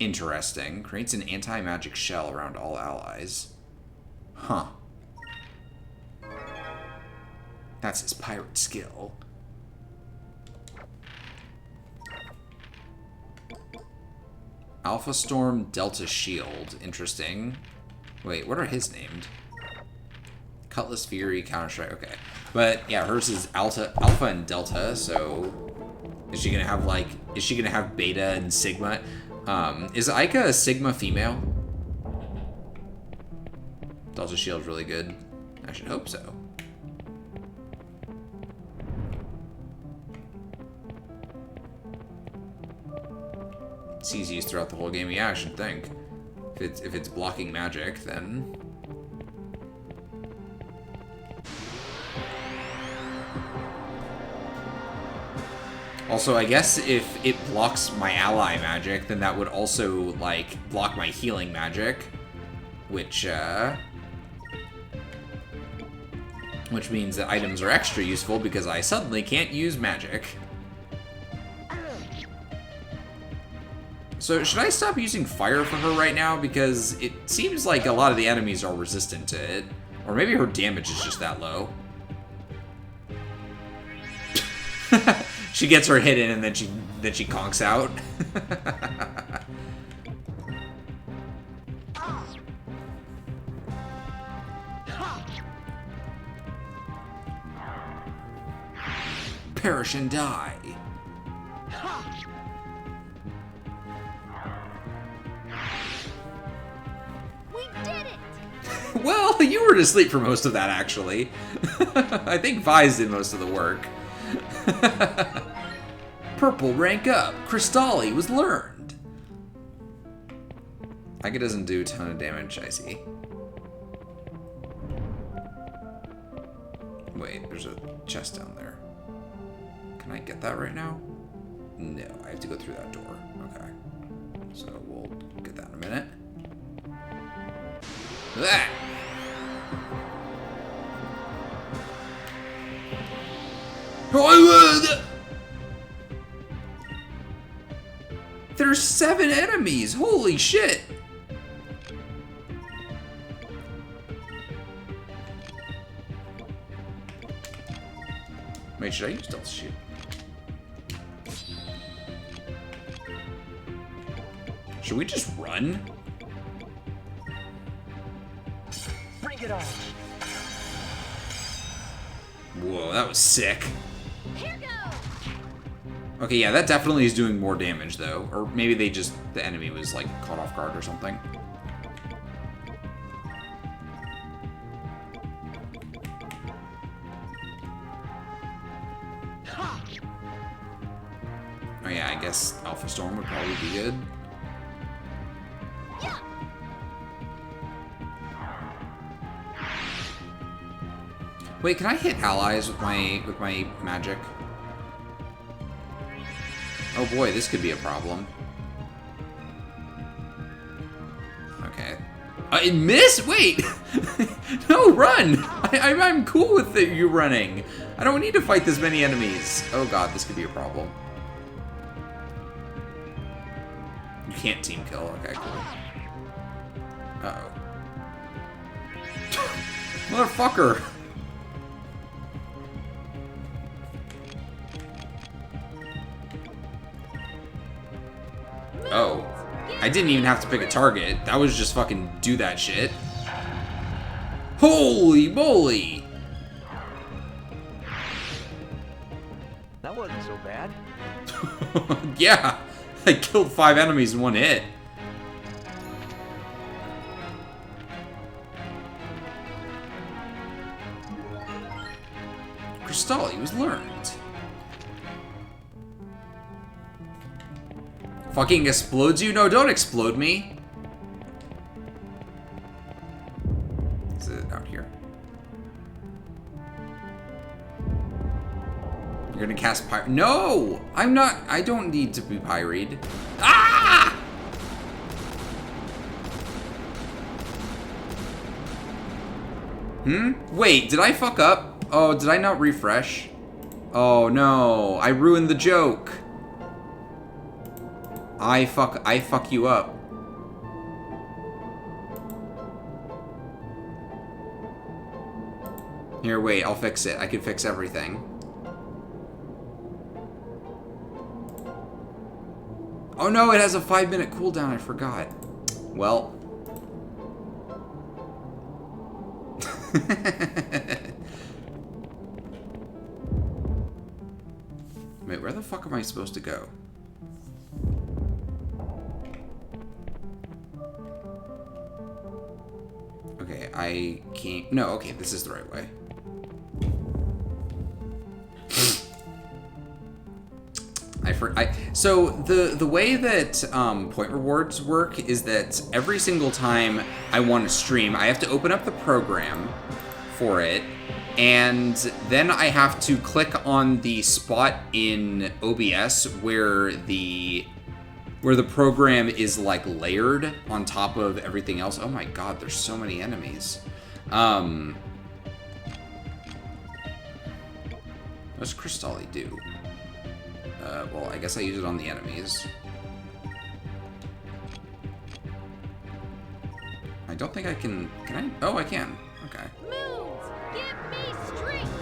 Interesting. Creates an anti-magic shell around all allies. Huh. That's his pirate skill. Alpha Storm, Delta Shield. Interesting. Wait, what are his named? Cutlass Fury, Counter-Strike. Okay. But, yeah, hers is Alpha and Delta, so... Is she gonna have, like... Is she gonna have Beta and Sigma? Is Ica a Sigma female? Delta Shield's really good. I should hope so. It's easy used throughout the whole game. Yeah, I should think. If it's blocking magic, then... Also, I guess if it blocks my ally magic, then that would also, like, block my healing magic. Which means that items are extra useful because I suddenly can't use magic. So, should I stop using fire for her right now? Because it seems like a lot of the enemies are resistant to it. Or maybe her damage is just that low. She gets her hit in and then she conks out. perish and die. We did it! Well, you were asleep for most of that, actually. I think Vise did most of the work. Purple rank up. Crystalli was learned. Like it doesn't do a ton of damage, I see. Wait, there's a chest down there. Can I get that right now? No, I have to go through that door. Okay. So we'll get that in a minute. Ah! There's 7 enemies! Holy shit! Wait, should I use stealth shield? Should we just run? Bring it on. Whoa, that was sick. Here goes! Okay, yeah, that definitely is doing more damage, though. Or maybe the enemy was, like, caught off guard or something. Oh yeah, I guess Alpha Storm would probably be good. Yeah! Wait, can I hit allies with my magic? Oh boy, this could be a problem. Okay. It missed? Wait! No, run! I'm cool with you running. I don't need to fight this many enemies. Oh god, this could be a problem. You can't team kill. Okay, cool. Uh-oh. Motherfucker! Oh. I didn't even have to pick a target. That was just fucking do that shit. Holy moly! That wasn't so bad. Yeah! I killed 5 enemies in one hit. Crystalli was learned. Fucking explodes you? No, don't explode me. Is it out here? You're gonna cast pyre? No! I'm not. I don't need to be pyred. Ah! Wait, did I fuck up? Oh, did I not refresh? Oh no, I ruined the joke. I fuck you up. Here, wait, I'll fix it. I can fix everything. Oh no, it has a 5-minute cooldown, I forgot. Well. Wait, where the fuck am I supposed to go? Okay, I can't... No, okay, this is the right way. So the way that point rewards work is that every single time I want to stream, I have to open up the program for it, and then I have to click on the spot in OBS where the program is like layered on top of everything else. Oh my god, there's so many enemies. What's Crystalli do? Well, I guess I use it on the enemies. I don't think I can... Can I? Oh, I can. Okay. Moves! Give me strength!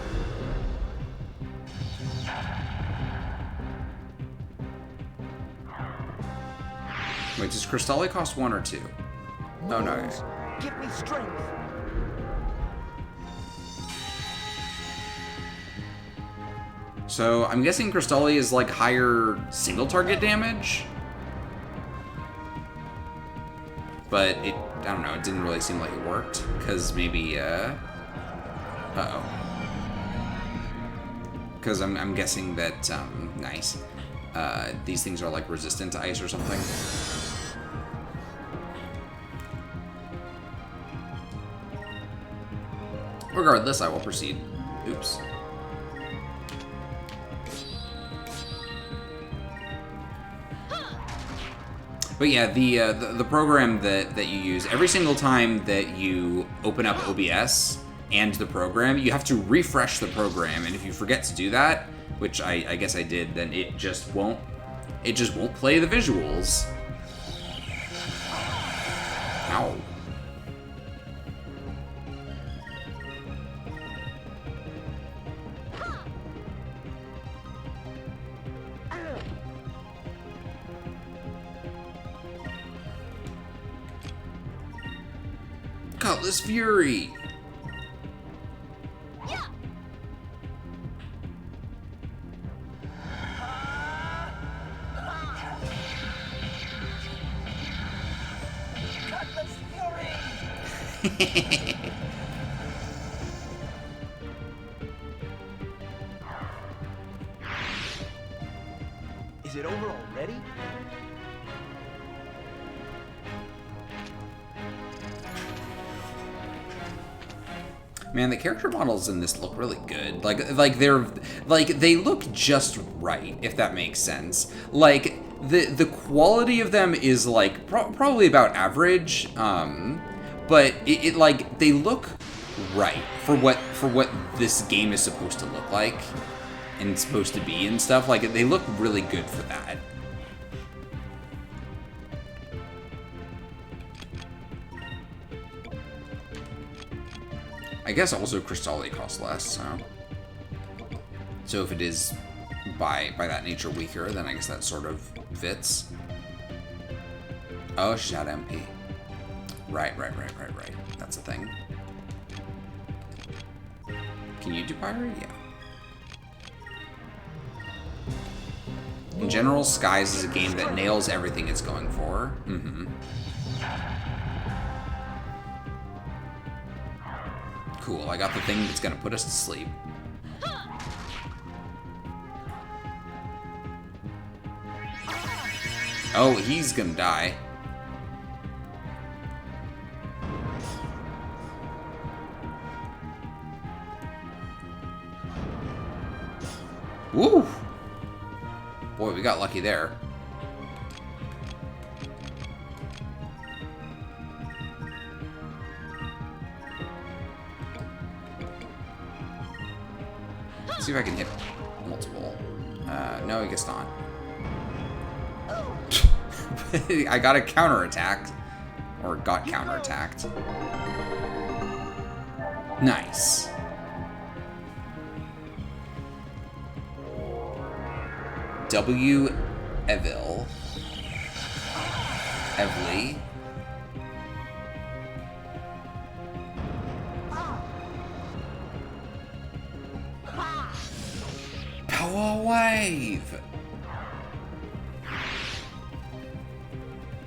Wait, does Crystalli cost 1 or 2? Oh, no. Moves. Give me strength. So I'm guessing Cristalli is like higher single target damage. But I don't know, it didn't really seem like it worked. Because maybe, uh-oh. Because I'm guessing that, nice. These things are like resistant to ice or something. Regardless, I will proceed. Oops. But yeah, the program that you use, every single time that you open up OBS and the program, you have to refresh the program, and if you forget to do that, which I guess I did, then it just won't play the visuals. Ow. Cutlass Fury! Yeah. Cutlass Fury! Is it over already? Man, the character models in this look really good. Like they look just right, if that makes sense. Like the quality of them is like probably about average, but it like they look right for what this game is supposed to look like and supposed to be and stuff. Like they look really good for that. I guess also Cristalli costs less, so if it is by that nature weaker, then I guess that sort of fits. Oh, Shadow MP. Right. That's a thing. Can you do Pirate? Yeah. In general, Skies is a game that nails everything it's going for. Mm-hmm. Cool, I got the thing that's gonna put us to sleep. Oh, he's gonna die. Woo! Boy, we got lucky there. Let's see if I can hit multiple. No, I guess not. I got a counterattacked. Or got counterattacked. Nice. W. Evil. Evely. Power Wave!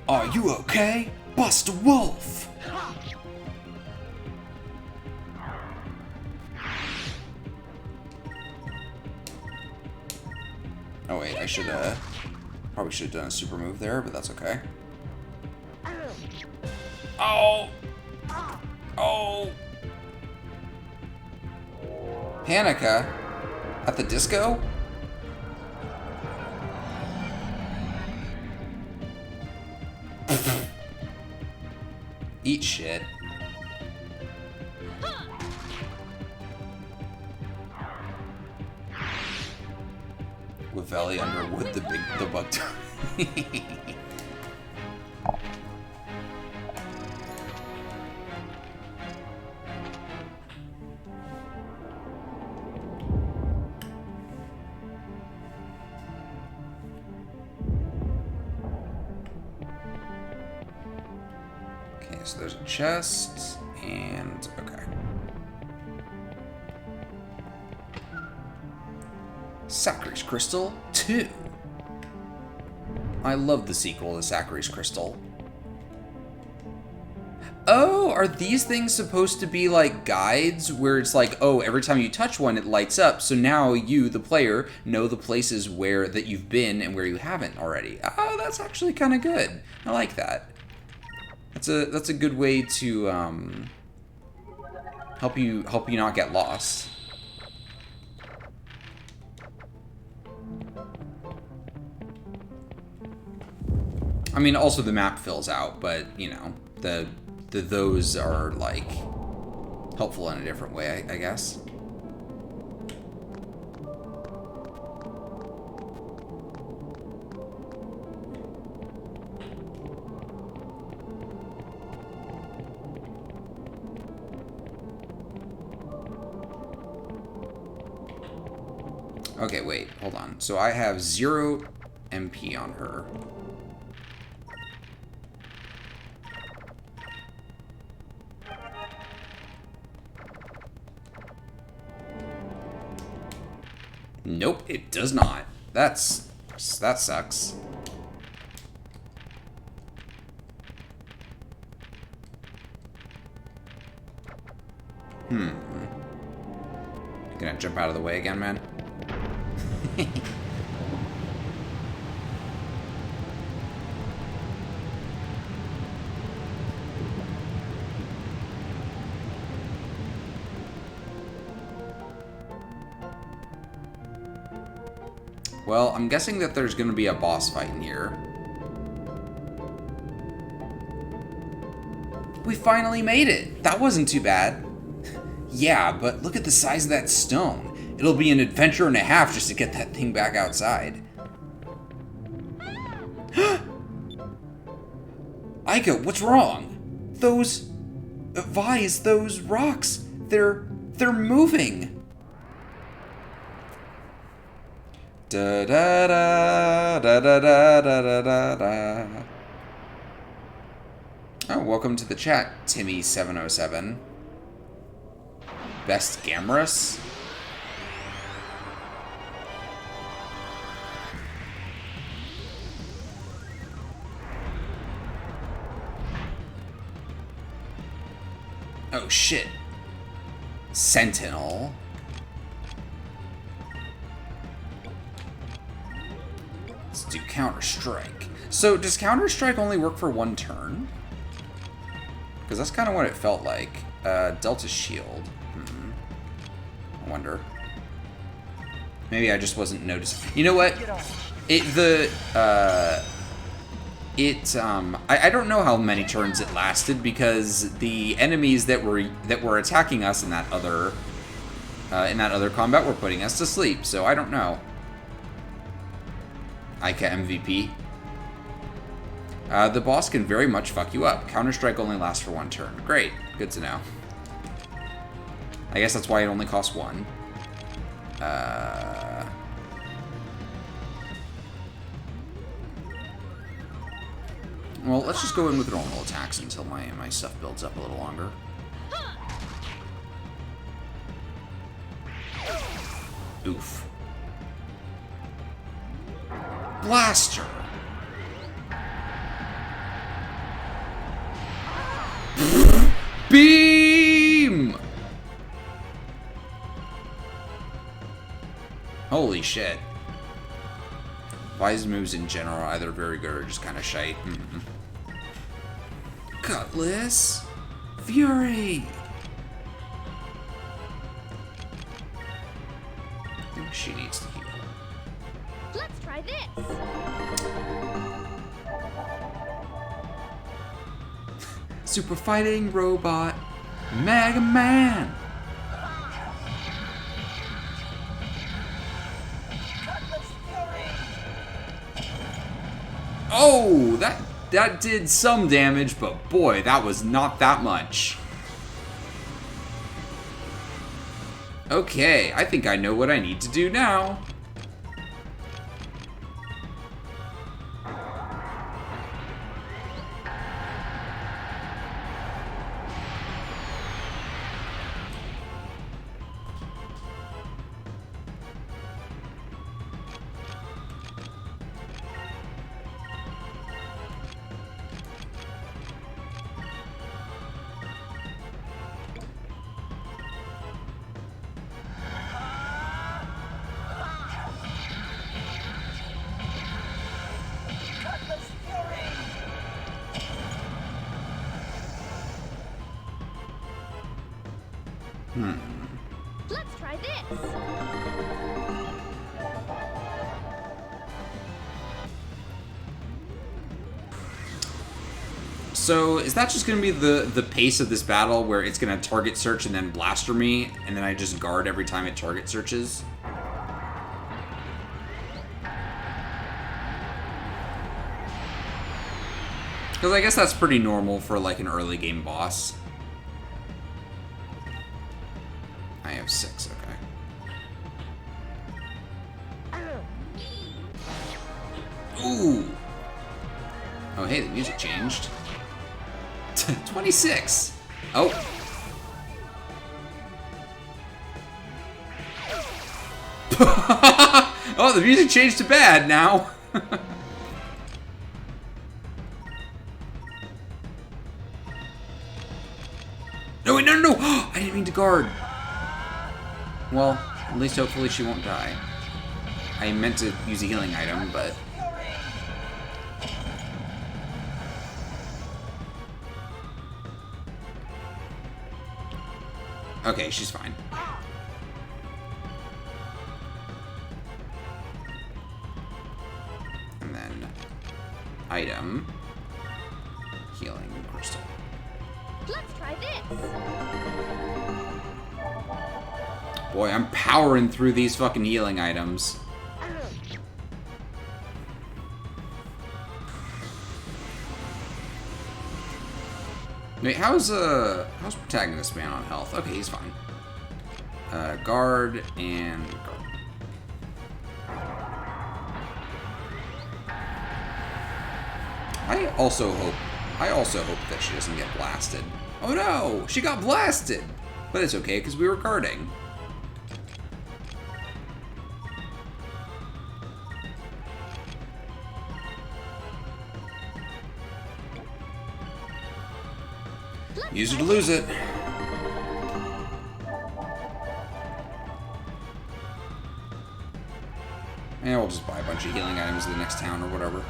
Are you okay, Buster Wolf? Oh wait, I should probably should have done a super move there, but that's okay. Oh! Oh! Hanukkah? At the disco? Eat shit. With Valley Underwood, the bug. Okay, so there's a chest, and okay. Sacre's Crystal 2. I love the sequel to Sacre's Crystal. Oh, are these things supposed to be like guides where it's like, oh, every time you touch one, it lights up. So now you, the player, know the places where that you've been and where you haven't already. Oh, that's actually kind of good. I like that. That's a good way to help you not get lost. I mean, also the map fills out, but you know, those are like helpful in a different way, I guess. Okay, wait, hold on. So I have 0 MP on her. Nope, it does not. That sucks. Gonna jump out of the way again, man? Well, I'm guessing that there's gonna be a boss fight in here. We finally made it! That wasn't too bad. Yeah, but look at the size of that stone. It'll be an adventure and a half just to get that thing back outside. Aika, what's wrong? Those... Vise, those rocks, they're moving. Da da da da da da da da da. Oh, welcome to the chat, Timmy707. Best Gamrus? Oh shit. Sentinel. Let's do Counter-Strike. So, does Counter-Strike only work for one turn? Because that's kind of what it felt like. Delta Shield. I wonder. Maybe I just wasn't noticing. You know what? I don't know how many turns it lasted because the enemies that were attacking us in that other combat were putting us to sleep. So I don't know. Aika MVP. The boss can very much fuck you up. Counter-Strike only lasts for one turn. Great. Good to know. I guess that's why it only costs one. Well, let's just go in with normal attacks until my stuff builds up a little longer. Oof. Blaster! Beam! Holy shit. Vise moves in general are either very good or just kind of shite. Cutlass! Fury! I think she needs to heal. Let's try this. Super fighting robot, Mega Man! Oh, that did some damage, but boy, that was not that much. Okay, I think I know what I need to do now. Let's try this. So, is that just going to be the pace of this battle where it's going to target search and then blaster me, and then I just guard every time it target searches? Because I guess that's pretty normal for, like, an early game boss. I have 6, okay. Ooh! Oh, hey, the music changed. 26! Oh! Oh, the music changed to bad now! No, wait, no, no, no! I didn't mean to guard. Well, at least hopefully she won't die. I meant to use a healing item, but... Okay, she's fine. And then... item... healing crystal. Let's try this. Boy, I'm powering through these fucking healing items. Wait, how's protagonist man on health? Okay, he's fine. Guard and guard. I also hope that she doesn't get blasted. Oh no, she got blasted! But it's okay, because we were guarding. Use it to lose it. And we'll just buy a bunch of healing items in the next town or whatever.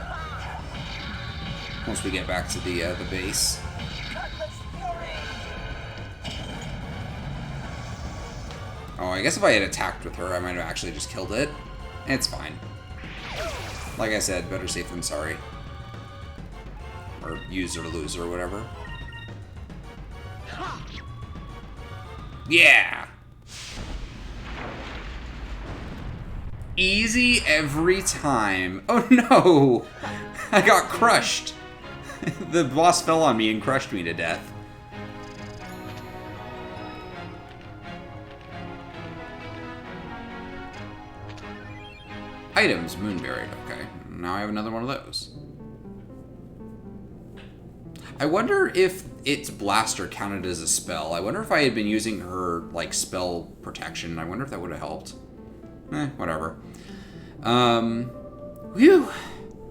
Once we get back to the base. Oh, I guess if I had attacked with her, I might have actually just killed it. It's fine. Like I said, better safe than sorry. Or use or lose or whatever. Yeah! Easy every time. Oh no! I got crushed. The boss fell on me and crushed me to death. Items, moonberry. Okay, now I have another one of those. I wonder if its blaster counted as a spell. I wonder if I had been using her, like, spell protection. I wonder if that would have helped. Whatever. Whew.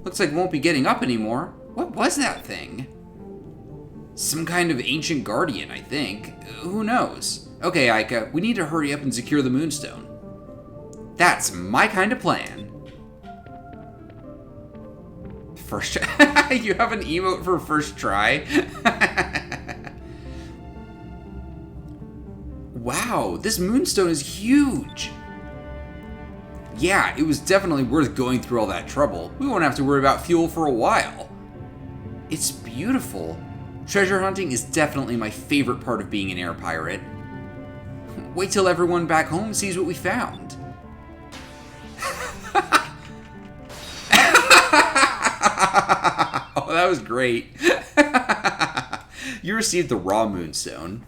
Looks like we won't be getting up anymore. What was that thing? Some kind of ancient guardian, I think. Who knows? Okay, Aika, we need to hurry up and secure the moonstone. That's my kind of plan. First try. You have an emote for first try? Wow, this moonstone is huge. Yeah, it was definitely worth going through all that trouble. We won't have to worry about fuel for a while. It's beautiful. Treasure hunting is definitely my favorite part of being an air pirate. Wait till everyone back home sees what we found. Oh, that was great. You received the raw moonstone.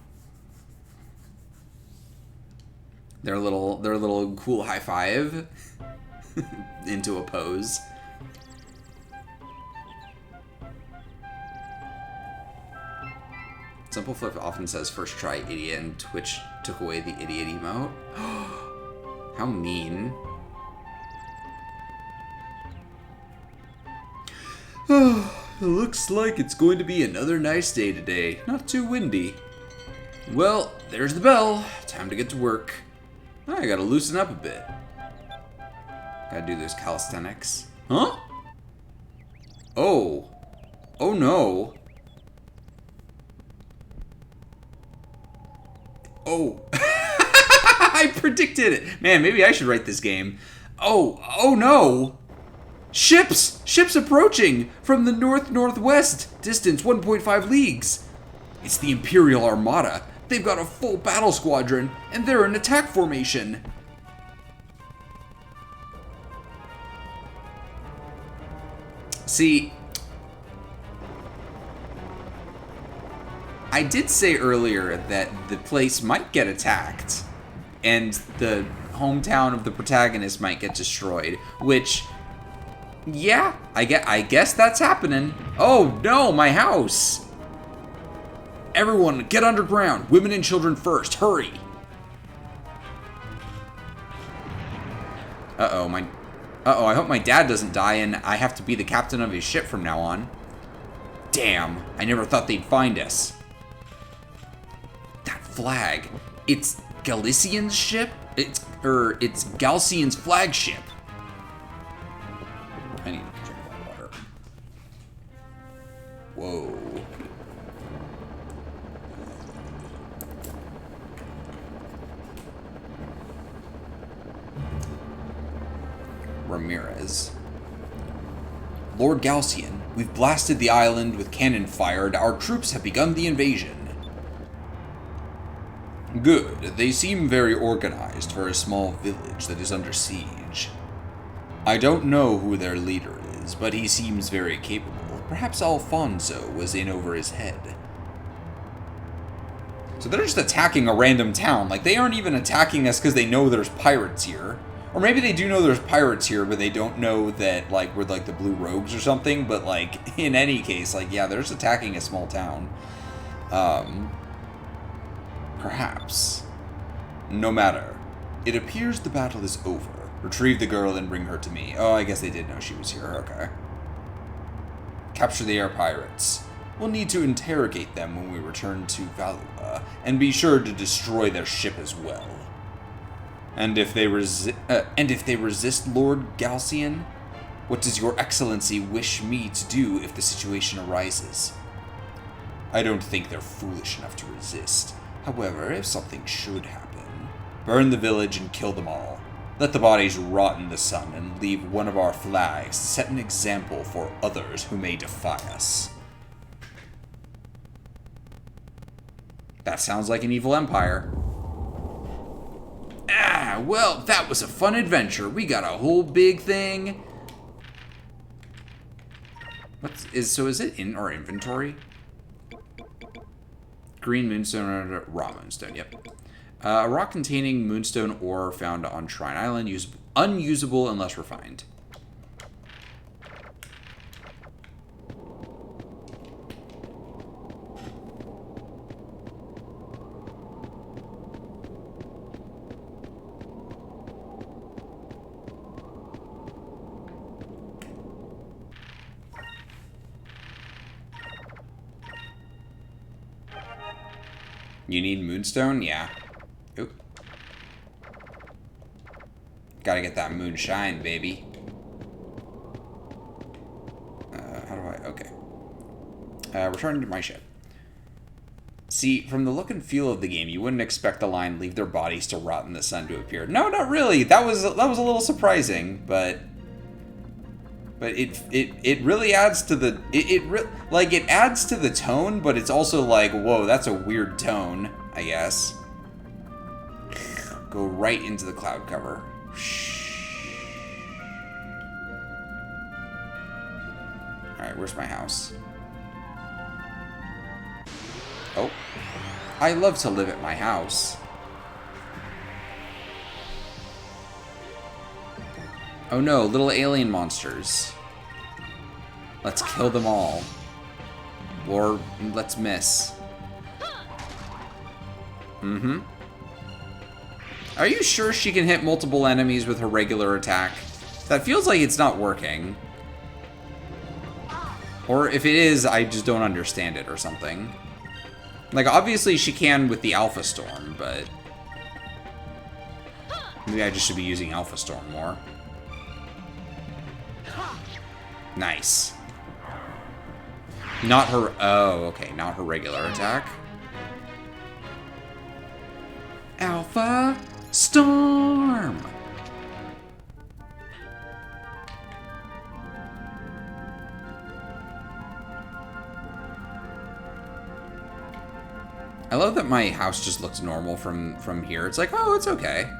Their little cool high five into a pose. Simple Flip often says first try idiot, and Twitch took away the idiot emote. How mean. It looks like it's going to be another nice day today. Not too windy. Well, there's the bell. Time to get to work. I gotta loosen up a bit. Gotta do those calisthenics. Huh? Oh. Oh no. Oh. I predicted it. Man, maybe I should write this game. Oh no. Ships approaching from the north-northwest, distance 1.5 leagues. It's the Imperial Armada. They've got a full battle squadron, and they're in attack formation. See, I did say earlier that the place might get attacked, and the hometown of the protagonist might get destroyed, which, yeah, I guess that's happening. Oh no, my house! Everyone, get underground. Women and children first. Hurry. Uh-oh, I hope my dad doesn't die and I have to be the captain of his ship from now on. Damn, I never thought they'd find us. That flag. It's Galician's ship? It's Galcian's flagship. I need to drink more water. Whoa. Ramirez. Lord Galcian, we've blasted the island with cannon fire and our troops have begun the invasion. Good. They seem very organized for a small village that is under siege. I don't know who their leader is, but he seems very capable. Perhaps Alfonso was in over his head. So they're just attacking a random town. Like, they aren't even attacking us because they know there's pirates here. Or maybe they do know there's pirates here, but they don't know that, like, we're, like, the Blue Rogues or something. But, like, in any case, like, yeah, they're just attacking a small town. Perhaps. No matter. It appears the battle is over. Retrieve the girl and bring her to me. Oh, I guess they did know she was here. Okay. Capture the air pirates. We'll need to interrogate them when we return to Valua, and be sure to destroy their ship as well. And if they resist Lord Galcian, what does your excellency wish me to do if the situation arises? I don't think they're foolish enough to resist. However, if something should happen, burn the village and kill them all. Let the bodies rot in the sun and leave one of our flags to set an example for others who may defy us. That sounds like an evil empire. Ah, well, that was a fun adventure. We got a whole big thing. So is it in our inventory? Green moonstone, raw moonstone, yep. A rock containing moonstone ore found on Shrine Island, unusable unless refined. You need moonstone? Yeah. Oop. Gotta get that moonshine, baby. How do I... Okay. Return to my ship. See, from the look and feel of the game, you wouldn't expect the line "leave their bodies to rot in the sun" to appear. No, not really. That was a little surprising, but it really adds to the it adds to the tone, but it's also like, whoa, that's a weird tone, I guess. Go right into the cloud cover. Alright, where's my house? Oh. I love to live at my house. Oh no, little alien monsters. Let's kill them all. Or let's miss. Mm-hmm. Are you sure she can hit multiple enemies with her regular attack? That feels like it's not working. Or if it is, I just don't understand it or something. Like, obviously she can with the Alpha Storm, but maybe I just should be using Alpha Storm more. Nice. Not her... Oh, okay. Not her regular attack. Alpha Storm! I love that my house just looks normal from here. It's like, oh, it's okay.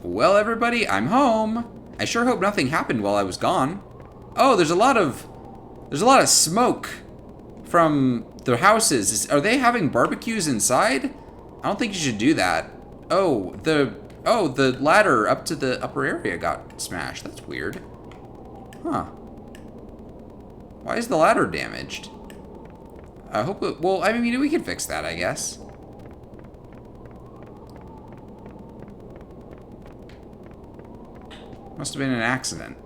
Well, everybody, I'm home. I sure hope nothing happened while I was gone. Oh, there's a lot of smoke from the houses. Are they having barbecues inside? I don't think you should do that. Oh, the ladder up to the upper area got smashed. That's weird. Huh. Why is the ladder damaged? I hope it, well, I mean, we can fix that, I guess. Must have been an accident.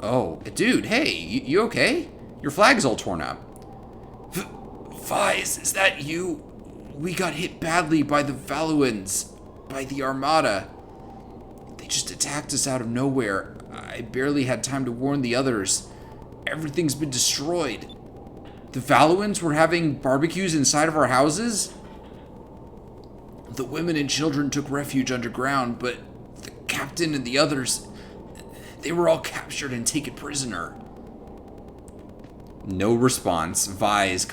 Oh, dude, hey, you okay? Your flag's all torn up. Vyse, is that you? We got hit badly by the Valuans, by the Armada. They just attacked us out of nowhere. I barely had time to warn the others. Everything's been destroyed. The Valuans were having barbecues inside of our houses? The women and children took refuge underground, but the captain and the others, they were all captured and taken prisoner. No response. Vyse,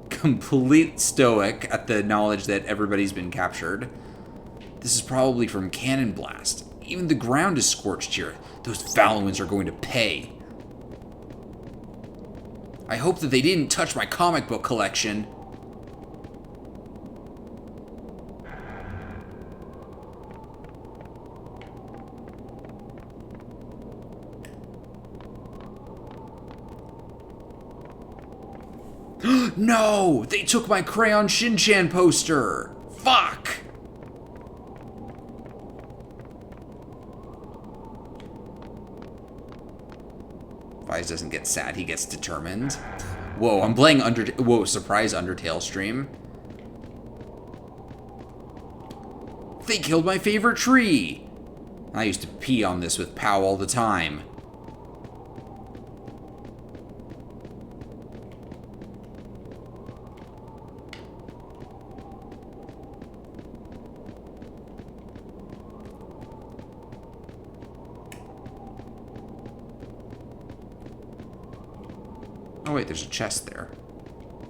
complete stoic at the knowledge that everybody's been captured. This is probably from cannon blast. Even the ground is scorched here. Those Valuans are going to pay. I hope that they didn't touch my comic book collection. No! They took my Crayon Shin-Chan poster! Fuck! Vyse doesn't get sad, he gets determined. Whoa, I'm playing Whoa, surprise Undertale stream. They killed my favorite tree! I used to pee on this with Pow all the time. Oh wait, there's a chest there.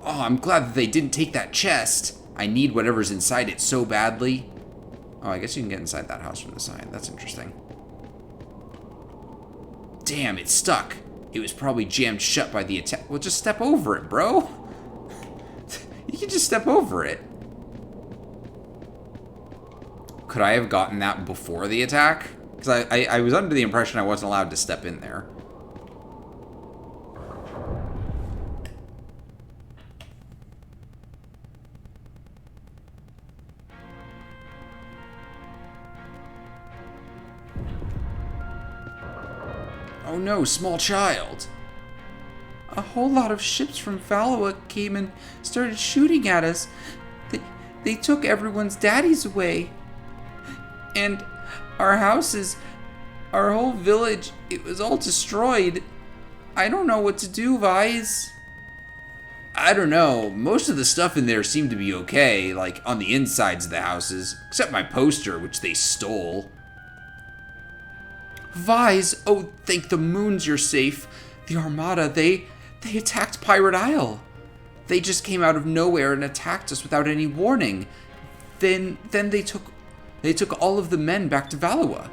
Oh, I'm glad that they didn't take that chest. I need whatever's inside it so badly. Oh, I guess you can get inside that house from the side. That's interesting. Damn, it's stuck. It was probably jammed shut by the attack. Well, just step over it, bro. You can just step over it. Could I have gotten that before the attack? Because I was under the impression I wasn't allowed to step in there. Oh no, small child. A whole lot of ships from Valua came and started shooting at us. They took everyone's daddies away. And our houses, our whole village, it was all destroyed. I don't know what to do, Vyse. I don't know. Most of the stuff in there seemed to be okay, like on the insides of the houses, except my poster, which they stole. Vyse, oh, thank the moons you're safe. The Armada, they attacked Pirate Isle. They just came out of nowhere and attacked us without any warning. Then they took all of the men back to Valua.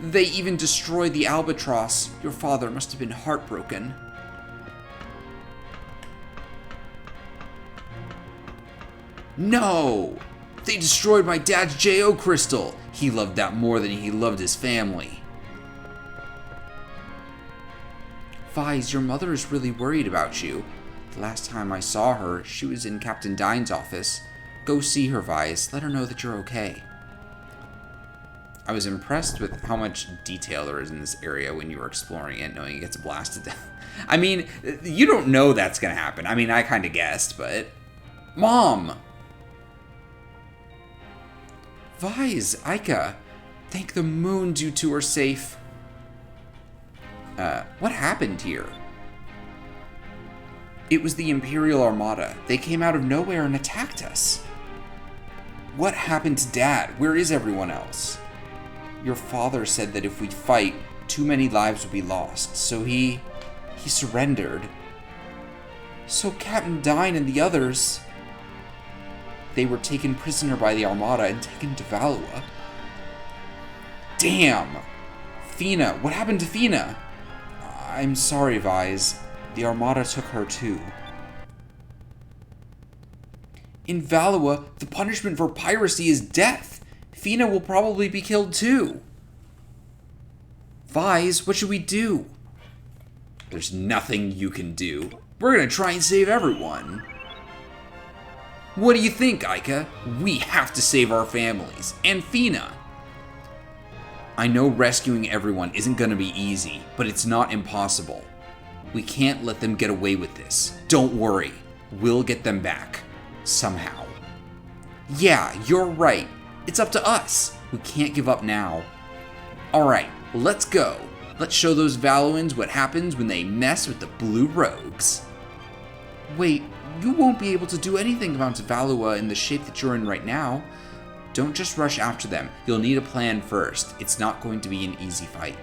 They even destroyed the Albatross. Your father must have been heartbroken. No! They destroyed my dad's J.O. crystal. He loved that more than he loved his family. Vyse, your mother is really worried about you. The last time I saw her, she was in Captain Dine's office. Go see her, Vyse. Let her know that you're okay. I was impressed with how much detail there is in this area when you were exploring it, knowing it gets blasted down. I mean, you don't know that's gonna happen. I mean, I kind of guessed, but... Mom! Vyse, Aika, thank the moons you two are safe. What happened here? It was the Imperial Armada. They came out of nowhere and attacked us. What happened to Dad? Where is everyone else? Your father said that if we fight, too many lives would be lost, so he surrendered. So Captain Dine and the others, they were taken prisoner by the Armada and taken to Valua. Damn! Fina, what happened to Fina? I'm sorry, Vise. The Armada took her too. In Valua, the punishment for piracy is death. Fina will probably be killed too. Vise, what should we do? There's nothing you can do. We're gonna try and save everyone. What do you think, Aika? We have to save our families. And Fina. I know rescuing everyone isn't gonna be easy, but it's not impossible. We can't let them get away with this. Don't worry. We'll get them back. Somehow. Yeah, you're right. It's up to us. We can't give up now. Alright, let's go. Let's show those Valuans what happens when they mess with the Blue Rogues. Wait, you won't be able to do anything about Valua in the shape that you're in right now. Don't just rush after them. You'll need a plan first. It's not going to be an easy fight.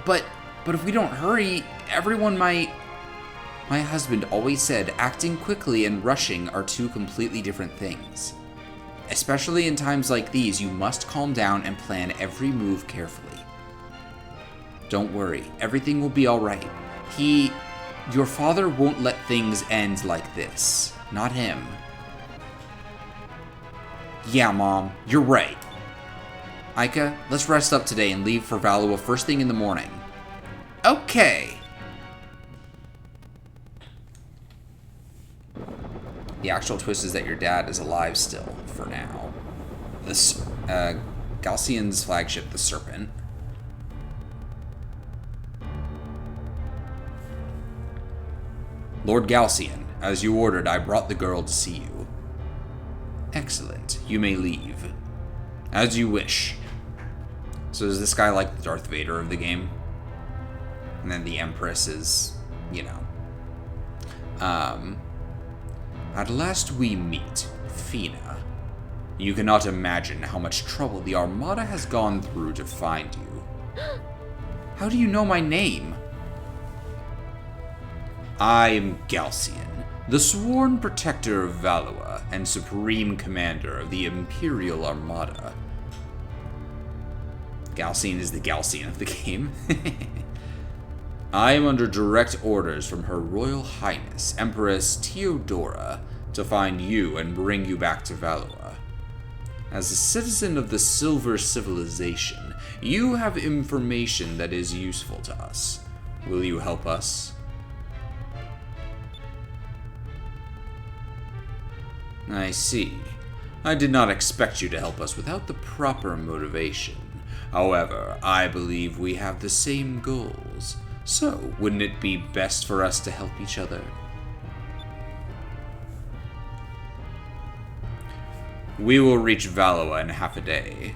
But if we don't hurry, everyone might... My husband always said acting quickly and rushing are two completely different things. Especially in times like these, you must calm down and plan every move carefully. Don't worry, everything will be alright. Your father won't let things end like this. Not him. Yeah, Mom, you're right. Aika, let's rest up today and leave for Valua first thing in the morning. Okay. The actual twist is that your dad is alive still, for now. This, Galcian's flagship, the Serpent. Lord Galcian, as you ordered, I brought the girl to see you. Excellent. You may leave. As you wish. So is this guy like the Darth Vader of the game? And then the Empress is, you know. At last we meet, Fina. You cannot imagine how much trouble the Armada has gone through to find you. How do you know my name? I am Galcian, the sworn protector of Valua and supreme commander of the Imperial Armada. Galcian is the Galcian of the game. I am under direct orders from Her Royal Highness, Empress Theodora, to find you and bring you back to Valua. As a citizen of the Silver Civilization, you have information that is useful to us. Will you help us? I see. I did not expect you to help us without the proper motivation. However, I believe we have the same goals. So, wouldn't it be best for us to help each other? We will reach Valua in half a day.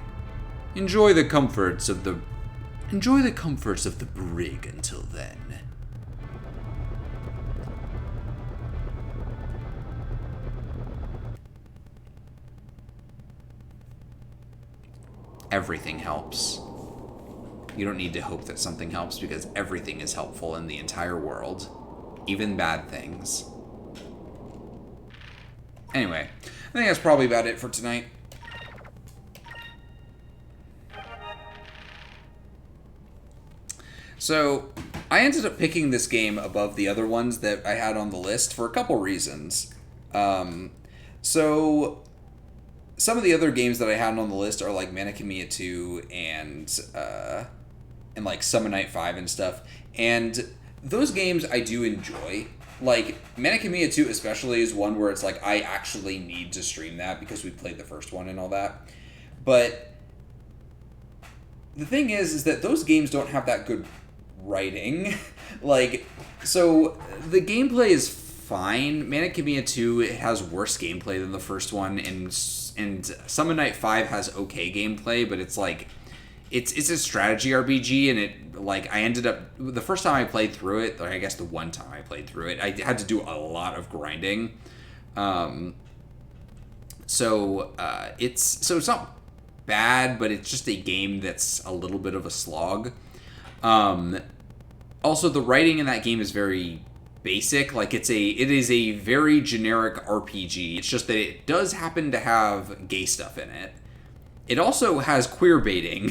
Enjoy the comforts of the brig until then. Everything helps. You don't need to hope that something helps because everything is helpful in the entire world. Even bad things. Anyway, I think that's probably about it for tonight. So, I ended up picking this game above the other ones that I had on the list for a couple reasons. So, some of the other games that I had on the list are like Mana Khemia 2 and like Summon Night 5 and stuff. And those games I do enjoy. Like, Mana Khemia 2 especially is one where it's like, I actually need to stream that because we played the first one and all that. But the thing is that those games don't have that good writing. Like, so the gameplay is fine. Mana Khemia 2, it has worse gameplay than the first one, and Summon Night 5 has okay gameplay, but it's like, it's a strategy RPG, and it like I ended up the first time I played through it, or I guess the one time I played through it, I had to do a lot of grinding. It's not bad, but it's just a game that's a little bit of a slog. Also, the writing in that game is very basic. Like it is a very generic RPG. It's just that it does happen to have gay stuff in it. It also has queer baiting,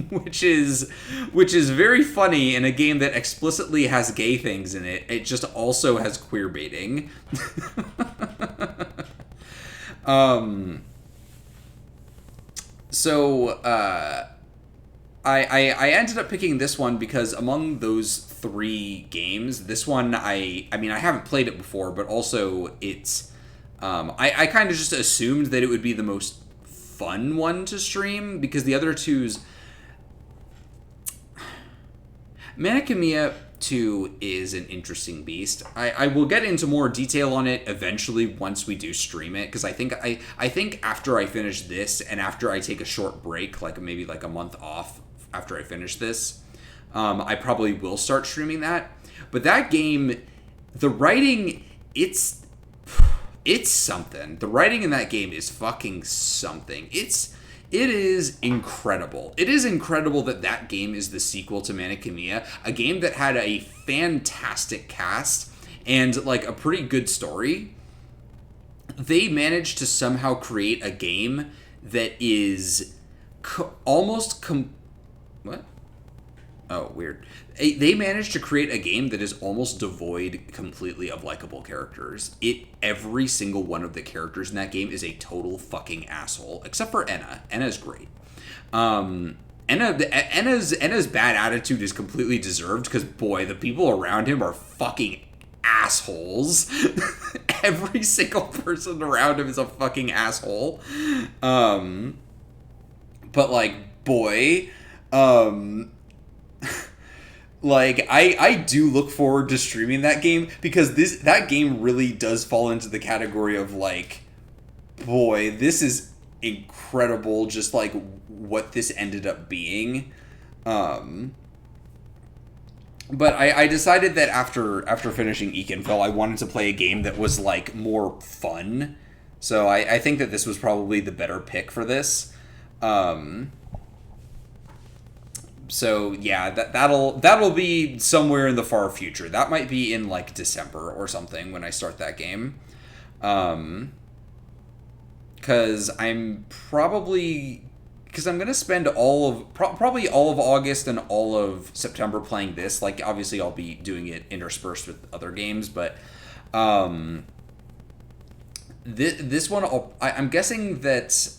which is very funny in a game that explicitly has gay things in it. It just also has queer baiting. I ended up picking this one because among those 3 games, this one I haven't played it before, but also it's I kind of just assumed that it would be the most fun one to stream because the other two's Manic 2 is an interesting beast. I will get into more detail on it eventually once we do stream it, because I think after I finish this and after I take a short break, like maybe like a month off after I finish this, I probably will start streaming that. But that game, the writing, it's something. The writing in that game is fucking something. It is incredible. It is incredible that game is the sequel to Manic, a game that had a fantastic cast and like a pretty good story. They managed to somehow create a game that is what? Oh, weird. They managed to create a game that is almost devoid completely of likable characters. Every single one of the characters in that game is a total fucking asshole, except for Enna. Enna's great. Enna's bad attitude is completely deserved because, boy, the people around him are fucking assholes. Every single person around him is a fucking asshole. But, like, boy... like I do look forward to streaming that game because that game really does fall into the category of like, boy, this is incredible just like what this ended up being. But I decided that after finishing Ekenfell, I wanted to play a game that was like more fun. So I think that this was probably the better pick for this. So yeah, that'll be somewhere in the far future. That might be in like December or something when I start that game. Because I'm gonna spend probably all of August and all of September playing this. Like obviously I'll be doing it interspersed with other games, but this one I'm guessing that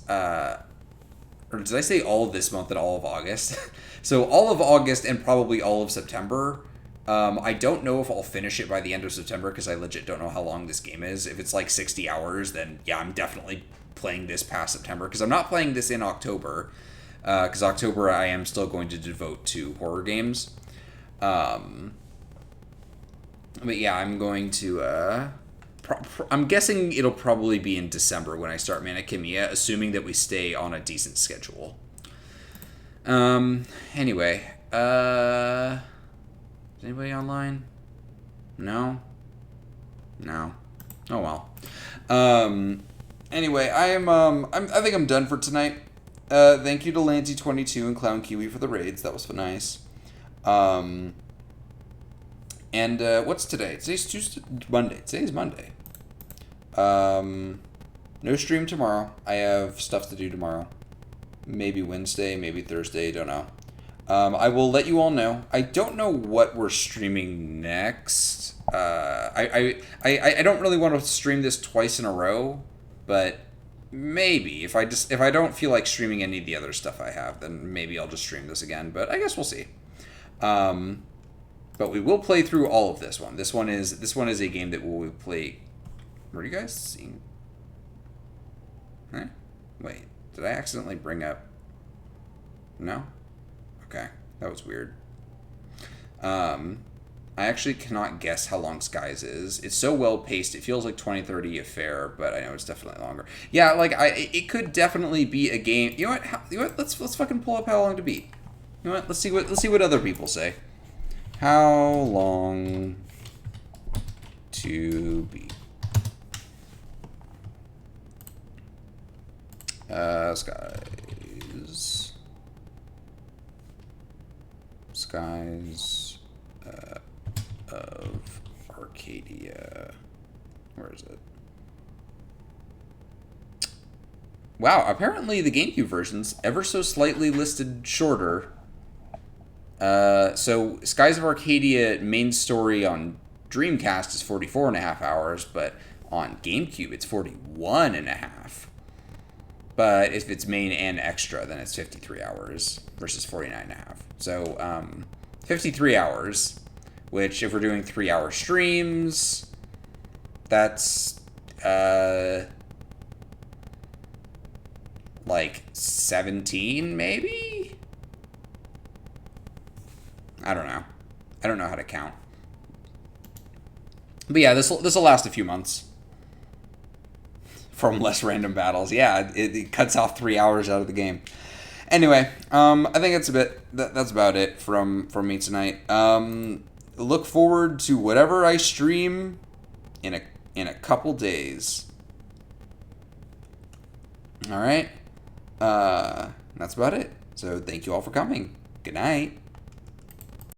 or did I say all of this month and all of August? So all of August and probably all of September. I don't know if I'll finish it by the end of September because I legit don't know how long this game is. If it's like 60 hours, then yeah, I'm definitely playing this past September because I'm not playing this in October. Because October I am still going to devote to horror games. But yeah, I'm going to... I'm guessing it'll probably be in December when I start Manic, assuming that we stay on a decent schedule. Anyway, is anybody online? No? Oh well. Anyway, I think I'm done for tonight. Thank you to Lancy22 and Clown Kiwi for the raids. That was nice. And what's today? Today's Monday. Today's Monday. No stream tomorrow. I have stuff to do tomorrow. Maybe Wednesday, maybe Thursday, don't know. I will let you all know. I don't know what we're streaming next. I don't really want to stream this twice in a row, but maybe if I don't feel like streaming any of the other stuff I have, then maybe I'll just stream this again. But I guess we'll see. But we will play through all of this one. This one is a game that we'll play. Were you guys seeing? Huh? Wait, did I accidentally bring up? No? Okay, that was weird. I actually cannot guess how long Skies is. It's so well paced. It feels like 2030 affair, but I know it's definitely longer. Yeah, like it could definitely be a game. You know what? Let's fucking pull up how long to beat. You know what? Let's see what other people say. How long to beat? Skies of Arcadia. Where is it? Wow, apparently the GameCube version's ever so slightly listed shorter. So Skies of Arcadia main story on Dreamcast is 44 and a half hours, but on GameCube it's 41 and a half. But if it's main and extra, then it's 53 hours versus 49 and a half. So 53 hours, which if we're doing 3-hour streams, that's like 17 maybe? I don't know. I don't know how to count. But yeah, this will last a few months. From less random battles. Yeah, it cuts off 3 hours out of the game. Anyway, I think that's about it from me tonight. Look forward to whatever I stream in a couple days. All right. That's about it. So thank you all for coming. Good night.